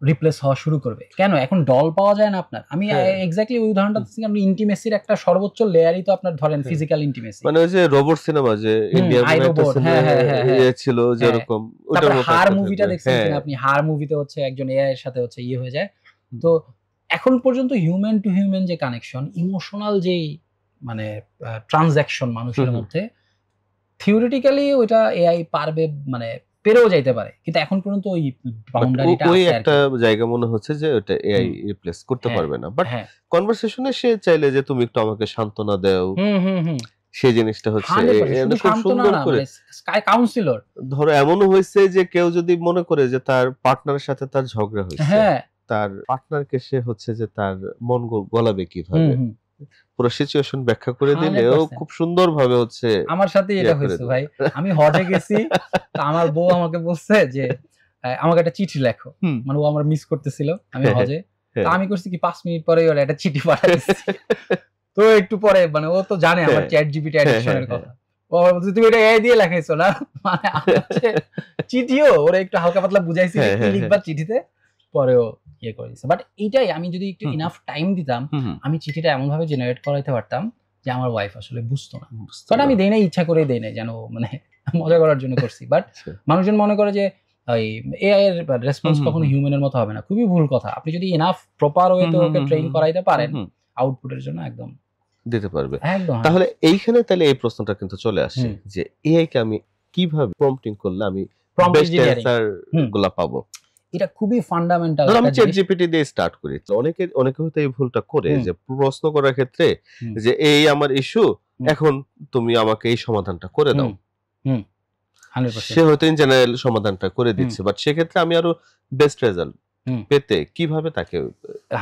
রিপ্লেস হওয়া শুরু করবে। কেন? এখন ডল পাওয়া যায় না আপনার। আমি এক্স্যাক্টলি ওই উদাহরণটা দিচ্ছি, আপনি ইন্টিমেসির একটা সর্বোচ্চ লেয়ারই তো আপনার ধরেন ফিজিক্যাল ইন্টিমেসি, মানে ওই যে রোবট সিনেমা যে ইন্ডিয়ার ছিল যেরকম, ওটার মতো হার মুভিটা দেখছেন কিনা আপনি? হার মুভিতে হচ্ছে একজন এআই এর সাথে হচ্ছে হয়ে যায়। তো এখন পর্যন্ত হিউম্যান টু হিউম্যান যে কানেকশন, ইমোশনাল যে মানে ট্রানজ্যাকশন মানুষের মধ্যে, থিওরিটিক্যালি ওইটা এআই পারবে, মানে পেরেও যাইতে পারে, কিন্তু এখন পর্যন্ত ওই বাউন্ডারিটা আছে। ওই একটা জায়গা মনে হচ্ছে যে ওটা এআই রিপ্লেস করতে পারবে না। বাট কনভারসেশনে সে চাইলে যে তুমি একটু আমাকে সান্ত্বনা দাও, সেই জিনিসটা হচ্ছে খুব সুন্দর করে স্কাই কাউন্সিলর। ধরো এমনও হয়েছে যে কেউ যদি মনে করে যে তার পার্টনারের সাথে তার ঝগড়া হয়েছে, তার পার্টনারকে সে হচ্ছে যে তার মন গলাবে কিভাবে, পুরো সিচুয়েশন ব্যাখ্যা করে দিলে ও খুব সুন্দরভাবে হচ্ছে। আমার সাথে এটা হয়েছে ভাই, আমি হজে গেছি, তো আমার বউ আমাকে বলছে যে আমাকে একটা চিঠি লেখো, মানে ও আমার মিস করতেছিল, আমি হজে, তো আমি করছি কি 5 মিনিট পরে ওর একটা চিঠি পাঠাইছি। তো একটু পরে মানে ও তো জানে আমার চ্যাট জিপিটি অ্যাডিকশনের কথা, ও আমার বলছে তুমি এটা এআই দিয়ে লেখাইছো না, মানে হচ্ছে চিঠিও ওরে একটু হালকা পাতলা বুঝাইছি কি লিখবা চিঠিতে, পরেও করেছে। বাট এইটাই আমি যদি একটু ইনাফ টাইম দিতাম, আমি চিঠিটা এমন ভাবে জেনারেট করাইতে পারতাম যে আমার ওয়াইফ আসলে বুঝতো না। বাট আমি দেই না, ইচ্ছা করেই দেই না, যেন মানে মজা করার জন্য করছি। বাট মানুষজন মনে করে যে ওই এআই এর রেসপন্স কখনো হিউম্যানের মতো হবে না, খুবই ভুল কথা। আপনি যদি ইনাফ প্রপার ওয়েতে ওকে ট্রেন করাইতে পারেন, আউটপুটের জন্য একদম দিতে পারবে। তাহলে এইখানে তাহলে এই প্রশ্নটা কিন্তু চলে আসে যে এআই কে আমি কিভাবে প্রম্পটিং করলে আমি বেস্ট অ্যানসার গুলো পাবো। এটা খুবই ফান্ডামেন্টাল। আমি চ্যাটজিপিটি দিয়ে স্টার্ট করি, অনেকে হয়তো এই ভুলটা করে যে প্রশ্ন করার ক্ষেত্রে যে এই আমার ইস্যু, এখন তুমি আমাকে এই সমাধানটা করে দাও, সে হয়তো ইন জেনারেল সমাধানটা করে দিচ্ছে, বাট সেক্ষেত্রে আমি আরো বেস্ট রেজাল্ট পেতে কিভাবে তাকে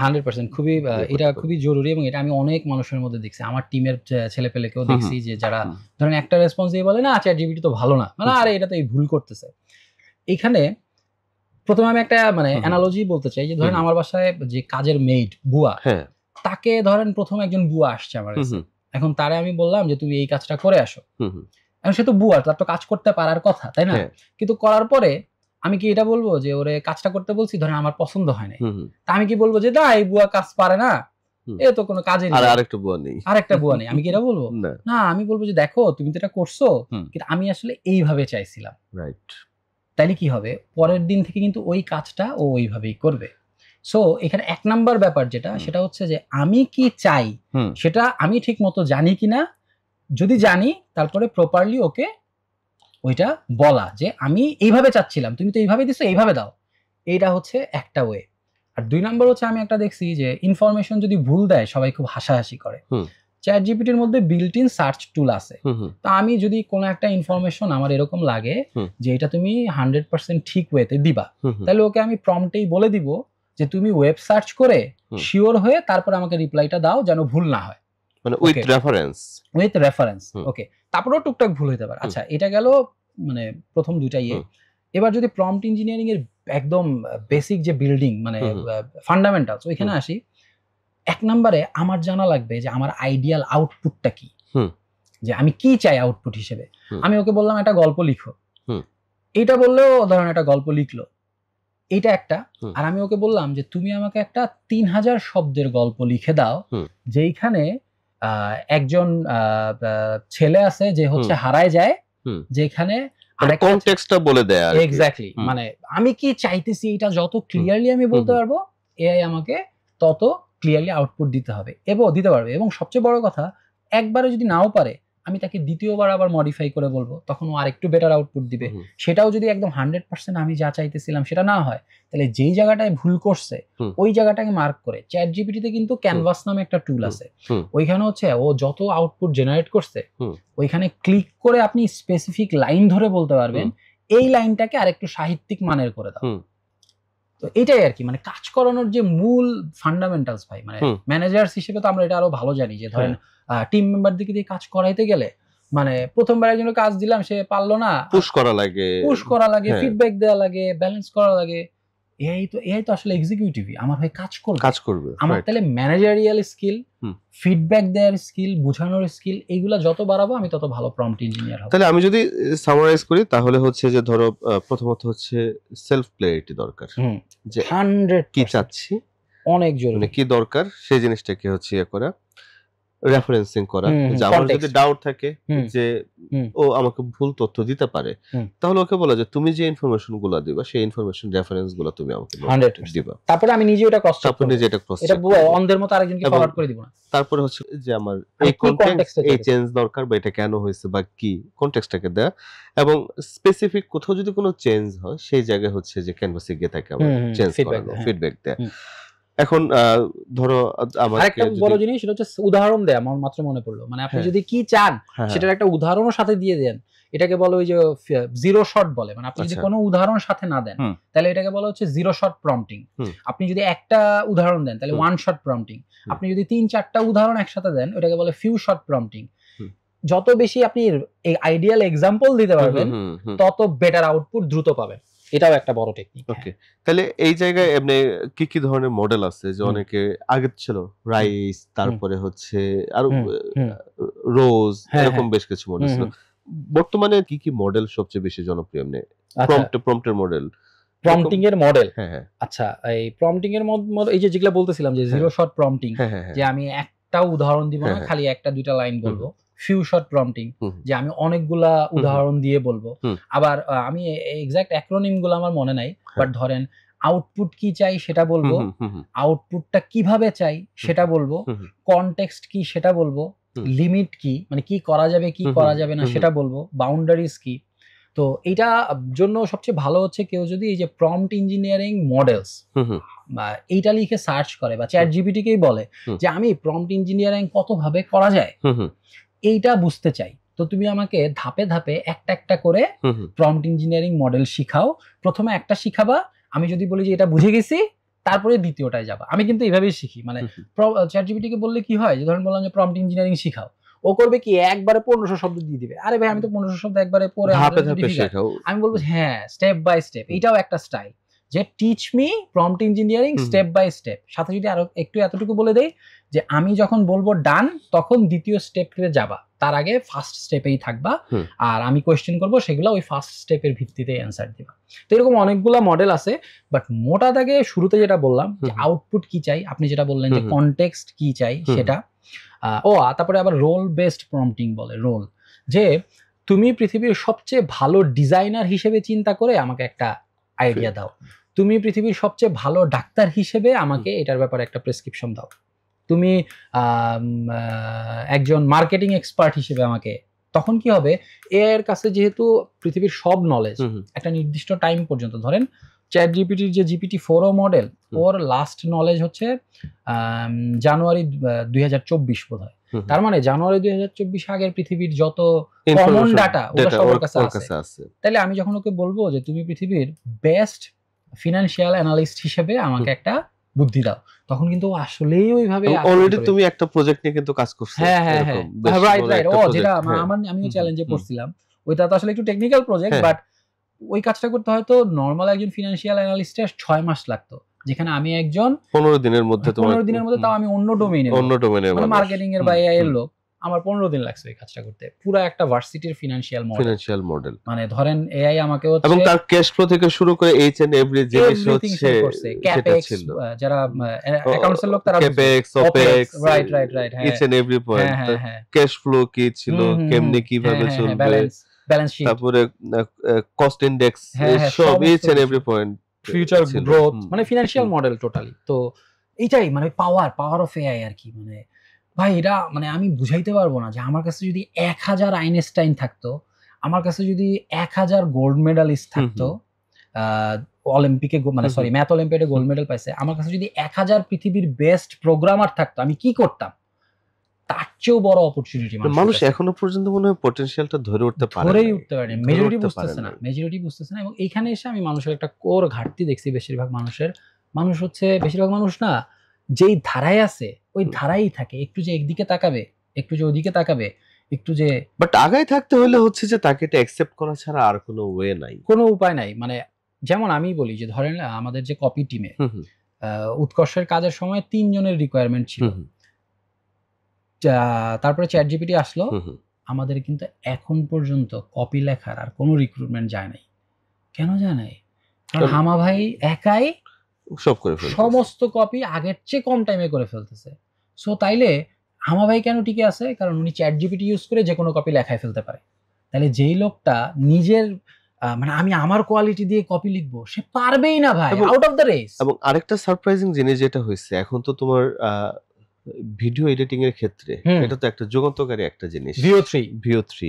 100% খুবই এটা খুবই জরুরি এবং এটা আমি অনেক মানুষের মধ্যে দেখছি, আমার টিমের ছেলেপেলেকেও দেখছি যে যারা ধরেন একটা রেসপন্স দিয়ে বলে না ChatGPT তো ভালো না, মানে আরে এটা তো এই ভুল করতেছে। এখানে প্রথমে আমি একটা মানে অ্যানালজি বলতে চাই যে ধরেন আমার বাসায় যে কাজের মেইড বুয়া, তাকে ধরেন প্রথম একজন বুয়া আসছে আমার কাছে, এখন তারে আমি বললাম যে তুমি এই কাজটা করে আসো, এখন সে তো বুয়া, তার তো কাজ করতে পারার কথা, তাই না? কিন্তু করার পরে আমি কি এটা বলবো যে ওরে কাজটা করতে বলছি, ধরেন আমার পছন্দ হয় না, তা আমি কি বলবো যে না এই বুয়া কাজ পারে না, এ তো কোনো কাজে নেই, আরেকটা বুয়া নেই, আমি কি এটা বলবো? না, আমি বলবো যে দেখো তুমি তো এটা করছো, কিন্তু আমি আসলে এইভাবে চাইছিলাম, রাইট? তাইলে কি হবে, পরের দিন থেকে কিন্তু ওই কাজটা ও ওইভাবেই করবে। সো এখানে 1 নাম্বার ব্যাপার যেটা, সেটা হচ্ছে যে আমি কি চাই সেটা আমি ঠিক মতো জানি কিনা, যদি জানি তারপরে প্রপারলি ওকে ওইটা বলা যে আমি এইভাবে চাচ্ছিলাম, তুমি তো এইভাবে দিছো, এইভাবে দাও, এইটা হচ্ছে একটা ওয়ে। আর 2 নাম্বার হচ্ছে আমি একটা দেখছি যে ইনফরমেশন যদি ভুল দেয় সবাই খুব হাসাহাসি করে। ChatGPT-র মধ্যে বিল্ট ইন সার্চ টুল আছে, তো আমি যদি কোনো একটা ইনফরমেশন আমার এরকম লাগে যে এটা তুমি 100% ঠিক ওয়েতে দিবা, তাহলে ওকে আমি প্রম্পটেই বলে দিব যে তুমি ওয়েব সার্চ করে শিওর হয়ে তারপর আমাকে রিপ্লাইটা দাও যেন ভুল না হয়, মানে উইথ রেফারেন্স। ওকে, তারপরেও টুকটাক ভুল হতে পারে। আচ্ছা, এটা গেল মানে প্রথম দুইটা ইয়ে। এবার যদি প্রম্পট ইঞ্জিনিয়ারিং এর একদম বেসিক যে বিল্ডিং মানে ফান্ডামেন্টালস, ওইখানে আসি। 1 নম্বরে আমার জানা লাগবে যে আমার আইডিয়াল আউটপুটটা কি, যে আমি কি চাই আউটপুট হিসেবে। আমি ওকে বললাম একটা গল্প লিখো, এইটা বললেও ধরেন একটা গল্প লিখলো, এইটা একটা। আর আমি ওকে বললাম যে তুমি আমাকে একটা 3000 শব্দের গল্প লিখে দাও, যেইখানে একজন ছেলে আছে যে হচ্ছে হারায় যায়, যেখানে কনটেক্সটটা বলে দেয়। এক্স্যাক্টলি, মানে আমি কি চাইতেছি এটা যত ক্লিয়ারলি আমি বলতে পারবো, এআই আমাকে তত ক্লিয়ারলি আউটপুট দিতে হবে এবং দিতে পারবে। এবং সবচেয়ে বড় কথা, একবারে যদি নাও পারে আমি তাকে দ্বিতীয়বার আবার মডিফাই করে বলবো, তখন ও আরেকটু বেটার আউটপুট দিবে। সেটাও যদি একদম 100% আমি যা চাইতেছিলাম সেটা না হয়, তাহলে যেই জায়গাটায় ভুল করছে ওই জায়গাটাকে মার্ক করে। ChatGPT-তে কিন্তু ক্যানভাস নামে একটা টুল আছে, ওইখানে হচ্ছে ও যত আউটপুট জেনারেট করছে ওইখানে ক্লিক করে আপনি স্পেসিফিক লাইন ধরে বলতে পারবেন এই লাইনটাকে আরেকটু সাহিত্যিক মানের করে দাও। তো এটাই আর কি, মানে কাজ করানোর যে মূল ফান্ডামেন্টালস ভাই, মানে ম্যানেজার্স হিসেবে তো আমরা এটা আরো ভালো জানি যে ধরেন টিম মেম্বার দিকে দিয়ে কাজ করাইতে গেলে মানে প্রথমবার একজনের কাজ দিলাম, সে পারলো না, পুশ করা লাগে, ফিডব্যাক দেওয়া লাগে, ব্যালেন্স করা লাগে। এই তো আসলে এক্সিকিউটিভই আমার হয়ে কাজ করবে। আমার তাহলে ম্যানেজারিয়াল স্কিল, ফিডব্যাক দেওয়ার স্কিল, বোঝানোর স্কিল, এইগুলা যত বাড়াবো আমি তত ভালো প্রম্পট ইঞ্জিনিয়ার হব। তাহলে আমি যদি সামারাইজ করি তাহলে হচ্ছে যে ধরো প্রথমত হচ্ছে সেলফ ক্লিয়ারিটি দরকার, যে 100 কি চাচ্ছি, অনেক জরুরি, মানে কি দরকার সেই জিনিসটাকে হচ্ছে ইয়ে করা, রেফারেন্সিং করা। যে আমার যদি ডাউট থাকে যে ও আমাকে ভুল তথ্য দিতে পারে, তাহলে ওকে বলা যে তুমি যে ইনফরমেশন গুলো দিবা সেই ইনফরমেশন রেফারেন্স গুলো তুমি আমাকে দিবা, তারপরে আমি নিজে এটা ক্রস চেক করব, এটা অন্ধের মতো আরেকজনকে ফরওয়ার্ড করে দিব না। তারপরে হচ্ছে যে আমার এই কনটেক্সট, এই চেঞ্জ দরকার বা এটা কেন হয়েছে বা কি কনটেক্সটটাকে দেয়া, এবং স্পেসিফিক কোথাও যদি কোনো চেঞ্জ হয় সেই জায়গায় হচ্ছে যে ক্যানভাসে গিয়ে থাকে আমার চেঞ্জ করানো, ফিডব্যাক দেয়া। এখন ধরো আমার আরেকটা বড় জিনিস সেটা হচ্ছে উদাহরণ দেয়া। আমার মাত্র মনে পড়লো, মানে আপনি যদি কি চান সেটার একটা উদাহরণও সাথে দিয়ে দেন, এটাকে বলে ওই যে জিরো শট বলে। মানে আপনি যদি কোনো উদাহরণ সাথে না দেন তাহলে এটাকে বলা হচ্ছে জিরো শট প্রম্পটিং। আপনি যদি একটা উদাহরণ দেন তাহলে ওয়ান শট প্রম্পটিং। আপনি যদি 3-4টা উদাহরণ একসাথে দেন ওটাকে বলে ফিউ শট প্রম্পটিং। যত বেশি আপনি আইডিয়াল এক্সাম্পল দিতে পারবেন তত বেটার আউটপুট দ্রুত পাবেন। এটাও একটা বড় টেকনিক। ওকে, তাহলে এই জায়গায় এমনি কি কি ধরনের মডেল আছে যে অনেকে আগে ছিল রাইস, তারপরে হচ্ছে আর রোজ, এরকম বেশ কিছু মডেল ছিল। বর্তমানে কি কি মডেল সবচেয়ে বেশি জনপ্রিয়? এমনি প্রম্পটের মডেল, প্রম্পটিং এর মডেল। আচ্ছা, এই প্রম্পটিং এর মডেল এই যে যেগুলা বলতেছিলাম যে জিরো শট প্রম্পটিং, যে আমি একটা উদাহরণ দিব না, খালি একটা দুইটা লাইন বলবো। ফিউ শট প্রম্পটিং, যে আমি অনেকগুলা উদাহরণ দিয়ে বলবো। আবার আমি এক্সাক্ট অ্যাক্রোনিম গুলো আমার মনে নাই, বাট ধরেন আউটপুট কি চাই সেটা বলবো, আউটপুটটা কিভাবে চাই সেটা বলবো, কনটেক্সট কি সেটা বলবো, লিমিট কি মানে কি করা যাবে কি করা যাবে না সেটা বলবো, বাউন্ডারিজ কি। তো এটা জন্য সবচেয়ে ভালো হচ্ছে কেউ যদি এই যে প্রম্পট ইঞ্জিনিয়ারিং মডেলস বা এইটা লিখে সার্চ করে বা ChatGPT কেই বলে যে আমি প্রম্পট ইঞ্জিনিয়ারিং কত ভাবে করা যায় এইটা বুঝতে চাই, তো তুমি আমাকে ধাপে ধাপে একটা একটা করে প্রম্পট ইঞ্জিনিয়ারিং মডেল শিখাও। প্রথমে একটা শিখাবা, আমি যদি বলি যে এটা বুঝে গেছি, তারপরে দ্বিতীয়টায় যাবা। আমি কিন্তু এইভাবেই শিখি। মানে ChatGPT কে বললে কি হয়, যে ধরেন বললাম যে প্রম্পট ইঞ্জিনিয়ারিং শিখাও, ও করবে কি একবারে 1500 শব্দ দিয়ে দিবে। আরে ভাই আমি তো 1500 শব্দ একবারে পড়ে আমি বলবো হ্যাঁ স্টেপ বাই স্টেপ। এইটাও একটা স্টাইল, যে teach me prompt engineering step by step. সাথে যদি আরো একটু এতটুকু বলে দেই যে আমি যখন বলবো ডান, তখন দ্বিতীয় স্টেপে যাবা, তার আগে ফার্স্ট স্টেপেই থাকবা, আর আমি কোয়েশ্চেন করবো, সেগুলো ওই ফার্স্ট স্টেপের ভিত্তিতে অ্যান্সার দিবা। তো এরকম অনেকগুলো মডেল আছে, বাট মোটা দাগে শুরুতে যেটা বললাম যে আউটপুট কি চাই, আপনি যেটা বললেন যে কনটেক্সট কি চাই সেটা। তারপরে আবার রোল বেসড প্রম্পটিং বলে, রোল, যে তুমি পৃথিবীর সবচেয়ে ভালো ডিজাইনার হিসেবে চিন্তা করে আমাকে একটা আইডিয়া দাও, তুমি পৃথিবীর সবচেয়ে ভালো ডাক্তার হিসেবে আমাকে এটার ব্যাপারে একটা প্রেসক্রিপশন দাও, তুমি একজন মার্কেটিং এক্সপার্ট হিসেবে আমাকে। তখন কি হবে, এআই এর কাছে যেহেতু পৃথিবীর সব নলেজ একটা নির্দিষ্ট টাইম পর্যন্ত, ধরেন ChatGPT যে GPT-4 মডেল, ওর লাস্ট নলেজ হচ্ছে জানুয়ারি 2024 বোধহয়। তার মানে জানুয়ারি 2024 আগের পৃথিবীর যত কমন ডাটা ওটা সবার কাছে আছে। তাহলে আমি যখন ওকে বলবো যে তুমি পৃথিবীর বেস্ট ফিনান্সিয়াল অ্যানালিস্ট হিসেবে আমাকে একটা বুদ্ধি দাও, তখন কিন্তু আসলেই ওইভাবে অলরেডি তুমি একটা প্রজেক্ট নিয়ে কিন্তু কাজ করছো। হ্যাঁ, রাইট। যেটা আমিও চ্যালেঞ্জে পড়ছিলাম, ওইটা তো আসলে একটু টেকনিক্যাল প্রজেক্ট, বাট ওই কাজটা করতে হয়তো নরমাল একজন ফিনান্সিয়াল অ্যানালিস্টের 6 মাস লাগতো, যেখানে আমি একজন 15 দিনের মধ্যে তাও আমি অন্য ডোমেইনে মার্কেটিং এর বা এআই এর লোক, আমার 15 দিন লাগছে এই কাজটা করতে। পুরো একটা ভার্সিটির ফিনান্সিয়াল মডেল, মানে ধরেন এআই আমাকে হচ্ছে, এবং তার ক্যাশ ফ্লো থেকে শুরু করে এইচ এন্ড এভরি জিনিস হচ্ছে ক্যাপেক্স, যারা অ্যাকাউন্টস এর লোক তারা capex opex, right each and every point, cash flow কি ছিল, কেমনে কিভাবে চলবে, ব্যালেন্স শিট, তারপরে কস্ট ইনডেক্স, সব each and every point, future growth, মানে ফিনান্সিয়াল মডেল টোটালি। তো এইটাই মানে পাওয়ার অফ এআই আর কি। মানে ভাই এটা মানে আমি বুঝাইতে পারবো না, যে আমার কাছে যদি 1000 আইনস্টাইন থাকতো, আমার কাছে যদি 1000 গোল্ড মেডালিস্ট থাকতো, অলিম্পিকে মানে সরি ম্যাথ অলিম্পিয়াডে গোল্ড মেডেল পাইছে, আমার কাছে যদি 1000 পৃথিবীর বেস্ট প্রোগ্রামার থাকতো, আমি কি করতাম? তার চেয়েও বড় অপরচুনিটি মানুষ এখনো পর্যন্ত মনে হয় পটেনশিয়ালটা ধরেই উঠতে পারেনি, মেজরিটি বুঝতেছে না। এবং এইখানে এসে আমি মানুষের একটা কোর ঘাটতি দেখছি। বেশিরভাগ মানুষ না, যেই ধারায় আছে ওই ধারাই থাকে, একটু যে একদিকে তাকাবে, একটু যে ওদিকে তাকাবে, একটু যে, বাট আগায় থাকতে হলে হচ্ছে যে তাকে এটা অ্যাকসেপ্ট করা ছাড়া আর কোনো ওয়ে নাই, কোনো উপায় নাই। মানে যেমন আমি বলি যে ধরেন আমাদের যে কপি টিমে উৎকর্ষের কাজের সময় 3 জনের রিকোয়ারমেন্ট ছিল, তারপরে ChatGPT আসলো, আমাদের কিন্তু এখন পর্যন্ত কপি লেখার আর কোনো রিক্রুটমেন্ট যায় নাই। কেন যায় নাই? কারণ হামা ভাই একাই সব করে ফেলতেছে, সমস্ত কপি আগের চেয়ে কম টাইমে করে ফেলতেছে। সো তাইলে হামা ভাই কেন টিকে আছে? কারণ উনি ChatGPT ইউজ করে যে কোনো কপি লেখায় ফেলতে পারে। তাহলে যেই লোকটা নিজের মানে আমি আমার কোয়ালিটি দিয়ে কপি লিখবো, সে পারবেই না ভাই, আউট অফ দ্য রেস। এবং আরেকটা সারপ্রাইজিং জিনিস যেটা হয়েছে, এখন তো তোমার ভিডিও এডিটিং এর ক্ষেত্রে এটা তো একটা যুগান্তকারী একটা জিনিস, VO3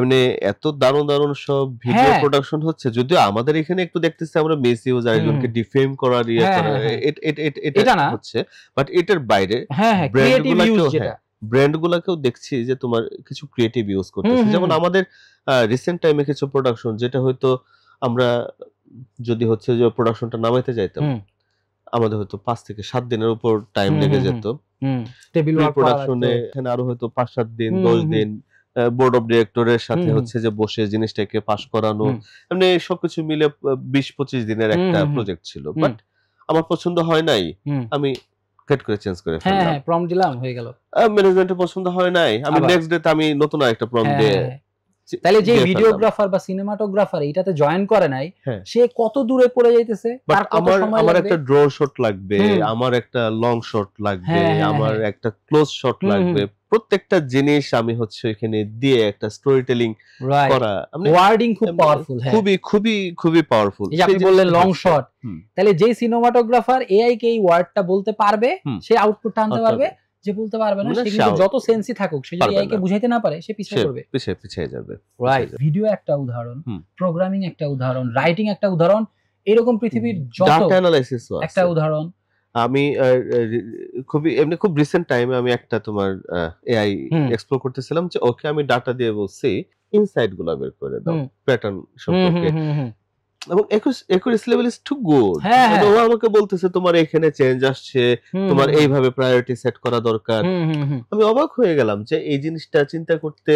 মানে এত দারুণ সব ভিডিও প্রোডাকশন হচ্ছে। যদিও আমাদের এখানে একটু দেখতেছি আমরা মেসি ইউজ আরেকজনকে ডিফেম করার এটা হচ্ছে, বাট এটার বাইরে ব্র্যান্ডগুলোকেও দেখছি যে তোমার কিছু ক্রিয়েটিভ ইউজ করতেছে। যেমন আমাদের রিসেন্ট টাইমে কিছু প্রোডাকশন যেটা হয়তো আমরা যদি হচ্ছে যে প্রোডাকশনটা নামাইতে যাইতাম, আমাদের হয়তো 5 থেকে 7 দিনের উপর টাইম লেগে যেত। প্রোডাকশনে এখানে আরো হয়তো 5-7 দিন 10 দিন বোর্ড অফ ডিরেক্টরের সাথে হচ্ছে যে বসে জিনিসটাকে পাস করানো, মানে সবকিছু মিলে 20-25 দিনের একটা প্রজেক্ট ছিল। বাট আমার পছন্দ হয় নাই, আমি কাট করে চেঞ্জ করে ফেললাম, প্রম্পট দিলাম, হয়ে গেল। ম্যানেজমেন্টের পছন্দ হয় নাই, আমি নেক্সট ডে তে আমি নতুন আরেকটা প্রম্পট দিয়ে। তাহলে যে ভিডিওগ্রাফার বা সিনেমাটোগ্রাফার এটাতে জয়েন করে নাই, সে কত দূরে পড়ে যাইতেছে। আমার একটা ড্র শট লাগবে, আমার একটা লং শট লাগবে, আমার একটা ক্লোজ শট লাগবে, প্রত্যেকটা জিনিস আমি হচ্ছে এখানে দিয়ে একটা স্টোরি টেলিং করা, ওয়ার্ডিং খুব পাওয়ারফুল, খুবই পাওয়ারফুল। এই যে আপনি বললেন লং শট, তাহলে যেই সিনেমাটোগ্রাফার এআই কে এই ওয়ার্ডটা বলতে পারবে, সে আউটপুটটা আনতে পারবে। যে বলতে পারবে না, সে কিন্তু যত সেন্সি থাকুক, সে যদি এআই কে বুঝাইতে না পারে, সে পিছিয়ে যাবে। রাইট, ভিডিও একটা উদাহরণ, প্রোগ্রামিং একটা উদাহরণ, রাইটিং একটা উদাহরণ, এরকম পৃথিবীর যত ডাটা অ্যানালাইসিস একটা উদাহরণ। আমি খুব রিসেন্ট টাইমে আমি একটা তোমার এআই এক্সপ্লোর করতেছিলাম, যে ওকে আমি ডাটা দিয়ে বলছি ইনসাইট গুলো বের করে দাও প্যাটার্ন সম্পর্কে। এবং accuracy level is too good, মানে ও আমাকে বলতেছে তোমার এখানে চেঞ্জ আসছে, তোমার এইভাবে প্রায়োরিটি সেট করা দরকার। আমি অবাক হয়ে গেলাম যে এই জিনিসটা চিন্তা করতে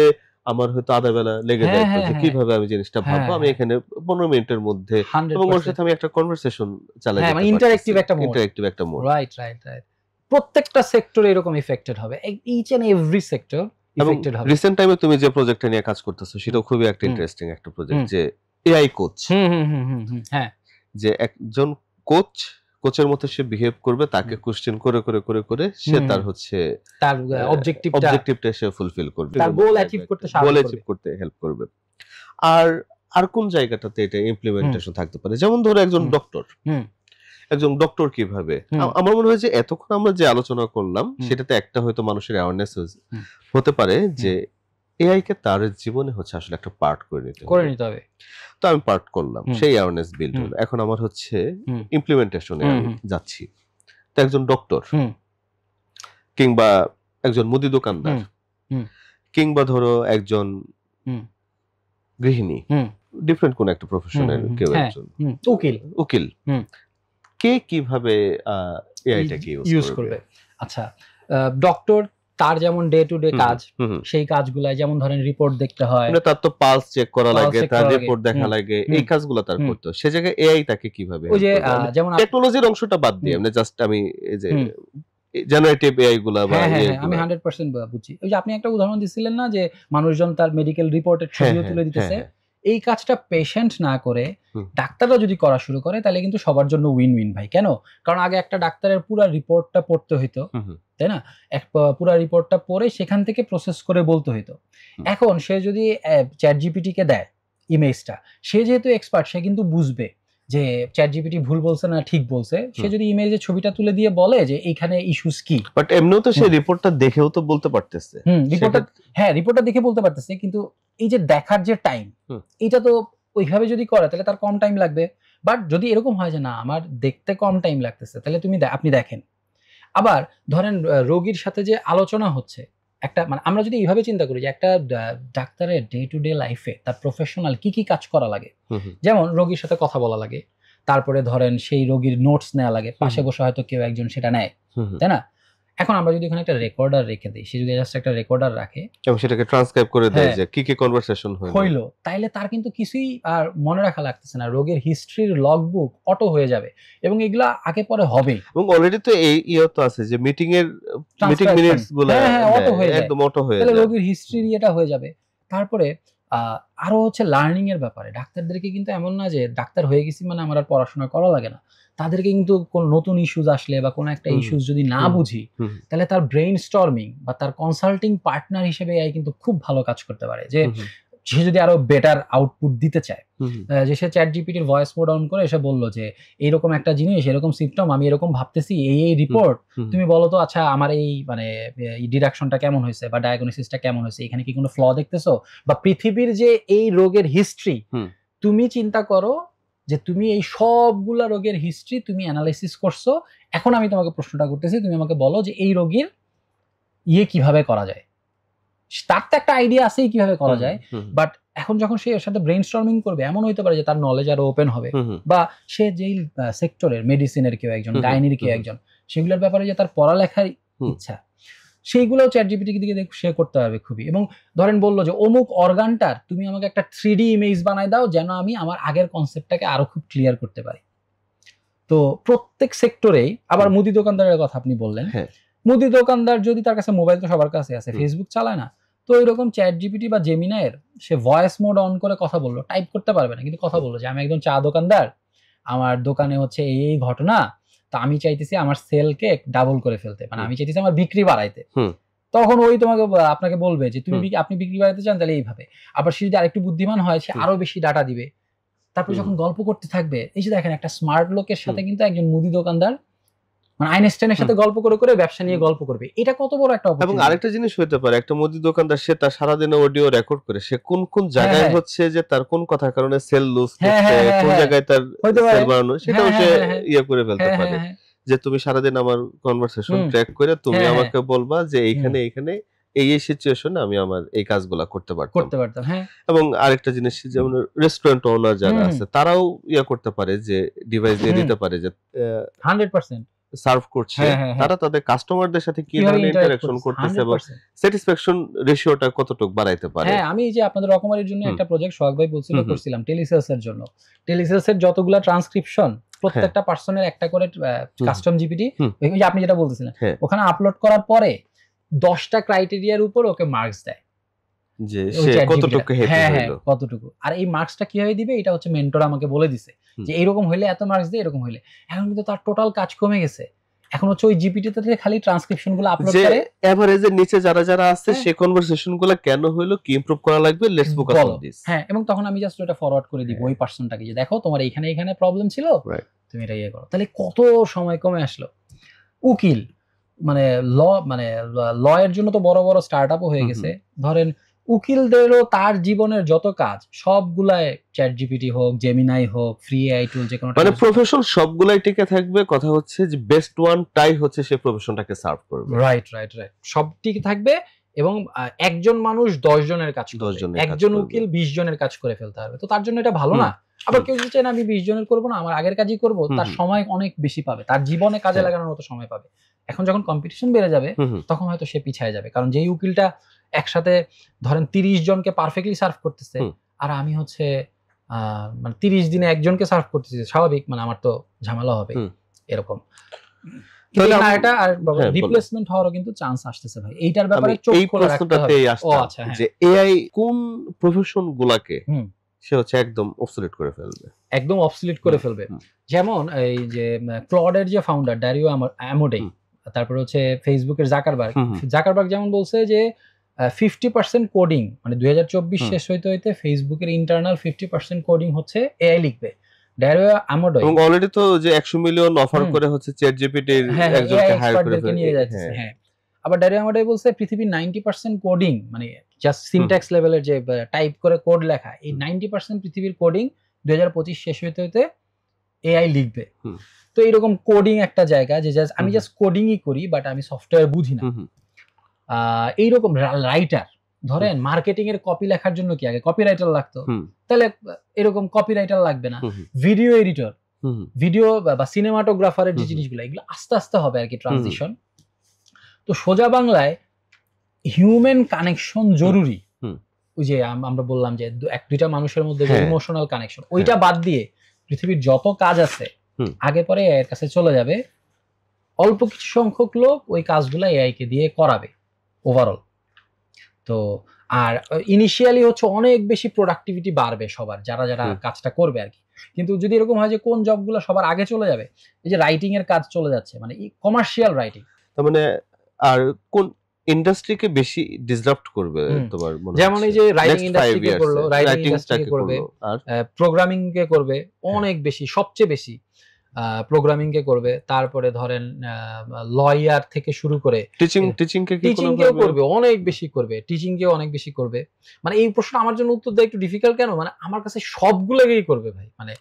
আমার হয়তো আধা বেলা লেগে যায়, যে কিভাবে আমি জিনিসটা ভাববো। আমি এখানে 15 মিনিটের মধ্যে এবং ওর সাথে আমি একটা কনভারসেশন চালাই, মানে ইন্টারঅ্যাক্টিভ একটা মোড। রাইট। প্রত্যেকটা সেক্টরে এরকম ইফেক্টেড হবে, each and every sector affected হবে। রিসেন্ট টাইমে তুমি যে প্রজেক্টটা নিয়ে কাজ করতেছো সেটা খুবই একটা ইন্টারেস্টিং একটা প্রজেক্ট, যে এআই কোচ। হ্যাঁ, যে একজন কোচের মতো সে বিহেভ করবে, তাকে কোশ্চেন করে করে করে করে সে তার হচ্ছে তার অবজেক্টিভটা সে ফুলফিল করবে, তার গোল অ্যাচিভ করতে হেল্প করবে। আর কোন জায়গাটাতে এটা ইমপ্লিমেন্টেশন থাকতে পারে? যেমন ধরো একজন ডক্টর কিভাবে, আমার মনে হয় যে এতক্ষণ আমরা যে আলোচনা করলাম সেটাতে একটা হয়তো মানুষের অ্যাওয়ারনেস হতে পারে যে এআই কে তার জীবনে হচ্ছে আসলে একটা পার্ট করে নিতে হবে। তো আমি পার্ট করলাম, সেই অ্যাওয়ারনেস বিল্ড হলো। এখন আমার হচ্ছে ইমপ্লিমেন্টেশনে আমি যাচ্ছি। তো একজন ডক্টর কিংবা একজন মুদি দোকানদার কিংবা ধরো একজন গৃহিণী, ডিফারেন্ট কোন একটা প্রফেশনের কেউ একজন উকিল, কে কিভাবে এআইটাকে ইউজ করবে? আচ্ছা, ডক্টর তার যেমন ডে টু ডে কাজ, সেই কাজগুলাই যেমন ধরেন রিপোর্ট দেখতে হয়, মানে তার তো পালস চেক করা লাগে, তার রিপোর্ট দেখা লাগে, এই কাজগুলো তার করতে হয়। সে জায়গায় এআই তাকে কিভাবে, ওই যে যেমন টেকনোলজির অংশটা বাদ দিয়ে আমি জাস্ট আমি এই যে জেনারেটিভ এআই গুলা বা আমি 100% বুঝছি। ওই যে আপনি একটা উদাহরণ দিছিলেন না, যে মানুষজন তার মেডিকেল রিপোর্টের ছবিও তুলে দিতেছে। এই কাজটা পেশেন্ট না করে ডাক্তাররা যদি করা শুরু করে তাহলে কিন্তু সবার জন্য উইন উইন ভাই। কেন? কারণ আগে একটা ডাক্তারের পুরো রিপোর্টটা পড়তে হইতো, তাই না? পুরো রিপোর্টটা পড়ে সেখান থেকে প্রসেস করে বলতে হইতো। এখন সে যদি চ্যাট জিপিটি কে দেয় ইমেজটা, সে যেহেতু এক্সপার্ট, সে কিন্তু বুঝবে যে চ্যাট জিপিটি ভুল বলছে না ঠিক বলছে। সে যদি ইমেজে ছবিটা তুলে দিয়ে বলে যে এইখানে ইস্যুস কি, বাট এমনিও তো সে রিপোর্টটা দেখেও তো বলতে পারতেছে। রিপোর্টটা দেখে বলতে পারতেছে, কিন্তু এই যে দেখার যে টাইম, এটা তো ওইভাবে যদি করে তাহলে তার কম টাইম লাগবে। বাট যদি এরকম হয় যে না আমার দেখতে কম টাইম লাগতেছে, তাহলে আপনি দেখেন। আবার ধরেন রোগীর সাথে যে আলোচনা হচ্ছে, একটা মানে আমরা যদি এইভাবে চিন্তা করি যে একটা ডাক্তারের ডে টু ডে লাইফে তার প্রফেশনাল কি কি কাজ করা লাগে, যেমন রোগীর সাথে কথা বলা লাগে, তারপরে ধরেন সেই রোগীর নোটস নেওয়া লাগে, পাশে বসে হয়তো কেউ একজন সেটা নেয়, তাই না? এখন আমরা যদি ওখানে একটা রেকর্ডার রেখে দিই, সে যদি জাস্ট একটা রেকর্ডার রাখে এবং সেটাকে ট্রান্সক্রাইব করে দেয় যে কি কি কনভারসেশন হইলো, তাইলে তার কিন্তু কিছুই আর মনে রাখা লাগতেছে না। রোগের হিস্ট্রির লগবুক অটো হয়ে যাবে এবং এগুলা আগে পরে হবে। এবং অলরেডি তো এই তো আছে যে মিটিং মিনিটস গুলো অটো হয়ে যায়, একদম অটো হয়ে যায়, তাহলে রোগীর হিস্ট্রি এটা হয়ে যাবে। তারপরে আরো হচ্ছে লার্নিং এর ব্যাপারে ডাক্তারদেরকে কিন্তু এমন না যে ডাক্তার হয়ে গেছি মানে আমার আর পড়াশোনা করা লাগে না। তাদেরকে কিন্তু কোন নতুন ইস্যুজ আসলে বা কোন একটা ইস্যুজ যদি না বুঝি, তাহলে তার ব্রেইন স্টর্মিং বা তার কনসাল্টিং পার্টনার হিসেবে এআই কিন্তু খুব ভালো কাজ করতে পারে। যে সে যদি আরো বেটার আউটপুট দিতে চায়, যে সে চ্যাট জিপিটির ভয়েস মোড অন করে এসে বললো যে এইরকম একটা জিনিস, এরকম সিম্পটম, আমি এরকম ভাবতেছি, এই রিপোর্ট, তুমি বলো তো আচ্ছা আমার এই মানে ডিডাকশনটা কেমন হয়েছে বা ডায়াগনোসিসটা কেমন হয়েছে, এখানে কি কোনো ফ্ল দেখতেছো? বা পৃথিবীর যে এই রোগের হিস্ট্রি, তুমি চিন্তা করো যে তুমি এই সবগুলা রোগের হিস্ট্রি তুমি অ্যানালাইসিস করছো, এখন আমি তোমাকে প্রশ্নটা করতেছি, তুমি আমাকে বলো যে এই রোগীর কিভাবে করা যায়। তার তো একটা আইডিয়া আছে কিভাবে করা যায়, বাট এখন যখন সে এর সাথে ব্রেইনস্টর্মিং করবে, এমন হইতে পারে যে তার নলেজ আরো ওপেন হবে, বা সে যেই সেক্টরের মেডিসিনের কেউ একজন, গাইনির কেউ একজন, সেগুলোর ব্যাপারে যে তার পড়ালেখার ইচ্ছা, সেইগুলোও চ্যাট জিপিটি দিকে সে করতে পারবে খুবই। এবং ধরেন বললো যে অমুক অর্গানটার তুমি আমাকে একটা 3D ইমেজ বানাই দাও যেন আমি আমার আগের কনসেপ্টটাকে আরো খুব ক্লিয়ার করতে পারি। তো প্রত্যেক সেক্টরেই, আবার মুদি দোকানদারের কথা আপনি বললেন, মুদি দোকানদার যদি তার কাছে মোবাইল তো সবার কাছে আছে, ফেসবুক চালায় না, তো এরকম চ্যাট জিপিটি বা জেমিনাইয়ের সে ভয়েস মোড অন করে কথা বললো, টাইপ করতে পারবে না, কিন্তু কথা বললো যে আমি একজন চা দোকানদার, আমার দোকানে হচ্ছে এই ঘটনা, তো আমি চাইতেছি আমার সেলকে ডাবল করে ফেলতে, মানে আমি চাইতেছি আমার বিক্রি বাড়াইতে। তখন ওই আপনাকে বলবে যে আপনি বিক্রি বাড়াইতে চান তাহলে এইভাবে। আবার সে যদি আরেকটু বুদ্ধিমান হয়, সে আরো বেশি ডাটা দিবে। তারপর যখন গল্প করতে থাকবে, এই যে দেখেন একটা স্মার্ট লোকের সাথে কিন্তু একজন মুদি দোকানদার মানে আইনস্টাইনের সাথে গল্প করে করে ব্যবসা নিয়ে গল্প করবে, এটা কত বড় একটা অপরচুনিটি। এবং আরেকটা জিনিস হতে পারে, একটা মুদি দোকানদার সে তার সারাদিনে অডিও রেকর্ড করে, সে কোন কোন জায়গায় হচ্ছে যে তার কোন কথার কারণে সেল লুজ করছে, কোন জায়গায় তার সেল বাড়ানো, সেটাও সে করে ফেলতে পারে। যে তুমি সারাদিন আমার কনভারসেশন ট্র্যাক করে তুমি আমাকে বলবা যে এইখানে এই সিচুয়েশনে আমি আমার এই কাজগুলা করতে পারতাম। হ্যাঁ, এবং আরেকটা জিনিস, যেমন রেস্টুরেন্ট ওনার যারা আছে তারাও করতে পারে, যে ডিভাইস দিয়ে দিতে পারে যে 100% সার্ভ করছে, তারা তাদের কাস্টমারদের সাথে কি ধরনের ইন্টারঅ্যাকশন করতেছে এবং স্যাটিসফ্যাকশন রেশিওটা কতটুকু বাড়াইতে পারে। হ্যাঁ, আমি যে আপনাদের রকমারির জন্য একটা প্রজেক্ট সোহাগ ভাই বলছিল করছিলাম টেলিসেলস এর জন্য। টেলিসেলস এর যতগুলা ট্রান্সক্রিপশন প্রত্যেকটা পার্সনের একটা করে কাস্টম জিপিটি, ওই যে আপনি যেটা বলতেছিলেন, ওখানে আপলোড করার পরে 10টা ক্রাইটেরিয়ার উপর ওকে মার্কস দেয় যে সে কতটুকু হ্যাপি হলো, কতটুকু। আর এই মার্কসটা কিভাবে দিবে এটা হচ্ছে মেন্টর আমাকে বলে দিছে যে এরকম হইলে এত মার্কস দিয়ে, এরকম হইলে। এখন কিন্তু তার টোটাল কাজ কমে গেছে, এখন হচ্ছে ওই জিপিটি তে খালি ট্রান্সক্রিপশন গুলো আপলোড করে এভারেজের নিচে যারা যারা আছে সেই কনভারসেশন গুলো কেন হইলো, কি ইমপ্রুভ করা লাগবে, লেটস ফোকাস অন দিস। হ্যাঁ, এবং তখন আমি জাস্ট ওটা ফরওয়ার্ড করে দিব ওই পারসনটাকে, যে দেখো তোমার এখানে প্রবলেম ছিল, তুমি এটা করো। তাহলে কত সময় কমে আসলো। উকিল মানে ল এর জন্য তো বড় বড় স্টার্টআপও হয়ে গেছে। ধরেন উকিলদেরও তার জীবনের যত কাজ সবগুলাই চ্যাট জিপিটি হোক, জেমিনাই হোক, ফ্রি এআই টুল, যে কোনো মানে প্রফেশন সবগুলাই টিকে থাকবে। কথা হচ্ছে যে বেস্ট ওয়ানটাই হচ্ছে সেই প্রফেশনটাকে সার্ভ করবে। রাইট, সব টিকে থাকবে এবং একজন মানুষ 10 জনের কাজ করবে, একজন উকিল 20 জনের কাজ করে ফেলতে হবে। তো তার জন্য এটা ভালো না? আবার কেউ যদি চায় না আমি 20 জনের করবো না, আমার আগের কাজই করব, তার সময় অনেক বেশি পাবে, তার জীবনে কাজে লাগানোর মতো সময় পাবে। এখন যখন কম্পিটিশন বেড়ে যাবে তখন হয়তো সে পিছায় যাবে, কারণ যেই উকিলটা একসাথে ধরেন 30 জনকে পারফেক্টলি সার্ভ করতেছে, আর আমি হচ্ছে মানে 30 দিনে একজনকে সার্ভ করতেছি, স্বাভাবিক মানে আমার তো ঝামেলা হবে এরকম। এটা আর রিপ্লেসমেন্ট হওয়ারও কিন্তু চান্স আসতেছে ভাই, এইটার ব্যাপারে চোখ খোলা রাখতে হবে। আচ্ছা, যে এআই কোন প্রফেশন গুলাকে সে হচ্ছে একদম অবসলিট করে ফেলবে, যেমন এই যে ক্লডের যে ফাউন্ডার ড্যারিও অ্যামোডে, তারপর হচ্ছে ফেসবুকের জাকারবার্গ যেমন বলছে যে 50% কোডিং মানে 2024 শেষ হইতে হইতে ফেসবুকের ইন্টারনাল 50% কোডিং হচ্ছে এআই লিখবে। ড্যারিও অ্যামোডে এবং অলরেডি তো যে 100 মিলিয়ন অফার করে হচ্ছে চ্যাট জিপিটির একজনকে হায়ার করে নিয়ে যাচ্ছে। হ্যাঁ, আবার ড্যারিও অ্যামোডে বলছে পৃথিবীর 90% কোডিং মানে জাস্ট সিনট্যাক্স লেভেলের যে টাইপ করে কোড লেখা, এই 90% পৃথিবীর কোডিং 2025 শেষ হইতে হইতে এআই লিখবে। তো এইরকম কোডিং একটা জায়গা যে আমি জাস্ট কোডিংই করি, বাট আমি সফটওয়্যার বুঝি না। এইরকম রাইটার, ধরেন মার্কেটিং এর কপি লেখার জন্য কি আগে কপিরাইটার লাগতো, তাহলে এরকম কপিরাইটার লাগবে না। ভিডিও এডিটর, ভিডিও বা সিনেমাটোগ্রাফারের যে জিনিসগুলো, এগুলো আস্তে আস্তে হবে আর কি ট্রানজিশন। তো সোজা বাংলায় হিউম্যান কানেকশন জরুরি। ওই যে আমরা বললাম যে 1-2টা মানুষের মধ্যে যে ইমোশনাল কানেকশন, ওইটা বাদ দিয়ে পৃথিবীর যত কাজ আছে আগে পরে এআই এর কাছে চলে যাবে। অল্প কিছু সংখ্যক লোক ওই কাজগুলো এআই কে দিয়ে করাবে ওভারঅল। তো আর ইনিশিয়ালি হচ্ছে অনেক বেশি প্রোডাক্টিভিটি বাড়বে সবার, যারা যারা কাজটা করবে আর কি। কিন্তু যদি এরকম হয় যে কোন জবগুলো সবার আগে চলে যাবে, এই যে রাইটিং এর কাজ চলে যাচ্ছে, মানে কমার্শিয়াল রাইটিং, তার মানে আর কোন ইন্ডাস্ট্রিকে বেশি ডিসরাপ্ট করবে তোমার মনে হয়? যেমন এই যে রাইটিং ইন্ডাস্ট্রিকে করলো, রাইটিং ইন্ডাস্ট্রিকে করবে, প্রোগ্রামিং কে করবে অনেক বেশি, সবচেয়ে বেশি প্রোগ্রামিং কে করবে। তারপরে ধরেন লয়ার থেকে শুরু করে টিচিং কে করবে, অনেক বেশি করবে, টিচিং কে অনেক বেশি করবে। মানে এই প্রশ্ন আমার জন্য উত্তর দেওয়া একটু ডিফিকাল্ট কেন, মানে আমার কাছে সবগুলোকেই করবে ভাই। মানে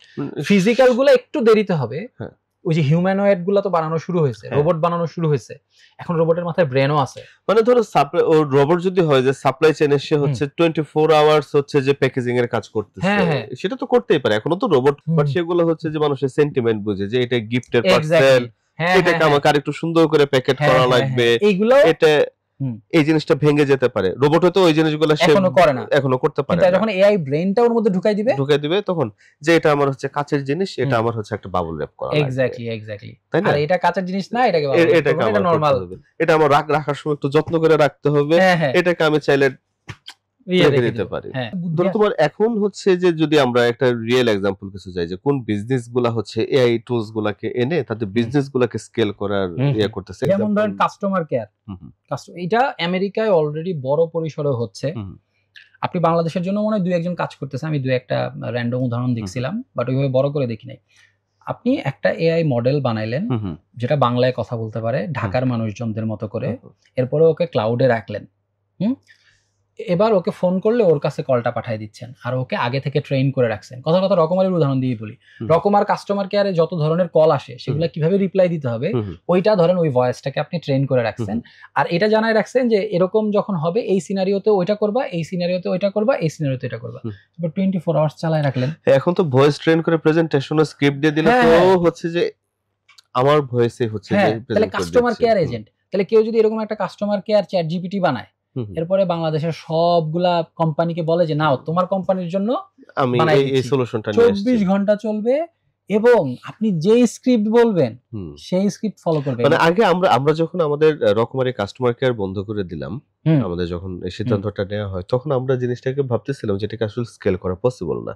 ফিজিক্যাল গুলো একটু দেরিতে হবে, ওই যে হিউম্যানয়েড গুলো তো বানানো শুরু হয়েছে, রোবট বানানো শুরু হয়েছে, এখন রোবটের মাথায় ব্রেনও আছে। মানে ধরো রোবট যদি হয় যে সাপ্লাই চেইনে সে হচ্ছে 24 আওয়ার্স হচ্ছে যে প্যাকেজিং এর কাজ করতেছে, সেটা তো করতেই পারে, এখনো তো রোবট, বাট সেগুলো হচ্ছে যে মানুষের সেন্টিমেন্ট বুঝে যে এটা গিফটের পার্সেল, এটাকে আমাকে আরেকটু সুন্দর করে প্যাকেট করা লাগবে, এইগুলো এটা এই জিনিসটা ভেঙে যেতে পারে। রোবট হয়তো ওই জিনিসগুলো এখনো করতে পারে না। যখন এআই ব্রেনটা ওর মধ্যে ঢুকাই দিবে তখন যে এটা আমার হচ্ছে কাচের জিনিস, এটা আমার হচ্ছে একটা বাবল র‍্যাপ করা লাগবে। এক্স্যাক্টলি আর এটা কাচের জিনিস না, এটাকে এটা নরমাল, এটা আমার রাখার সময় একটু যত্ন করে রাখতে হবে, এটাকে আমি চাইলে রেখে দিতে পারি। ধরো তোমার এখন হচ্ছে যে যদি আমরা একটা রিয়েল এক্সাম্পল কিছু যাই, যে কোন বিজনেস গুলা হচ্ছে এআই টুলস গুলাকে এনে তাদের বিজনেস গুলাকে স্কেল করার করতেছে, যেমন ধরেন কাস্টমার কেয়ার। এটা আমেরিকায় অলরেডি বড় পরিসরে হচ্ছে। আপনি বাংলাদেশের জন্য মনে হয় 2-1 জন কাজ করতেছে, আমি 2-1টা র্যান্ডম উদাহরণ দেখছিলাম, বাট ওইভাবে বড় করে দেখি নাই। আপনি একটা এআই মডেল বানাইলেন যেটা বাংলায় কথা বলতে পারে ঢাকার মানুষজনদের মতো করে, এরপরে ওকে ক্লাউডে রাখলেন। এবার ওকে ফোন করলে ওর কাছে কলটা পাঠিয়ে দিচ্ছেন, আর ওকে আগে থেকে ট্রেন করে রাখছেন। কথা রকমারের উদাহরণ দিয়ে বলি, রকমার কাস্টমার কেয়ারে যত ধরনের কল আসে সেগুলো কিভাবে রিপ্লাই দিতে হবে ওইটা ধরেন ওই ভয়েসটাকে আপনি ট্রেন করে রাখছেন, আর এটা জানাই রাখছেন যে এরকম যখন হবে এই সিনারিওতে ওইটা করবা, এই সিনারিওতে ওইটা করবা, এই সিনারিওতে এটা করবা। 24 আওয়ার্স চালায় রাখলেন। এখন তো ভয়েস ট্রেন করে প্রেজেন্টেশনের স্ক্রিপ্ট দিয়ে দিলে তো হচ্ছে যে আমার ভয়েসে হচ্ছে যে তাহলে কাস্টমার কেয়ার এজেন্ট, তাহলে কেউ যদি এরকম একটা কাস্টমার কেয়ার চ্যাট জিপিটি বানায়, এরপরে বাংলাদেশের সবগুলা কোম্পানিকে বলে যে নাও তোমার কোম্পানির জন্য আমি এই সলিউশনটা নিয়ে আসছি, 24 ঘন্টা চলবে এবং আপনি যেই স্ক্রিপ্ট বলবেন সেই স্ক্রিপ্ট ফলো করবে। মানে আগে আমরা যখন আমাদের রকমারি কাস্টমার কেয়ার বন্ধ করে দিলাম, আমাদের যখন এই সিদ্ধান্তটা নেওয়া হয়, তখন আমরা জিনিসটাকে ভাবতেছিলাম যে এটাকে আসলে স্কেল করা পসিবল না,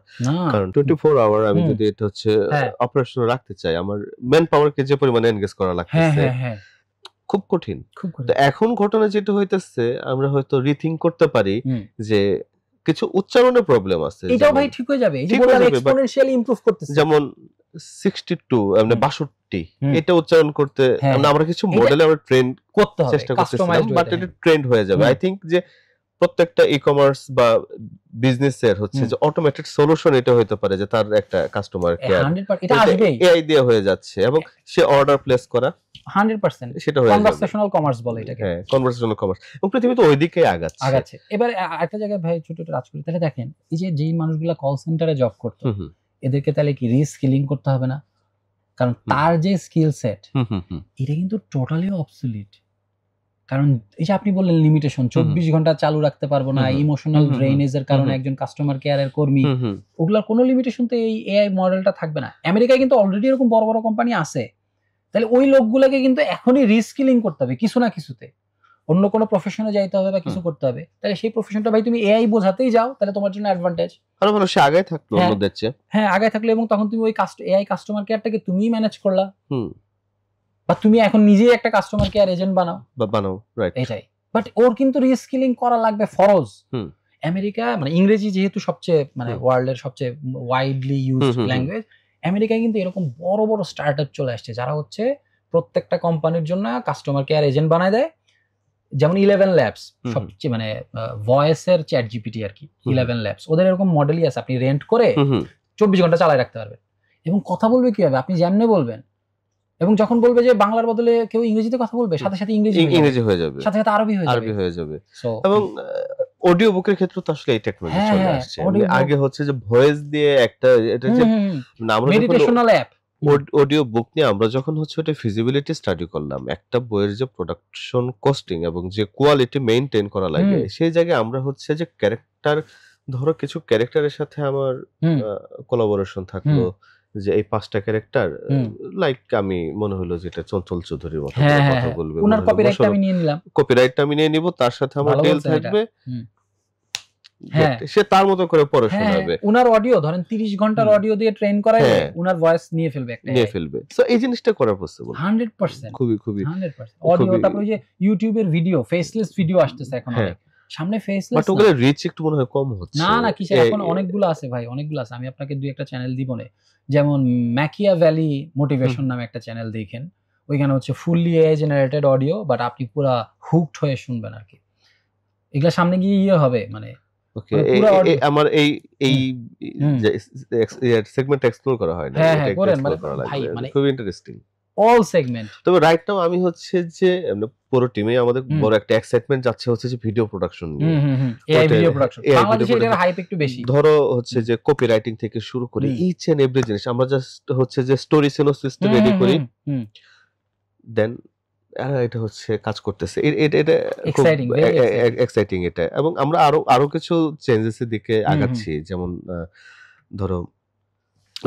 কারণ 24 আওয়ার আমি যদি এটা হচ্ছে অপারেশনাল রাখতে চাই, আমার ম্যান পাওয়ারকে যে পরিমাণে এনগেজ করা লাগতেছে খুব কঠিন। তো এখন ঘটনা যেটা হইতেছে, আমরা হয়তো রিথিং করতে পারি যে কিছু উচ্চারণে প্রবলেম আছে, এটাও ভাই ঠিক হয়ে যাবে, এই যে বললাম এক্সপোনেনশিয়ালি ইমপ্রুভ করতেছে। যেমন 62 মানে 62 এটা উচ্চারণ করতে আমরা কিছু মডেলে আমরা ট্রেন করতে হবে, চেষ্টা করতেছিলাম, বাট এটা ট্রেন্ড হয়ে যাবে। আই থিংক যে প্রত্যেকটা ই-কমার্স বা বিজনেসের হচ্ছে যে অটোমেটেড সলিউশন এটা হতে পারে যে তার একটা কাস্টমার কেয়ার এটা আসবেই, এআই দিয়ে হয়ে যাচ্ছে এবং সে অর্ডার প্লেস করা 100% সেটা হয়ে যাবে। কনভারসেশনাল কমার্স বলে এটাকে। হ্যাঁ, কনভারসেশনাল কমার্স, এবং পৃথিবী তো ওইদিকেই আগাচ্ছে। এবার একটা জায়গায় ভাই ছোট রাজ করি, তাহলে দেখেন এই যে যেই মানুষগুলো কল সেন্টারে জব করতো এদেরকে তাহলে কি রিস্কিলিং করতে হবে না? কারণ তার যে স্কিল সেট এটা কিন্তু টোটালি অবসলিট। কারণ এই যে আপনি বললেন লিমিটেশন, 24 ঘন্টা চালু রাখতে পারবো না, ইমোশনাল ড্রেনেজের কারণে একজন কাস্টমার কেয়ারের কর্মী, ওগুলার কোনো লিমিটেশন তো এই এআই মডেলটা থাকবে না। আমেরিকায় কিন্তু অলরেডি এরকম বড় বড় কোম্পানি আছে, তাহলে ওই লোকগুলোকে কিন্তু এখনই রিস্কিলিং করতে হবে কিছু না কিছুতে, অন্য কোনো প্রফেশনে যাইতে হবে বা কিছু করতে হবে। তাহলে সেই প্রফেশনটা ভাই তুমি এআই বোঝাতেই যাও, তাহলে তোমার জন্য অ্যাডভান্টেজ। আরো ভালো, সে আগে থাকলো অন্যদের চেয়ে। হ্যাঁ, আগে থাকলো, এবং তখন তুমি ওই এআই কাস্টমার কেয়ারটাকে তুমিই ম্যানেজ করলা, বা তুমি এখন নিজেই একটা কাস্টমার কেয়ার এজেন্ট বানাও, রাইট, এটাই। বাট ওর কিন্তু রিস্কিলিং করা লাগবে ফরজ। আমেরিকা মানে ইংরেজি যেহেতু সবচেয়ে মানে ওয়ার্ল্ডের সবচেয়ে ওয়াইডলি ইউজড ল্যাঙ্গুয়েজ, আমেরিকায় কিন্তু এরকম বড় বড় স্টার্টআপ চলে আসছে যারা হচ্ছে প্রত্যেকটা কোম্পানির জন্য কাস্টমার কেয়ার এজেন্ট বানায় দেয়। যেমন 11 ল্যাবস, সবচেয়ে মানে ভয়েসের চ্যাট জিপিটি আর কি, 11 ল্যাবস, ওদের এরকম মডেলই আছে, আপনি রেন্ট করে 24 ঘন্টা চালায় রাখতে পারবেন। এবং কথা বলবে কিভাবে, আপনি যেমনে বলবেন, এবং যখন বলবে যে বাংলার বদলে কেউ ইংরেজিতে কথা বলবে, সাথে সাথে ইংরেজি হয়ে যাবে, সাথে সাথে আরবি হয়ে যাবে। এবং অডিও বুকের ক্ষেত্রে তো আসলে এই টেকনোলজি চলে আসছে। আগে হচ্ছে যে ভয়েস দিয়ে একটা এটা যে মেডিটেশনাল অ্যাপ, অডিও বুক নিয়ে আমরা যখন হচ্ছে ওটা ফিজিবিলিটি স্টাডি করলাম, একটা বইয়ের যে প্রোডাকশন কস্টিং এবং যে কোয়ালিটি মেইনটেইন করা লাগে, সেই জায়গায় আমরা হচ্ছে যে ক্যারেক্টার, ধরো কিছু ক্যারেক্টারের সাথে আমার কোলাবোরেশন থাকলো, যে এই 5টা ক্যারেক্টার লাইক আমি মনে হলো যেটা চঞ্চল চৌধুরীর মতো কথা বলবে, ওনার কপিরাইটটা আমি নিয়ে নিলাম, কপিরাইটটা আমি নিয়ে নিব, তার সাথে আমার ডিল থাকবে, সে তার মতো করে পড়ে শোনাবে। উনার অডিও ধরেন 30 ঘন্টার অডিও দিয়ে ট্রেন করায় উনার ভয়েস নিয়ে ফেলবে সো এই জিনিসটা করা পসিবল 100%, খুবই 100%। অডিও, তারপর যে ইউটিউবের ভিডিও, ফেসলেস ভিডিও আসতেছে এখন অনেক, সামনে ফেসলেস, বাট ওগুলো রিচ একটু মনে হয় কম হচ্ছে। না কিসে, এখন অনেকগুলো আছে ভাই, অনেকগুলো আছে। আমি আপনাকে দুই একটা চ্যানেল দিব না, যেমন ম্যাকিয়াভেলি মোটিভেশন নামে একটা চ্যানেল দেখেন, ওইখানে হচ্ছে fully AI generated audio, but আপনি পুরো হুকড হয়ে শুনবেন আর কি। এগুলা সামনে গিয়ে হবে মানে আমার এই সেগমেন্ট এক্সপ্লোর করা হয় না, এটা করেন ভাই, মানে খুব ইন্টারেস্টিং অল সেগমেন্ট। তবে রাইট নাও আমি হচ্ছে যে পুরো টিমে আমাদের বড় একটা এক্সাইটমেন্ট যাচ্ছে হচ্ছে যে ভিডিও প্রোডাকশন নিয়ে, এআই ভিডিও প্রোডাকশন। বাংলাদেশে এর হাইপ একটু বেশি, ধরো হচ্ছে যে কপিরাইটিং থেকে শুরু করে ইচ এন্ড এভরি জিনিস আমরা জাস্ট হচ্ছে যে স্টোরি সিনোসিস রেডি করি, দেন এটা হচ্ছে কাজ করতেছে, এটা এক্সাইটিং এটা। এবং আমরা আরো কিছু চেঞ্জেসের দিকে আগাচ্ছি, যেমন ধরো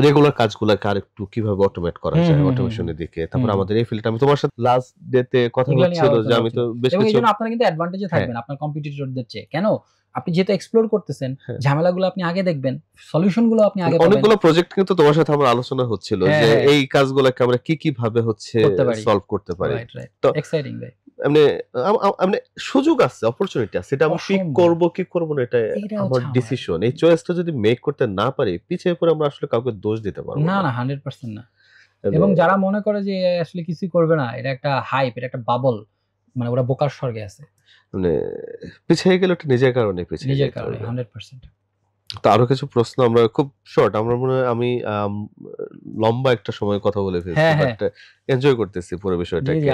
রেগুলার কাজগুলোকে আরেকটু কিভাবে অটোমেট করা যায়, অটোমেশনের দিকে। তারপর আমাদের এই ফিল্ডটা, আমি তোমার সাথে লাস্ট ডেতে কথা হচ্ছিল যে আমি তো বেশ কিছু, এইজন্য আপনারা কিন্তু অ্যাডভান্টেজে থাকবেন আপনার কম্পিটিটরদের চেয়ে। কেন? আপনি যেটা এক্সপ্লোর করতেছেন, ঝামেলাগুলো আপনি আগে দেখবেন, সলিউশনগুলো আপনি আগে পাবেন। অনেকগুলো প্রজেক্ট কিন্তু তোমার সাথে আমার আলোচনা হচ্ছিল যে এই কাজগুলোকে আমরা কি ভাবে হচ্ছে সলভ করতে পারি। তো এক্সাইটিং ভাই, মানে সুযোগ আছে, অপরচুনিটি আছে, এটা আমি পিক করব কি করব না এটা আমার ডিসিশন। এই চয়েসটা যদি মেক করতে না পারি, পিছিয়ে পড়ে আমরা আসলে কাউকে দোষ দিতে পারবো না। 100% না। এবং যারা মনে করে যে আসলে কিছু করবে না, এটা একটা হাইপ, এটা একটা বাবল, মানে ওরা বোকার স্বর্গে আছে। মানে পিছিয়ে গেল এটা নিজের কারণে, নিজের কারণে 100%। তো আরো কিছু প্রশ্ন, আমরা খুব শর্ট, আমরা মনে হয় আমি লম্বা একটা সময় কথা বলে ফেলছি, বাট এনজয় করতেছি পুরো বিষয়টাকে।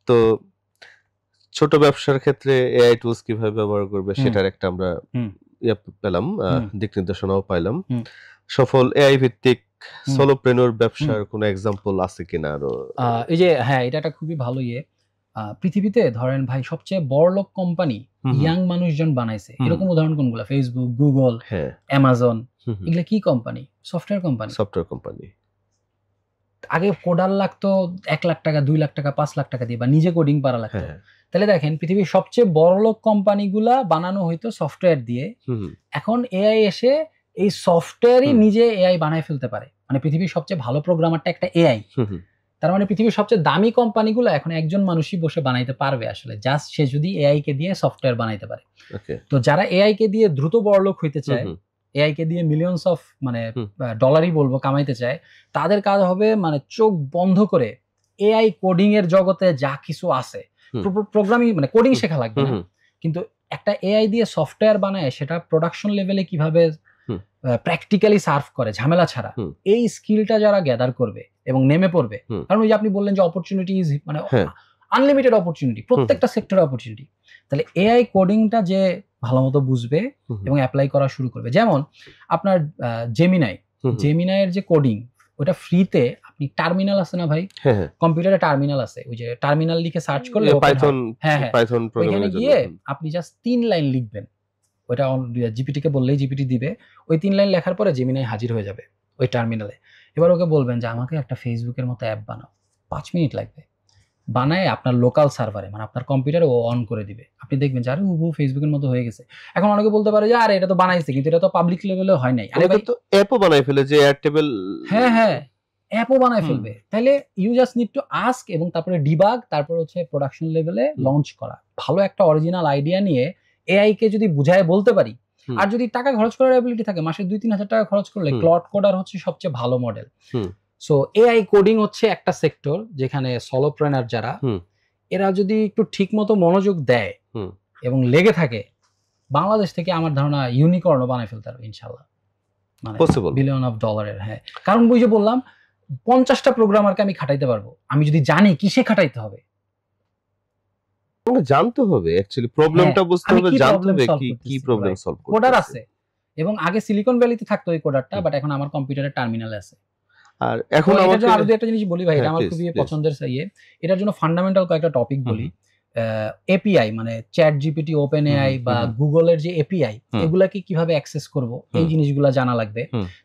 তো ছোট ব্যবসার ক্ষেত্রে এআই টুলস কিভাবে ব্যবহার করবে সেটার একটা আমরা পেলাম, দিক নির্দেশনাও পাইলাম। সফল এআই ভিত্তিক সোলোপ্রেনিয়র ব্যবসার কোনো এক্সাম্পল আছে কিনা আরো? এই যে এটা একটা খুবই ভালো পৃথিবীতে ধরেন ভাই সবচেয়ে বড়লোক কোম্পানি ইয়াং মানুষজন বানাইছে, এরকম উদাহরণ কোনগুলা? ফেসবুক, গুগল, অ্যামাজন, এগুলা কি কোম্পানি? Software company. আগে কোডার লাগতো 1 লাখ টাকা, 2 লাখ টাকা, 5 লাখ টাকা দিয়ে, বা নিজে কোডিং পারা লাগতো। তাহলে দেখেন পৃথিবীর সবচেয়ে বড়লোক কোম্পানিগুলা বানানো হইতো সফটওয়্যার দিয়ে। এখন এআই এসে এই সফটওয়্যারই নিজে এআই বানায় ফেলতে পারে। মানে পৃথিবীর সবচেয়ে ভালো প্রোগ্রামারটা একটা এআই। তার মানে পৃথিবীর সবচেয়ে দামি কোম্পানিগুলো এখন একজন মানুষই বসে বানাইতে পারবে আসলে, জাস্ট সে যদি এআই কে দিয়ে সফটওয়্যার বানাইতে পারে। তো যারা এআই কে দিয়ে দ্রুত বড়লোক হইতে চায়, এআই কে দিয়ে মিলিয়নস অফ মানে ডলারই বলবো কামাইতে চায়, তাদের কাজ হবে মানে চোখ বন্ধ করে এআই কোডিং এর জগতে যা কিছু আছে, প্রোগ্রামিং মানে কোডিং শেখা লাগবে না, কিন্তু একটা এআই দিয়ে সফটওয়্যার বানায় সেটা প্রোডাকশন লেভেলে কিভাবে প্র্যাকটিক্যালি সার্ভ করে ঝামেলা ছাড়া, এই স্কিলটা যারা গ্যাদার করবে এবং নেমে পড়বে। কারণ ওই যে আপনি বললেন যে অপরচুনিটি ইজ মানে আনলিমিটেড অপরচুনিটি, প্রত্যেকটা সেক্টরে অপরচুনিটি। তাহলে এআই কোডিংটা যে ভালো মতো বুঝবে এবং অ্যাপ্লাই করা শুরু করবে, যেমন আপনার জেমিনাইয়ের যে কোডিং, ওটা ফ্রিতে, আপনি টার্মিনাল আছে না ভাই, কম্পিউটারে টার্মিনাল আছে, ওই যে টার্মিনাল লিখে সার্চ করলে পাইথন ওইখানে গিয়ে আপনি জাস্ট 3 লাইন লিখবেন, ওইটা জিপিটি কে বললেই জিপিটি দিবে। ওই 3 লাইন লেখার পরে জেমিনাই হাজির হয়ে যাবে ওই টার্মিনালে। এবার ওকে বলবেন যে আমাকে একটা ফেসবুকের মতো অ্যাপ বানাও, 5 মিনিট লাগবে, বানায় আপনার লোকাল সার্ভারে মানে আপনার কম্পিউটারে ও অন করে দিবে। আপনি দেখবেন যে আরে ও ফেসবুকের মতো হয়ে গেছে। এখন অনেকে বলতে পারে যে আরে এটা তো বানাইছে, কিন্তু এটা তো পাবলিক লেভেলে হয় নাই। আরে ভাই তো অ্যাপও বানাই ফেলে, যে এয়ারটেবল অ্যাপও বানায় ফেলবে। তাহলে you just need to ask, এবং তারপরে ডিবাগ, তারপর হচ্ছে প্রোডাকশন লেভেলে লঞ্চ করা। ভালো একটা অরিজিনাল আইডিয়া নিয়ে এআই কে যদি বুঝায় বলতে পারি, আর যদি টাকা খরচ করার অ্যাবিলিটি থাকে, মাসে 2-3 হাজার টাকা খরচ করলে ক্লড কোডার হচ্ছে সবচেয়ে ভালো মডেল। সো এআই কোডিং হচ্ছে একটা সেক্টর যেখানে সলোপ্রেনার যারা, এরা যদি একটু ঠিক মতো মনোযোগ দেয় এবং লেগে থাকে, বাংলাদেশ থেকে আমার ধারণা ইউনিকর্নও বানায় ফেলতে পারবে ইনশাআল্লাহ, মানে বিলিয়ন অফ ডলারের। কারণ ওই যে বললাম 50টা প্রোগ্রামারকে আমি খাটাইতে পারবো, আমি যদি জানি কিসে খাটাইতে হবে। জানতে হবে অ্যাকচুয়ালি প্রবলেমটা বুঝতে হবে, জানতে হবে কি প্রবলেম সলভ করতে। কোডার আছে, এবং আগে সিলিকন ভ্যালিতে থাকতো এই কোডারটা, বাট এখন আমার কম্পিউটারে টার্মিনালে আছে। আর এখন আমাকে আরো দুই একটা জিনিস বলি ভাই, এটা আমার খুবই পছন্দের এটার জন্য ফান্ডামেন্টাল কয়েকটা টপিক বলি। এপিআই মানে চ্যাট জিপিটি, ওপেন এআই বা গুগলের যে এপিআই, এগুলাকে কিভাবে অ্যাক্সেস করব, এই জিনিসগুলো জানা লাগবে।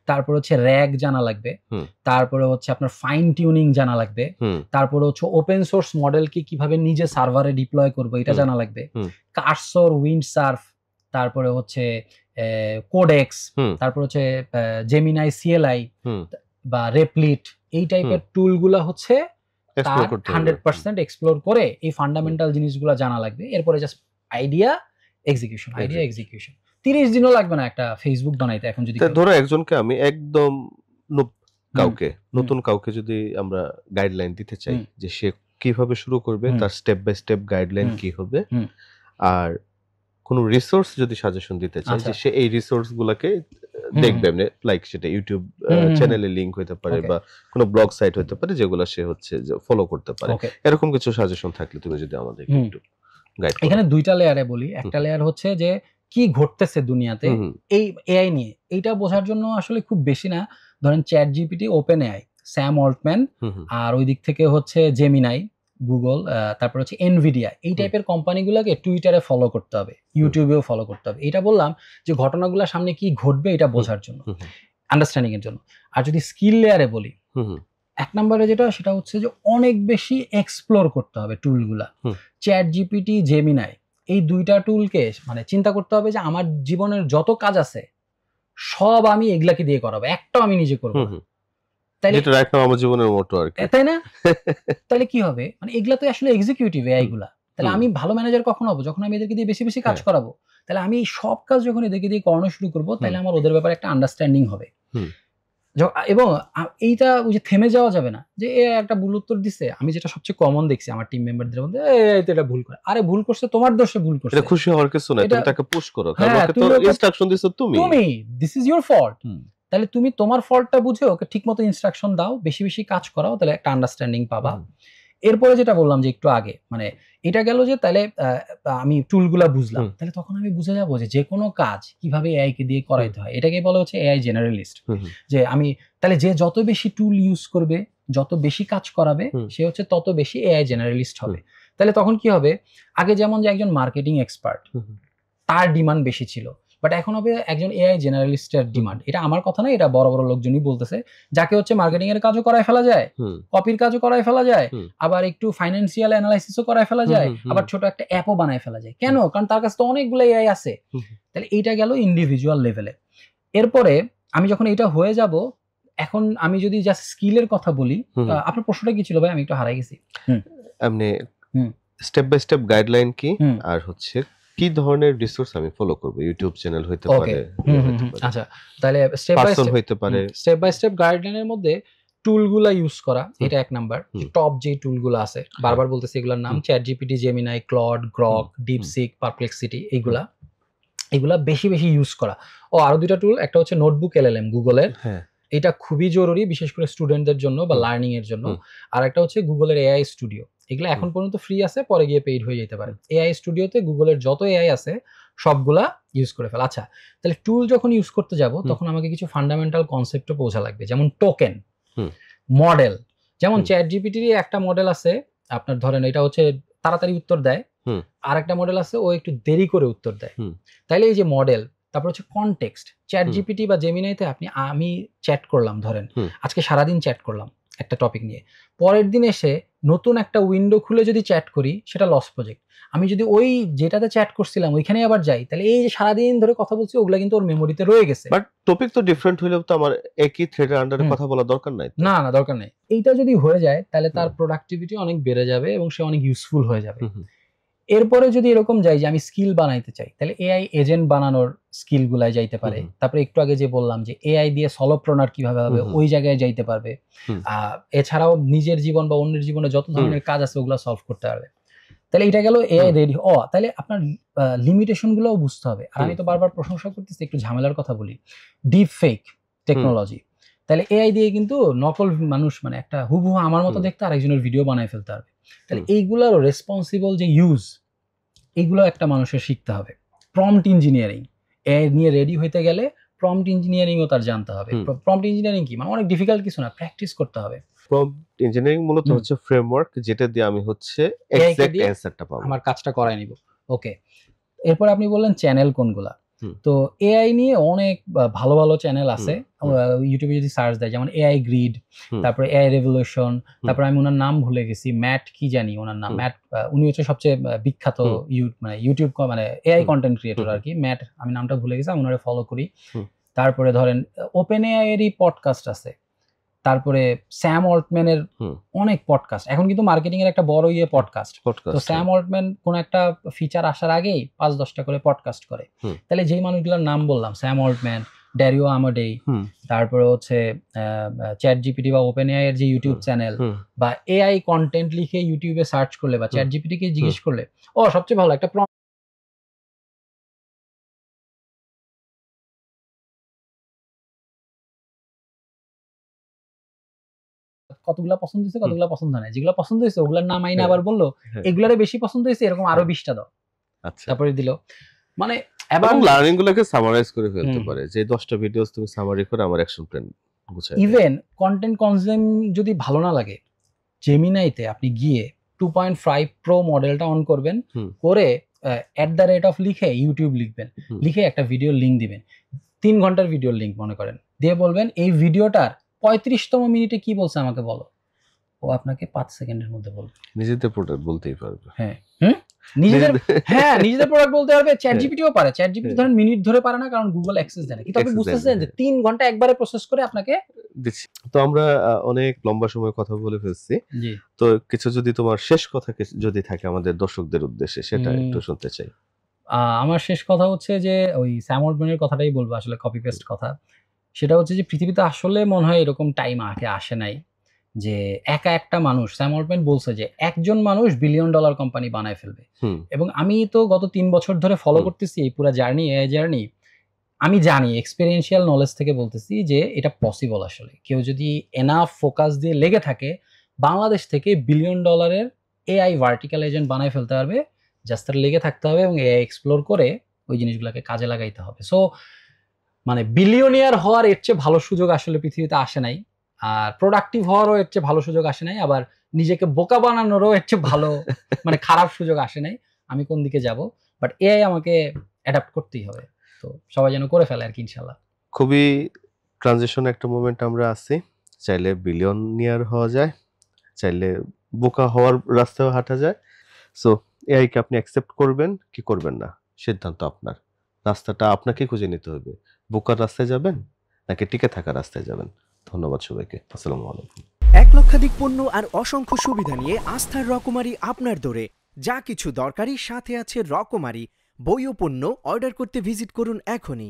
তারপর হচ্ছে র্যাগ জানা লাগবে। তারপরে হচ্ছে আপনার ফাইন টিউনিং জানা লাগবে। তারপরে হচ্ছে ওপেন সোর্স মডেলকে কিভাবে নিজে সার্ভারে ডিপ্লয় করব, এটা জানা লাগবে। কার্সর, উইন্ডসার্ফ, তারপরে হচ্ছে কোডেক্স, তারপর হচ্ছে জেমিনাই, সিএলআই বা রেপ্লিট, এই টাইপের টুলগুলা হচ্ছে 100% এক্সপ্লোর করে এই ফান্ডামেন্টাল জিনিসগুলো জানা লাগবে। এরপরে জাস্ট আইডিয়া এক্সিকিউশন 30 দিনও লাগবে না একটা ফেসবুক বানাইতে। এখন যদি ধরো একজনকে আমি একদম নতুন কাউকে যদি আমরা গাইডলাইন দিতে চাই যে সে কিভাবে শুরু করবে, তার স্টেপ বাই স্টেপ গাইডলাইন কি হবে, আর কোন রিসোর্স যদি সাজেশন দিতে চাই যে সে এই রিসোর্স গুলাকে দেখবে, লাইক সেটা ইউটিউব চ্যানেলে লিংক হতে পারে বা কোনো ব্লগ সাইট হতে পারে যেগুলো সে হচ্ছে ফলো করতে পারে, এরকম কিছু সাজেশন থাকলে তুমি যদি আমাদের একটু গাইড করো। এখানে দুইটা লেয়ারে বলি। একটা লেয়ার হচ্ছে যে কি ঘটতেছে দুনিয়াতে এই এআই নিয়ে, এইটা বোঝার জন্য আসলে খুব বেশি না। ধরেন chat GPT, open AI, Sam Altman, আর ওই দিক থেকে হচ্ছে জেমিনাই, গুগল, তারপর হচ্ছে এনভিডিয়া, এই টাইপের কোম্পানিগুলোকে টুইটারে ফলো করতে হবে, ইউটিউবেও ফলো করতে হবে। এটা বললাম যে ঘটনাগুলো সামনে কি ঘটবে এটা বোঝার জন্য, আন্ডারস্ট্যান্ডিং এর জন্য। আর যদি স্কিল লেয়ারে বলি, 1 নম্বরে যেটা, সেটা হচ্ছে যে অনেক বেশি এক্সপ্লোর করতে হবে টুলগুলা। চ্যাট জিপিটি, জেমিনাই, এই দুইটা টুলকে মানে চিন্তা করতে হবে যে আমার জীবনের যত কাজ আছে সব আমি এগুলাকে দিয়ে করাবো, একটাও আমি নিজে করবো না। তাই না? তাহলে কি হবে, মানে এগুলা তো আসলে এক্সিকিউটিভ এআই গুলা। তাহলে আমি ভালো ম্যানেজার কখন হবো? যখন আমি এদেরকে দিয়ে বেশি বেশি কাজ করাবো। তাহলে আমি সব কাজ যখন এদেরকে দিয়ে করানো শুরু করবো, তাহলে আমার ওদের ব্যাপারে একটা আন্ডারস্ট্যান্ডিং হবে। এবং এইটা ওই যে থেমে যাওয়া যাবে না যে একটা ভুল উত্তর দিছে। আমি যেটা সবচেয়ে কমন দেখছি আমার টিম মেম্বারদের মধ্যে, এটা ভুল করে। আরে ভুল করছে তোমার দোষে ভুল করছে, এটা খুশি হওয়ার কিছু নাই, তুমি তাকে পুশ করো, কারণ ওকে তো ইনস্ট্রাকশন দিছো তুমি, দিস ইজ ইওর ফল্ট। তাহলে তুমি তোমার ফল্টটা বুঝে ওকে ঠিকমতো ইনস্ট্রাকশন দাও, বেশি বেশি কাজ করাও, তাহলে একটা আন্ডারস্ট্যান্ডিং পাবা। এরপরে যেটা বললাম যে একটু আগে, মানে এটা গেল যে তাহলে আমি টুলগুলা বুঝলাম, তাহলে তখন আমি বুঝে যাবো যে কোনো কাজ কিভাবে এআই কে দিয়ে করাইতে হয়। এটাকে বলা হচ্ছে এআই জেনারেলিস্ট। যে আমি তাহলে যে যত বেশি টুল ইউজ করবে, যত বেশি কাজ করাবে, সে হচ্ছে তত বেশি এআই জেনারেলিস্ট হবে। তাহলে তখন কি হবে, আগে যেমন যে একজন মার্কেটিং এক্সপার্ট তার ডিমান্ড বেশি ছিল, বাট এখন হবে একজন এআই জেনারেলিস্টের ডিমান্ড। এটা আমার কথা না, এটা বড় বড় লোকজনই বলতেছে, যাকে হচ্ছে মার্কেটিং এর কাজও করায় ফেলা যায়, কপির কাজও করায় ফেলা যায়, আবার একটু ফাইন্যান্সিয়াল অ্যানালাইসিসও করায় ফেলা যায়, আবার ছোট একটা অ্যাপও বানায় ফেলা যায়। কেন? কারণ তার কাছে তো অনেকগুলো এআই আছে। তাহলে এইটা গেল ইন্ডিভিজুয়াল লেভেলে। এরপরে আমি যখন এটা হয়ে যাব, এখন আমি যদি জাস্ট স্কিলের কথা বলি, আপনার প্রশ্নটা কি ছিল ভাই? আমি একটু হারাই গেছি। আপনি স্টেপ বাই স্টেপ গাইডলাইন কি, আর হচ্ছে কি ধরনের রিসোর্স আমি ফলো করব? ইউটিউব চ্যানেল হইতে পারে, আচ্ছা তাহলে স্টেপ বাই স্টেপ গাইডলাইনের মধ্যে টুলগুলা ইউজ করা, এটা এক নাম্বার। টপ যে টুলগুলো আছে, বারবার বলতেছি এগুলোর নাম, ChatGPT, Gemini, Claude, Grok, DeepSeek, Perplexity, এগুলা বেশি বেশি ইউজ করা। ও আরো দুইটা টুল, একটা হচ্ছে নোটবুক এলএলএম গুগলের, এটা খুবই জরুরি, বিশেষ করে স্টুডেন্টদের জন্য বা লার্নিং এর জন্য। আর একটা হচ্ছে গুগলের এআই স্টুডিও, এগুলো এখন পর্যন্ত ফ্রি আছে, পরে গিয়ে পেইড হয়ে যেতে পারে। এআই স্টুডিওতে গুগলের যত এআই আছে সবগুলা ইউজ করে ফেল। আচ্ছা তাহলে টুল যখন ইউজ করতে যাব, তখন আমাকে কিছু ফান্ডামেন্টাল কনসেপ্টও বোঝা লাগবে, যেমন টোকেন, মডেল। যেমন চ্যাটজিপিটির একটা মডেল আছে, আপনার ধরেন এটা হচ্ছে তাড়াতাড়ি উত্তর দেয়, আর একটা মডেল আছে ও একটু দেরি করে উত্তর দেয়। তাইলে এই যে মডেল, তারপর হচ্ছে কনটেক্সট। চ্যাটজিপিটি বা জেমিনাইতে আমি চ্যাট করলাম, ধরেন আজকে সারাদিন চ্যাট করলাম একটা টপিক নিয়ে, পরের দিন এসে নতুন একটা উইন্ডো খুলে যদি চ্যাট করি, সেটা লস প্রজেক্ট। আমি যদি ওই যেটাতে চ্যাট করছিলাম ওইখানে আবার যাই, তাহলে এই যে সারাদিন ধরে কথা বলছি ওগুলা কিন্তু ওর মেমোরিতে রয়ে গেছে। বাট টপিক তো ডিফারেন্ট হইলেও তো আমার একই থ্রেডের আন্ডারে কথা বলা দরকার নাই। না দরকার নেই। এইটা যদি হয়ে যায় তাহলে তার প্রোডাক্টিভিটি অনেক বেড়ে যাবে এবং সে অনেক ইউজফুল হয়ে যাবে। এরপরে যদি এরকম যাই যে আমি স্কিল বানাইতে চাই, তাহলে এআই এজেন্ট বানানোর স্কিল গুলাই যাইতে পারে। তারপরে একটু আগে যে বললাম যে এআই দিয়ে সলোপ্রনার কিভাবে হবে, ওই জায়গায় যাইতে পারবে। এছাড়াও নিজের জীবন বা অন্যের জীবনে যত ধরনের কাজ আছে ওগুলো সলভ করতে পারবে। তাহলে এটা গেল এআই রেডি। তাহলে আপনার লিমিটেশন গুলোও বুঝতে হবে। আর আমি তো বারবার প্রশংসা করতেছি, একটু ঝামেলার কথা বলি, ডিপ ফেক টেকনোলজি। তাহলে এআই দিয়ে কিন্তু নকল মানুষ, মানে একটা হুবহু আমার মতো দেখতে আরেকজনের ভিডিও বানায় ফেলতে পারবে। তাহলে এইগুলোর রেসপন্সিবল যে ইউজ, এইগুলো একটা মানুষের শিখতে হবে। প্রম্পট ইঞ্জিনিয়ারিং, এআই নিয়ে রেডি হইতে গেলে প্রম্পট ইঞ্জিনিয়ারিংও তার জানতে হবে। প্রম্পট ইঞ্জিনিয়ারিং কি, মানে অনেক ডিফিকাল্ট কিছু না, প্র্যাকটিস করতে হবে। প্রম্পট ইঞ্জিনিয়ারিং মূলত হচ্ছে ফ্রেমওয়ার্ক, যেটা দিয়ে আমি হচ্ছে এক্সাক্ট অ্যানসারটা পাবো, আমার কাজটা করাই নিব। ওকে, এরপর আপনি বললেন চ্যানেল কোনগুলা। তো এআই নিয়ে অনেক ভালো ভালো চ্যানেল আছে, ইউটিউবে যদি সার্চ দেয়, যেমন এআই গ্রিড, তারপরে এআই রেভলিউশন, তারপরে আমি ওনার নাম ভুলে গেছি, ম্যাট কি জানি ওনার নাম, ম্যাট, উনি হচ্ছে সবচেয়ে বিখ্যাত মানে ইউটিউব মানে এআই কন্টেন্ট ক্রিয়েটর আর কি, ম্যাট, আমি নামটা ভুলে গেছি, আমি ওনারে ফলো করি। তারপরে ধরেন ওপেন এআই এরই পডকাস্ট আছে, তারপরে স্যাম অল্টম্যানের অনেক পডকাস্ট, এখন কিন্তু মার্কেটিং এর একটা বড় পডকাস্ট। তো স্যাম অল্টম্যান কোন একটা ফিচার আসার আগেই 5-10টা করে পডকাস্ট করে। তাহলে যেই মানুষগুলোর নাম বললাম, স্যাম অল্টম্যান, ড্যারিও আমাডেই, তারপরে হচ্ছে চ্যাটজিপিটি বা ওপেন এআই এর যে ইউটিউব চ্যানেল, বা এআই কন্টেন্ট লিখে ইউটিউবে সার্চ করলে বা চ্যাটজিপিটি কে জিজ্ঞেস করলে, সবচেয়ে ভালো একটা কতগুলা পছন্দ হয়েছে, কতগুলা পছন্দ হয় না, যেগুলো পছন্দ হয়েছে ওগুলার নাম আইনা আবার বললো এগুলারে বেশি পছন্দ হয়েছে, এরকম আরো 20টা দাও। আচ্ছা, তারপরে দিল, মানে এবং লার্নিং গুলোকে সামারাইজ করে ফেলতে পারে, যে 10টা ভিডিওস তুমি সামারি করে আমার অ্যাকশন প্ল্যান গুছায়। ইভেন কন্টেন্ট কনজিউম যদি ভালো না লাগে, জেমিনাইতে আপনি গিয়ে 2.5 প্রো মডেলটা অন করবেন, করে @ লিখে ইউটিউব লিখবেন, লিখে একটা ভিডিও লিংক দিবেন, 3 ঘন্টার ভিডিওর লিংক মনে করেন, দিয়ে বলবেন এই ভিডিওটার 35তম মিনিটে কি বলছে আমাকে বলো, ও আপনাকে 5 সেকেন্ডের মধ্যে বলবে। নিজেদের প্রোডাক্ট বলতেই পারবে। হ্যাঁ, নিজেদের প্রোডাক্ট বলতে পারবে। চ্যাটজিপিটিও পারে, চ্যাটজিপিটি ধরেন মিনিট ধরে পারে না, কারণ গুগল অ্যাক্সেস দেয় না, কিন্তু আপনি বুঝতেছেন যে 3 ঘন্টা একবারে প্রসেস করে আপনাকে দিচ্ছি। তো আমরা অনেক লম্বা সময় কথা বলে ফেলছি, তো কিছু যদি তোমার শেষ কথা যদি থাকে আমাদের দর্শকদের উদ্দেশ্যে, সেটা একটু শুনতে চাই। আমার শেষ কথা হচ্ছে যে ওই স্যাম অল্টম্যানের কথাটাই বলবো, আসলে কপি পেস্ট কথা। সেটা হচ্ছে যে পৃথিবীতে আসলে মনে হয় এরকম টাইম আগে আসে নাই যে একা একটা মানুষ, স্যাম অল্টম্যান বলছে যে একজন মানুষ $1 বিলিয়ন কোম্পানি বানায় ফেলবে। এবং আমি তো গত 3 বছর ধরে ফলো করতেছি এই পুরো জার্নি, এআই জার্নি। আমি জানি, এক্সপেরিয়েন্সিয়াল নলেজ থেকে বলতেছি যে এটা পসিবল। আসলে কেউ যদি এনাফ ফোকাস দিয়ে লেগে থাকে, বাংলাদেশ থেকে $1 বিলিয়ন এআই ভার্টিক্যাল এজেন্ট বানায় ফেলতে পারবে। জাস্ট তার লেগে থাকতে হবে এবং এআই এক্সপ্লোর করে ওই জিনিসগুলোকে কাজে লাগাইতে হবে। সো মানে বিলিয়নিয়ার হওয়ার এর চেয়ে ভালো সুযোগ আসলে পৃথিবীতে আসে নাই, আর প্রোডাক্টিভ হওয়ারও এর চেয়ে ভালো সুযোগ আসে নাই, আবার নিজেকে বোকা বানানোরও এর চেয়ে ভালো মানে খারাপ সুযোগ আসে নাই। আমি কোন দিকে যাব, বাট এআই আমাকে অ্যাডাপ্ট করতেই হবে। তো সবাই যেন করে ফেলে আর কি, ইনশাল্লাহ। খুবই ট্রানজিশন একটা মোমেন্ট আমরা আছি। চাইলে বিলিয়নিয়ার হওয়া যায়, চাইলে বোকা হওয়ার রাস্তায় হাঁটা যায়। সো এআই কে আপনি অ্যাকসেপ্ট করবেন কি করবেন না, সিদ্ধান্ত আপনার। রাস্তাটা আপনাকে খুঁজে নিতে হবে। বোকার রাস্তায় যাবেন নাকি টিকে থাকার রাস্তায় যাবেন। ধন্যবাদ সবাইকে। আসসালামু আলাইকুম। 1 লক্ষাধিক পণ্য আর অসংখ্য সুবিধা নিয়ে আস্থার রকমারি আপনার দৌড়ে। যা কিছু দরকারি সাথে আছে রকমারি। বই ও পণ্য অর্ডার করতে ভিজিট করুন এখনই।